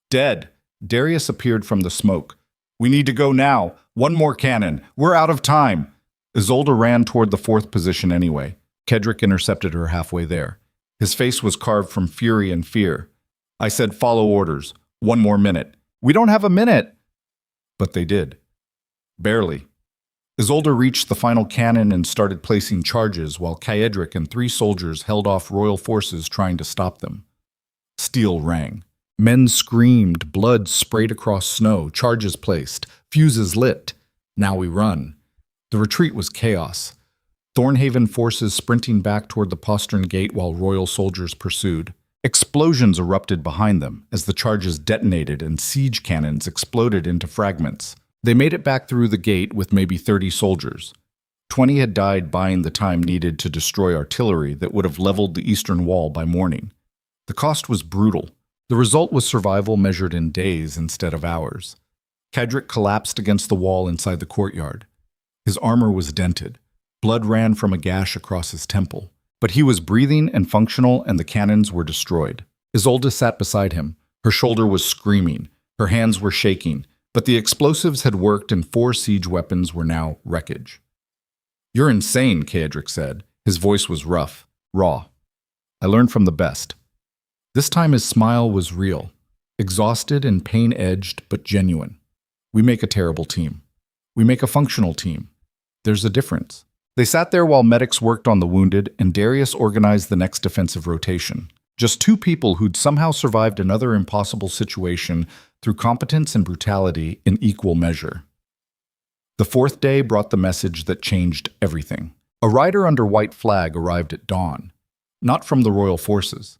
Dead. Darius appeared from the smoke. We need to go now. 1 more cannon. We're out of time. Isolde ran toward the 4th position anyway. Kedrick intercepted her halfway there. His face was carved from fury and fear. I said, follow orders. 1 more minute. We don't have a minute. But they did. Barely. Isolde reached the final cannon and started placing charges while Kaedric and 3 soldiers held off royal forces trying to stop them. Steel rang. Men screamed, blood sprayed across snow, charges placed, fuses lit. Now we run. The retreat was chaos. Thornhaven forces sprinting back toward the postern gate while royal soldiers pursued. Explosions erupted behind them as the charges detonated and siege cannons exploded into fragments. They made it back through the gate with maybe 30 soldiers. 20 had died buying the time needed to destroy artillery that would have leveled the eastern wall by morning. The cost was brutal. The result was survival measured in days instead of hours. Kaedric collapsed against the wall inside the courtyard. His armor was dented. Blood ran from a gash across his temple. But he was breathing and functional, and the cannons were destroyed. Isolde sat beside him. Her shoulder was screaming. Her hands were shaking. But the explosives had worked, and 4 siege weapons were now wreckage. You're insane, Kaedric said. His voice was rough, raw. I learned from the best. This time his smile was real. Exhausted and pain-edged, but genuine. We make a terrible team. We make a functional team. There's a difference. They sat there while medics worked on the wounded, and Darius organized the next defensive rotation. Just 2 people who'd somehow survived another impossible situation through competence and brutality in equal measure. The 4th day brought the message that changed everything. A rider under white flag arrived at dawn, not from the royal forces,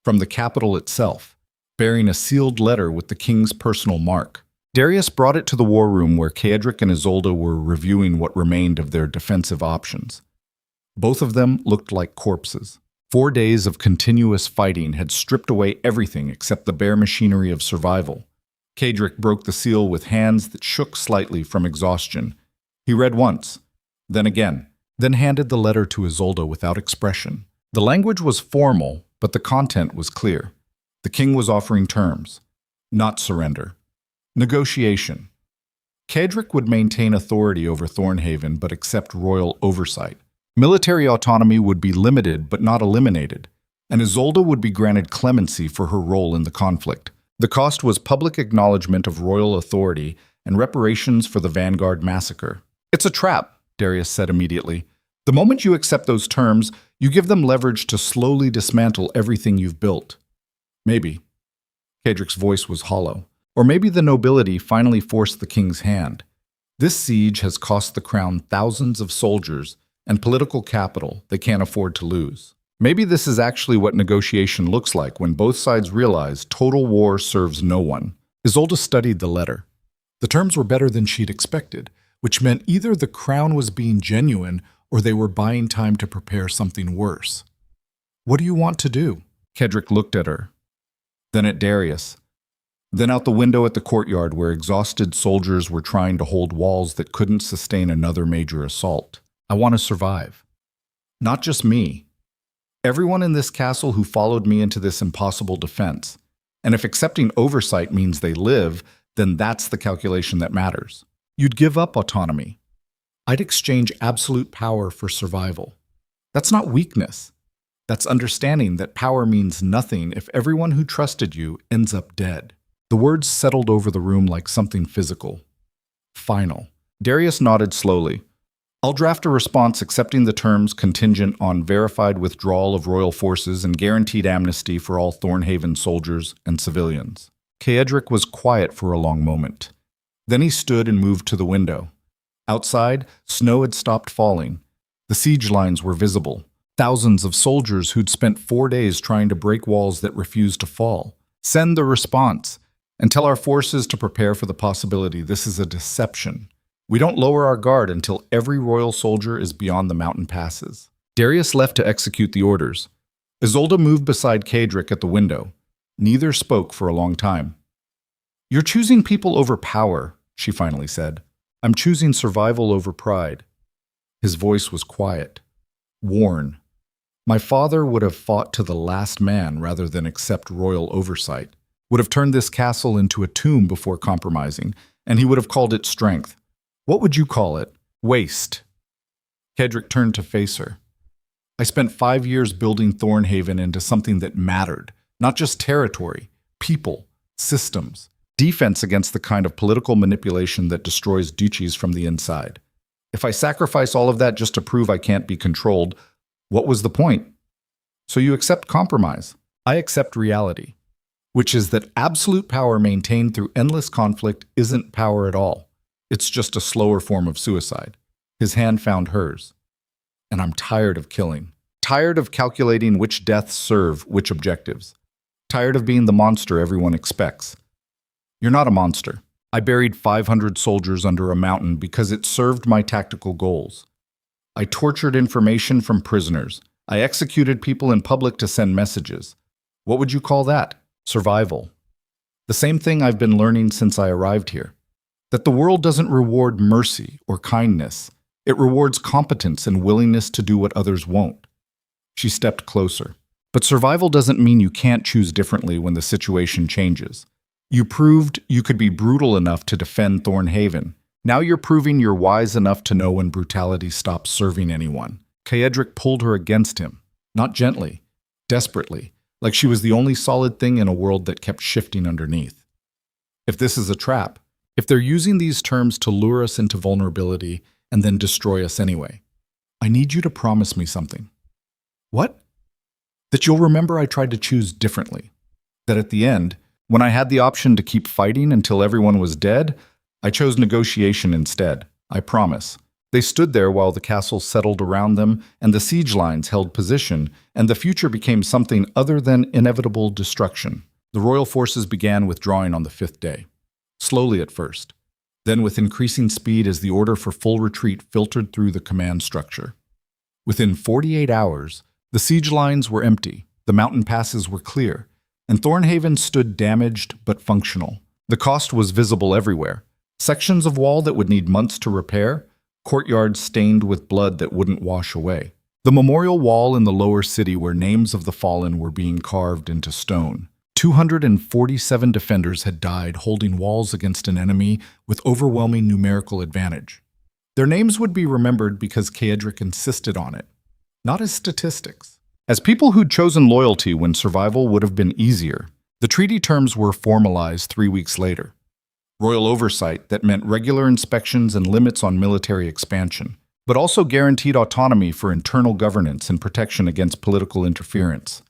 from the capital itself, bearing a sealed letter with the king's personal mark. Darius brought it to the war room where Kaedric and Isolde were reviewing what remained of their defensive options. Both of them looked like corpses. 4 days of continuous fighting had stripped away everything except the bare machinery of survival. Cedric broke the seal with hands that shook slightly from exhaustion. He read once, then again, then handed the letter to Isolde without expression. The language was formal, but the content was clear. The king was offering terms, not surrender. Negotiation. Cedric would maintain authority over Thornhaven but accept royal oversight. Military autonomy would be limited but not eliminated, and Isolde would be granted clemency for her role in the conflict. The cost was public acknowledgement of royal authority and reparations for the Vanguard massacre. "It's a trap," Darius said immediately. "The moment you accept those terms, you give them leverage to slowly dismantle everything you've built." Maybe. Cedric's voice was hollow. Or maybe the nobility finally forced the king's hand. This siege has cost the crown thousands of soldiers and political capital they can't afford to lose. Maybe this is actually what negotiation looks like when both sides realize total war serves no one. Isolde studied the letter. The terms were better than she'd expected, which meant either the crown was being genuine or they were buying time to prepare something worse. "What do you want to do?" Cedric looked at her, then at Darius, then out the window at the courtyard where exhausted soldiers were trying to hold walls that couldn't sustain another major assault. "I want to survive. Not just me. Everyone in this castle who followed me into this impossible defense. And if accepting oversight means they live, then that's the calculation that matters. You'd give up autonomy. I'd exchange absolute power for survival. That's not weakness. That's understanding that power means nothing if everyone who trusted you ends up dead." The words settled over the room like something physical. Final. Darius nodded slowly. "I'll draft a response accepting the terms contingent on verified withdrawal of royal forces and guaranteed amnesty for all Thornhaven soldiers and civilians." Cedric was quiet for a long moment. Then he stood and moved to the window. Outside, snow had stopped falling. The siege lines were visible. Thousands of soldiers who'd spent 4 days trying to break walls that refused to fall. "Send the response and tell our forces to prepare for the possibility this is a deception. We don't lower our guard until every royal soldier is beyond the mountain passes." Darius left to execute the orders. Isolde moved beside Cedric at the window. Neither spoke for a long time. "You're choosing people over power," she finally said. "I'm choosing survival over pride." His voice was quiet, worn. "My father would have fought to the last man rather than accept royal oversight, would have turned this castle into a tomb before compromising, and he would have called it strength. What would you call it? Waste." Cedric turned to face her. "I spent 5 years building Thornhaven into something that mattered, not just territory, people, systems, defense against the kind of political manipulation that destroys duchies from the inside. If I sacrifice all of that just to prove I can't be controlled, what was the point? So you accept compromise. I accept reality, which is that absolute power maintained through endless conflict isn't power at all. It's just a slower form of suicide." His hand found hers. "And I'm tired of killing. Tired of calculating which deaths serve which objectives. Tired of being the monster everyone expects. You're not a monster. I buried 500 soldiers under a mountain because it served my tactical goals. I tortured information from prisoners. I executed people in public to send messages. What would you call that? Survival. The same thing I've been learning since I arrived here. That the world doesn't reward mercy or kindness. It rewards competence and willingness to do what others won't." She stepped closer. "But survival doesn't mean you can't choose differently when the situation changes. You proved you could be brutal enough to defend Thornhaven. Now you're proving you're wise enough to know when brutality stops serving anyone." Cedric pulled her against him, not gently, desperately, like she was the only solid thing in a world that kept shifting underneath. "If this is a trap, if they're using these terms to lure us into vulnerability and then destroy us anyway, I need you to promise me something." "What?" "That you'll remember I tried to choose differently. That at the end, when I had the option to keep fighting until everyone was dead, I chose negotiation instead. I promise." They stood there while the castle settled around them and the siege lines held position, and the future became something other than inevitable destruction. The royal forces began withdrawing on the 5th day. Slowly at first, then with increasing speed as the order for full retreat filtered through the command structure. Within 48 hours, the siege lines were empty, the mountain passes were clear, and Thornhaven stood damaged but functional. The cost was visible everywhere. Sections of wall that would need months to repair, courtyards stained with blood that wouldn't wash away. The memorial wall in the lower city where names of the fallen were being carved into stone. 247 defenders had died holding walls against an enemy with overwhelming numerical advantage. Their names would be remembered because Kaedric insisted on it, not as statistics. As people who'd chosen loyalty when survival would have been easier, the treaty terms were formalized 3 weeks later. Royal oversight that meant regular inspections and limits on military expansion, but also guaranteed autonomy for internal governance and protection against political interference.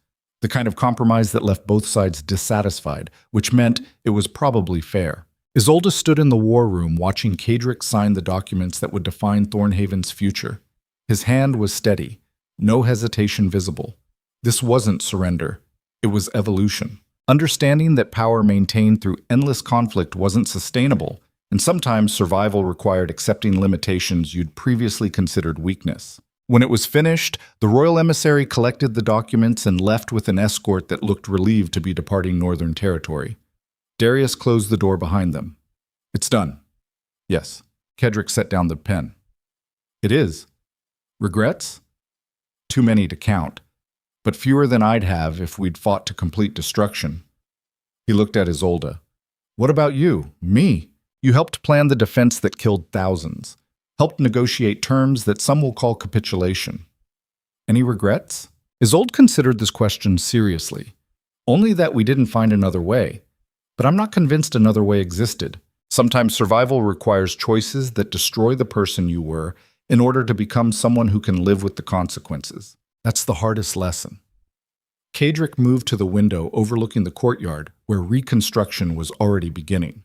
The kind of compromise that left both sides dissatisfied, which meant it was probably fair. Isolde stood in the war room watching Kaedric sign the documents that would define Thornhaven's future. His hand was steady, no hesitation visible. This wasn't surrender, it was evolution. Understanding that power maintained through endless conflict wasn't sustainable, and sometimes survival required accepting limitations you'd previously considered weakness. When it was finished, the royal emissary collected the documents and left with an escort that looked relieved to be departing Northern Territory. Darius closed the door behind them. "It's done." "Yes." Kaedric set down the pen. "It is." "Regrets?" "Too many to count, but fewer than I'd have if we'd fought to complete destruction." He looked at Isolde. "What about you? Me? You helped plan the defense that killed thousands. Helped negotiate terms that some will call capitulation. Any regrets?" Isolde considered this question seriously. "Only that we didn't find another way. But I'm not convinced another way existed. Sometimes survival requires choices that destroy the person you were in order to become someone who can live with the consequences. That's the hardest lesson." Kaedric moved to the window overlooking the courtyard where reconstruction was already beginning.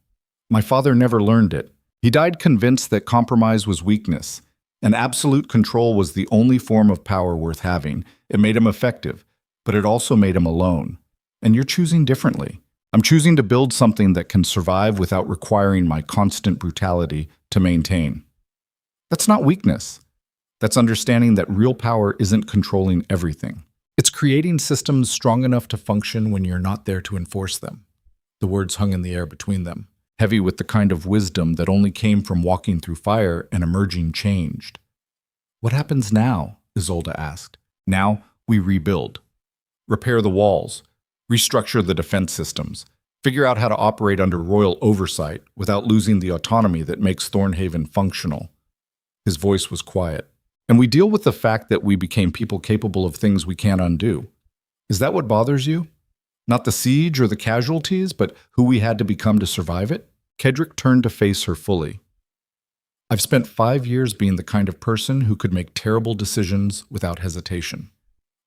"My father never learned it. He died convinced that compromise was weakness, and absolute control was the only form of power worth having. It made him effective, but it also made him alone. And you're choosing differently. I'm choosing to build something that can survive without requiring my constant brutality to maintain. That's not weakness. That's understanding that real power isn't controlling everything. It's creating systems strong enough to function when you're not there to enforce them." The words hung in the air between them, heavy with the kind of wisdom that only came from walking through fire and emerging changed. "What happens now?" Isolde asked. "Now we rebuild. Repair the walls, restructure the defense systems, figure out how to operate under royal oversight without losing the autonomy that makes Thornhaven functional." His voice was quiet. "And we deal with the fact that we became people capable of things we can't undo. Is that what bothers you? Not the siege or the casualties, but who we had to become to survive it?" Kaedric turned to face her fully. "I've spent 5 years being the kind of person who could make terrible decisions without hesitation.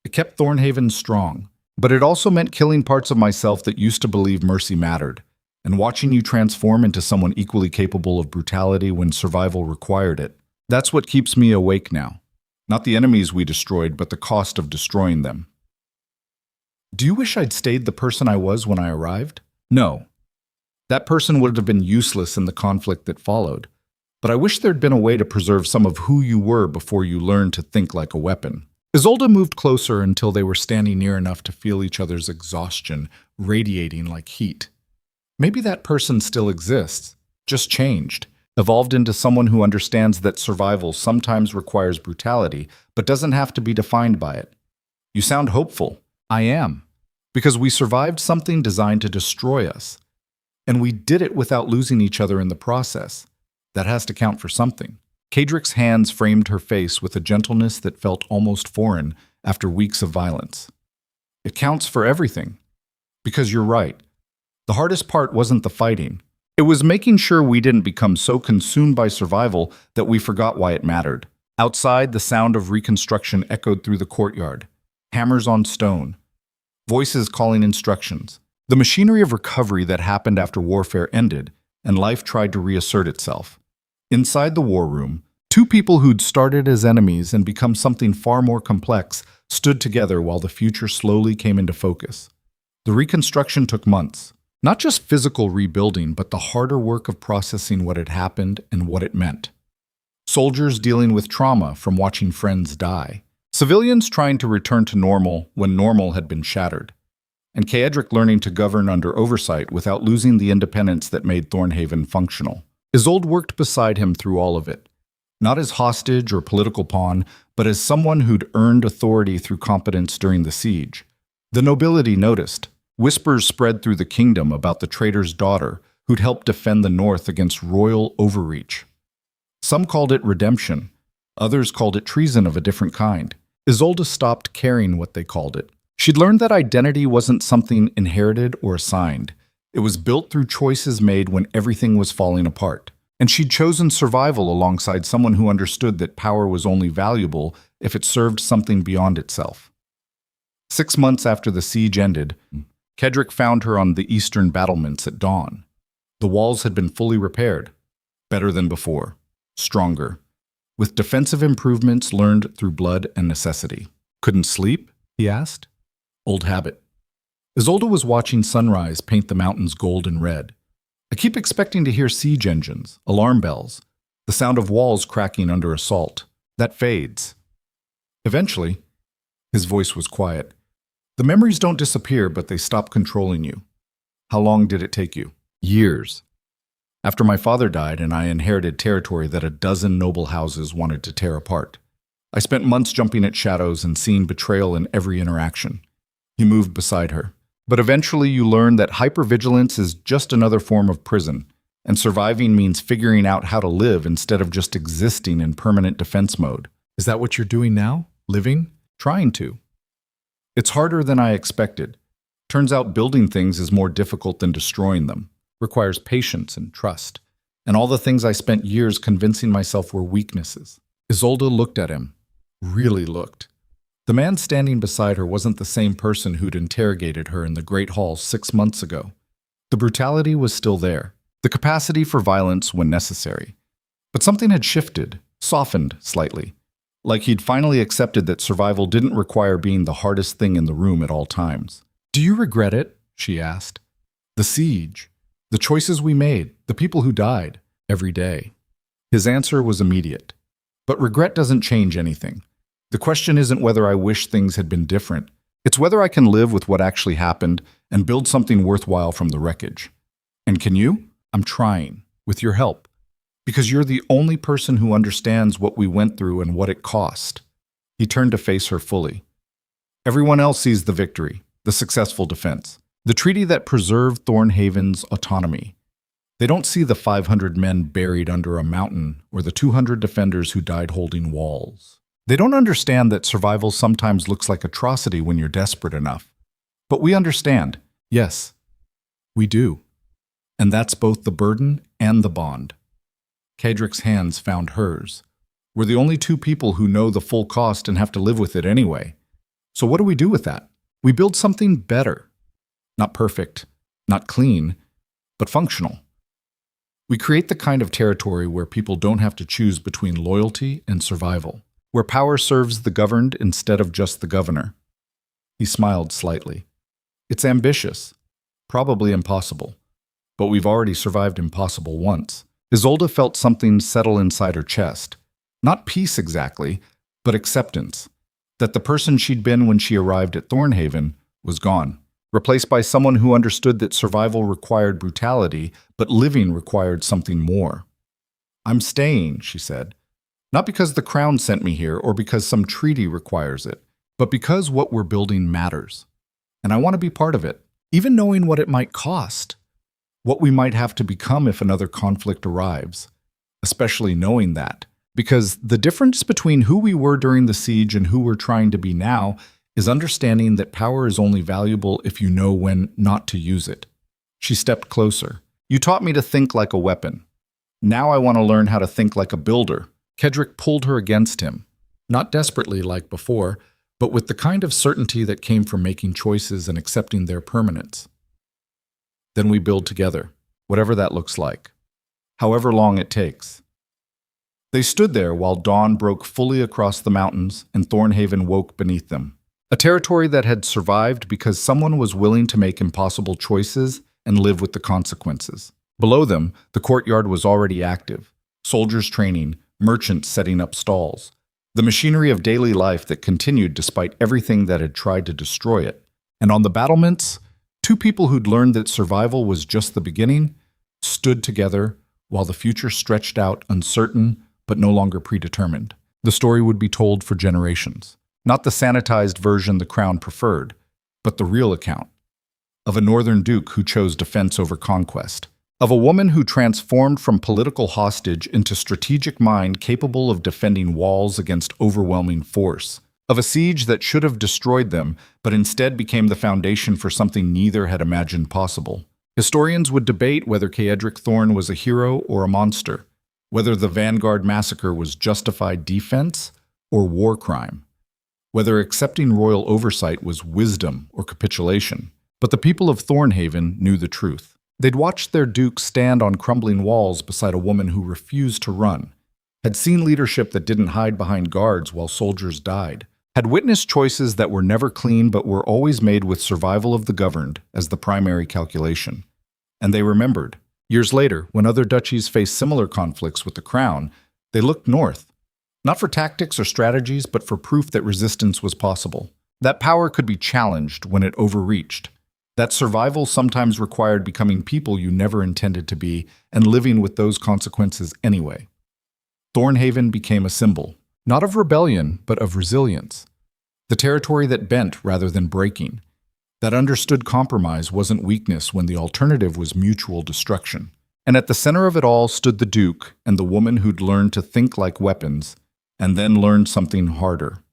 It kept Thornhaven strong, but it also meant killing parts of myself that used to believe mercy mattered, and watching you transform into someone equally capable of brutality when survival required it. That's what keeps me awake now. Not the enemies we destroyed, but the cost of destroying them." "Do you wish I'd stayed the person I was when I arrived?" "No. That person would have been useless in the conflict that followed. But I wish there'd been a way to preserve some of who you were before you learned to think like a weapon." Isolde moved closer until they were standing near enough to feel each other's exhaustion radiating like heat. Maybe that person still exists, just changed, evolved into someone who understands that survival sometimes requires brutality, but doesn't have to be defined by it. "You sound hopeful." "I am. Because we survived something designed to destroy us. And we did it without losing each other in the process. That has to count for something." Kaedric's hands framed her face with a gentleness that felt almost foreign after weeks of violence. "It counts for everything. Because you're right. The hardest part wasn't the fighting. It was making sure we didn't become so consumed by survival that we forgot why it mattered." Outside, the sound of reconstruction echoed through the courtyard. Hammers on stone. Voices calling instructions. The machinery of recovery that happened after warfare ended, and life tried to reassert itself. Inside the war room, two people who'd started as enemies and become something far more complex stood together while the future slowly came into focus. The reconstruction took months. Not just physical rebuilding, but the harder work of processing what had happened and what it meant. Soldiers dealing with trauma from watching friends die. Civilians trying to return to normal when normal had been shattered. and Caedric learning to govern under oversight without losing the independence that made Thornhaven functional. Isolde worked beside him through all of it, not as hostage or political pawn, but as someone who'd earned authority through competence during the siege. The nobility noticed. Whispers spread through the kingdom about the traitor's daughter who'd helped defend the north against royal overreach. Some called it redemption. Others called it treason of a different kind. Isolde stopped caring what they called it. She'd learned that identity wasn't something inherited or assigned. It was built through choices made when everything was falling apart. And she'd chosen survival alongside someone who understood that power was only valuable if it served something beyond itself. 6 months after the siege ended, Caedric found her on the eastern battlements at dawn. The walls had been fully repaired, better than before, stronger, with defensive improvements learned through blood and necessity. Couldn't sleep? He asked. Old habit. Isolde was watching sunrise paint the mountains gold and red. I keep expecting to hear siege engines, alarm bells, the sound of walls cracking under assault. That fades. Eventually, his voice was quiet. The memories don't disappear, but they stop controlling you. How long did it take you? Years. After my father died and I inherited territory that a dozen noble houses wanted to tear apart. I spent months jumping at shadows and seeing betrayal in every interaction. He moved beside her. But eventually you learn that hypervigilance is just another form of prison, and surviving means figuring out how to live instead of just existing in permanent defense mode. Is that what you're doing now? Living? Trying to. It's harder than I expected. Turns out building things is more difficult than destroying them. Requires patience and trust. And all the things I spent years convincing myself were weaknesses. Isolde looked at him. Really looked. The man standing beside her wasn't the same person who'd interrogated her in the Great Hall 6 months ago. The brutality was still there, the capacity for violence when necessary. But something had shifted, softened slightly, like he'd finally accepted that survival didn't require being the hardest thing in the room at all times. "Do you regret it?" she asked. "The siege, the choices we made, the people who died, every day." His answer was immediate. But regret doesn't change anything. The question isn't whether I wish things had been different. It's whether I can live with what actually happened and build something worthwhile from the wreckage. And can you? I'm trying, with your help. Because you're the only person who understands what we went through and what it cost. He turned to face her fully. Everyone else sees the victory, the successful defense, the treaty that preserved Thornhaven's autonomy. They don't see the 500 men buried under a mountain or the 200 defenders who died holding walls. They don't understand that survival sometimes looks like atrocity when you're desperate enough. But we understand. Yes, we do. And that's both the burden and the bond. Caedric's hands found hers. We're the only two people who know the full cost and have to live with it anyway. So what do we do with that? We build something better. Not perfect, not clean, but functional. We create the kind of territory where people don't have to choose between loyalty and survival, where power serves the governed instead of just the governor. He smiled slightly. It's ambitious, probably impossible, but we've already survived impossible once. Isolde felt something settle inside her chest. Not peace exactly, but acceptance. That the person she'd been when she arrived at Thornhaven was gone, replaced by someone who understood that survival required brutality, but living required something more. "I'm staying," she said. "Not because the crown sent me here or because some treaty requires it, but because what we're building matters. And I want to be part of it, even knowing what it might cost, what we might have to become if another conflict arrives, especially knowing that. Because the difference between who we were during the siege and who we're trying to be now is understanding that power is only valuable if you know when not to use it." She stepped closer. "You taught me to think like a weapon. Now I want to learn how to think like a builder." Caedric pulled her against him, not desperately like before, but with the kind of certainty that came from making choices and accepting their permanence. "Then we build together, whatever that looks like, however long it takes." They stood there while dawn broke fully across the mountains and Thornhaven woke beneath them. A territory that had survived because someone was willing to make impossible choices and live with the consequences. Below them, the courtyard was already active. Soldiers training, merchants setting up stalls. The machinery of daily life that continued despite everything that had tried to destroy it. And on the battlements, Two people who'd learned that survival was just the beginning stood together while the future stretched out uncertain but no longer predetermined. The story would be told for generations. Not the sanitized version the crown preferred, but the real account. Of a northern duke who chose defense over conquest. Of a woman who transformed from political hostage into strategic mind capable of defending walls against overwhelming force. Of a siege that should have destroyed them, but instead became the foundation for something neither had imagined possible. Historians would debate whether Ceadric Thorne was a hero or a monster, whether the Vanguard massacre was justified defense or war crime, whether accepting royal oversight was wisdom or capitulation. But the people of Thornhaven knew the truth. They'd watched their duke stand on crumbling walls beside a woman who refused to run, had seen leadership that didn't hide behind guards while soldiers died, had witnessed choices that were never clean but were always made with survival of the governed as the primary calculation. And they remembered. Years later, when other duchies faced similar conflicts with the crown, they looked north, not for tactics or strategies, but for proof that resistance was possible. That power could be challenged when it overreached. That survival sometimes required becoming people you never intended to be and living with those consequences anyway. Thornhaven became a symbol, not of rebellion, but of resilience. The territory that bent rather than breaking, that understood compromise wasn't weakness when the alternative was mutual destruction. And at the center of it all stood the duke and the woman who'd learned to think like weapons and then learned something harder.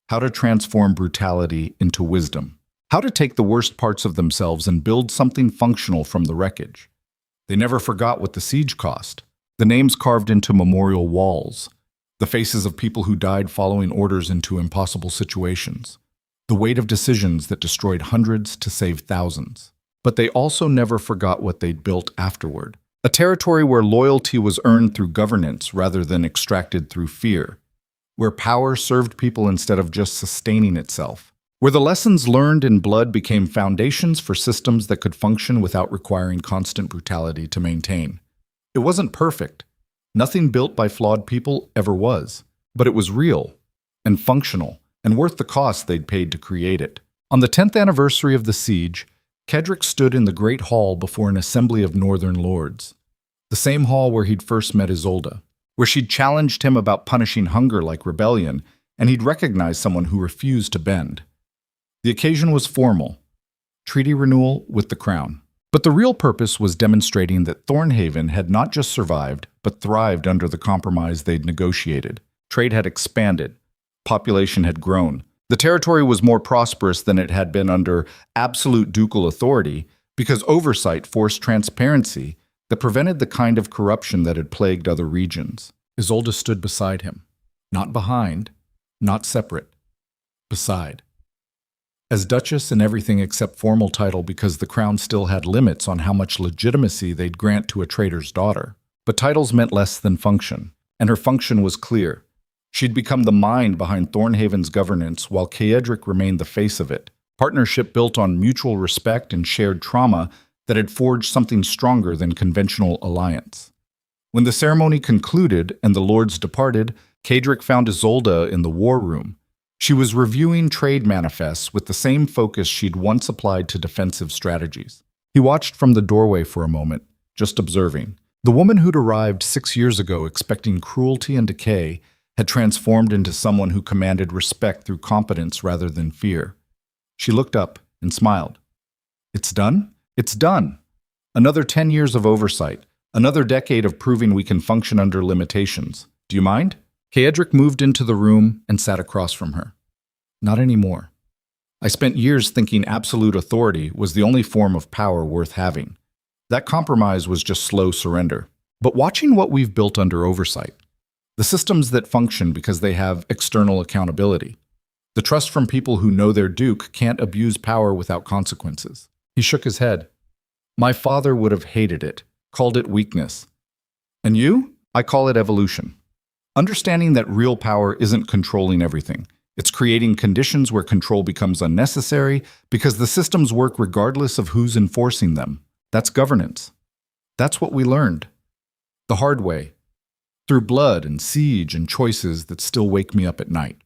How to transform brutality into wisdom. How to take the worst parts of themselves and build something functional from the wreckage. They never forgot what the siege cost. The names carved into memorial walls. The faces of people who died following orders into impossible situations. The weight of decisions that destroyed hundreds to save thousands. But they also never forgot what they'd built afterward. A territory where loyalty was earned through governance rather than extracted through fear. Where power served people instead of just sustaining itself. Where the lessons learned in blood became foundations for systems that could function without requiring constant brutality to maintain. It wasn't perfect. Nothing built by flawed people ever was. But it was real and functional and worth the cost they'd paid to create it. On the 10th anniversary of the siege, Ceadric stood in the great hall before an assembly of northern lords. The same hall where he'd first met Isolde, where she'd challenged him about punishing hunger like rebellion, and he'd recognized someone who refused to bend. The occasion was formal, treaty renewal with the crown. But the real purpose was demonstrating that Thornhaven had not just survived, but thrived under the compromise they'd negotiated. Trade had expanded. Population had grown. The territory was more prosperous than it had been under absolute ducal authority because oversight forced transparency that prevented the kind of corruption that had plagued other regions. Isolde stood beside him. Not behind, not separate. Beside. As Duchess in everything except formal title because the crown still had limits on how much legitimacy they'd grant to a trader's daughter. But titles meant less than function, and her function was clear. She'd become the mind behind Thornhaven's governance while Ceadric remained the face of it. Partnership built on mutual respect and shared trauma that had forged something stronger than conventional alliance. When the ceremony concluded and the lords departed, Ceadric found Isolde in the war room. She was reviewing trade manifests with the same focus she'd once applied to defensive strategies. He watched from the doorway for a moment, just observing. The woman who'd arrived 6 years ago expecting cruelty and decay had transformed into someone who commanded respect through competence rather than fear. She looked up and smiled. "It's done? It's done. Another 10 years of oversight, another decade of proving we can function under limitations. Do you mind?" Ceadric moved into the room and sat across from her. "Not anymore. I spent years thinking absolute authority was the only form of power worth having. That compromise was just slow surrender. But watching what we've built under oversight, the systems that function because they have external accountability, the trust from people who know their duke can't abuse power without consequences." He shook his head. "My father would have hated it, called it weakness. And you? I call it evolution. Understanding that real power isn't controlling everything. It's creating conditions where control becomes unnecessary because the systems work regardless of who's enforcing them. That's governance. That's what we learned. The hard way. Through blood and siege and choices that still wake me up at night.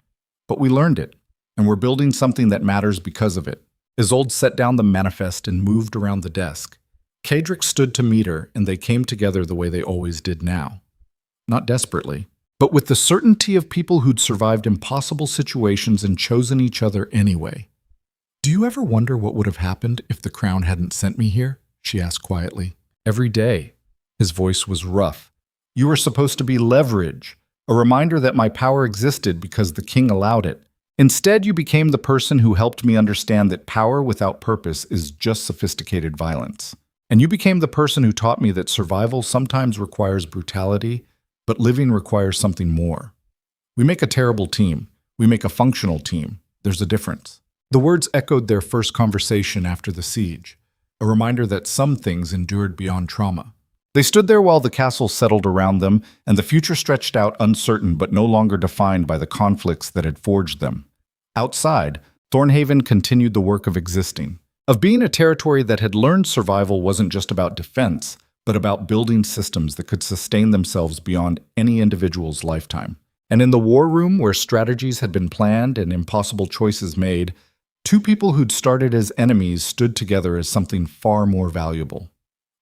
But we learned it, and we're building something that matters because of it. Isolde set down the manifest and moved around the desk. Cedric stood to meet her, and they came together the way they always did now. Not desperately, but with the certainty of people who'd survived impossible situations and chosen each other anyway. "Do you ever wonder what would have happened if the crown hadn't sent me here?" she asked quietly. "Every day." His voice was rough. "You were supposed to be leverage, a reminder that my power existed because the king allowed it. Instead, you became the person who helped me understand that power without purpose is just sophisticated violence. And you became the person who taught me that survival sometimes requires brutality, but living requires something more. We make a terrible team. We make a functional team. There's a difference." The words echoed their first conversation after the siege, a reminder that some things endured beyond trauma. They stood there while the castle settled around them, and the future stretched out uncertain but no longer defined by the conflicts that had forged them. Outside, Thornhaven continued the work of existing, of being a territory that had learned survival wasn't just about defense, but about building systems that could sustain themselves beyond any individual's lifetime. And in the war room, where strategies had been planned and impossible choices made, two people who'd started as enemies stood together as something far more valuable.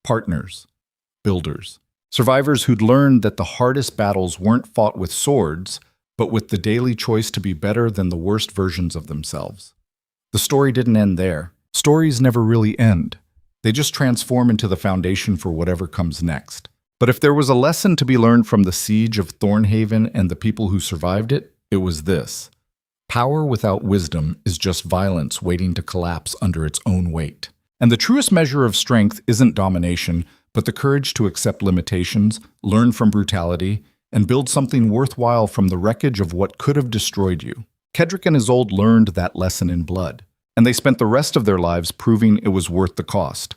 Partners. Builders. Survivors who'd learned that the hardest battles weren't fought with swords, but with the daily choice to be better than the worst versions of themselves. The story didn't end there. Stories never really end. They just transform into the foundation for whatever comes next. But if there was a lesson to be learned from the siege of Thornhaven and the people who survived it, it was this. Power without wisdom is just violence waiting to collapse under its own weight. And the truest measure of strength isn't domination, but the courage to accept limitations, learn from brutality, and build something worthwhile from the wreckage of what could have destroyed you. Cedric and Isolde learned that lesson in blood, and they spent the rest of their lives proving it was worth the cost.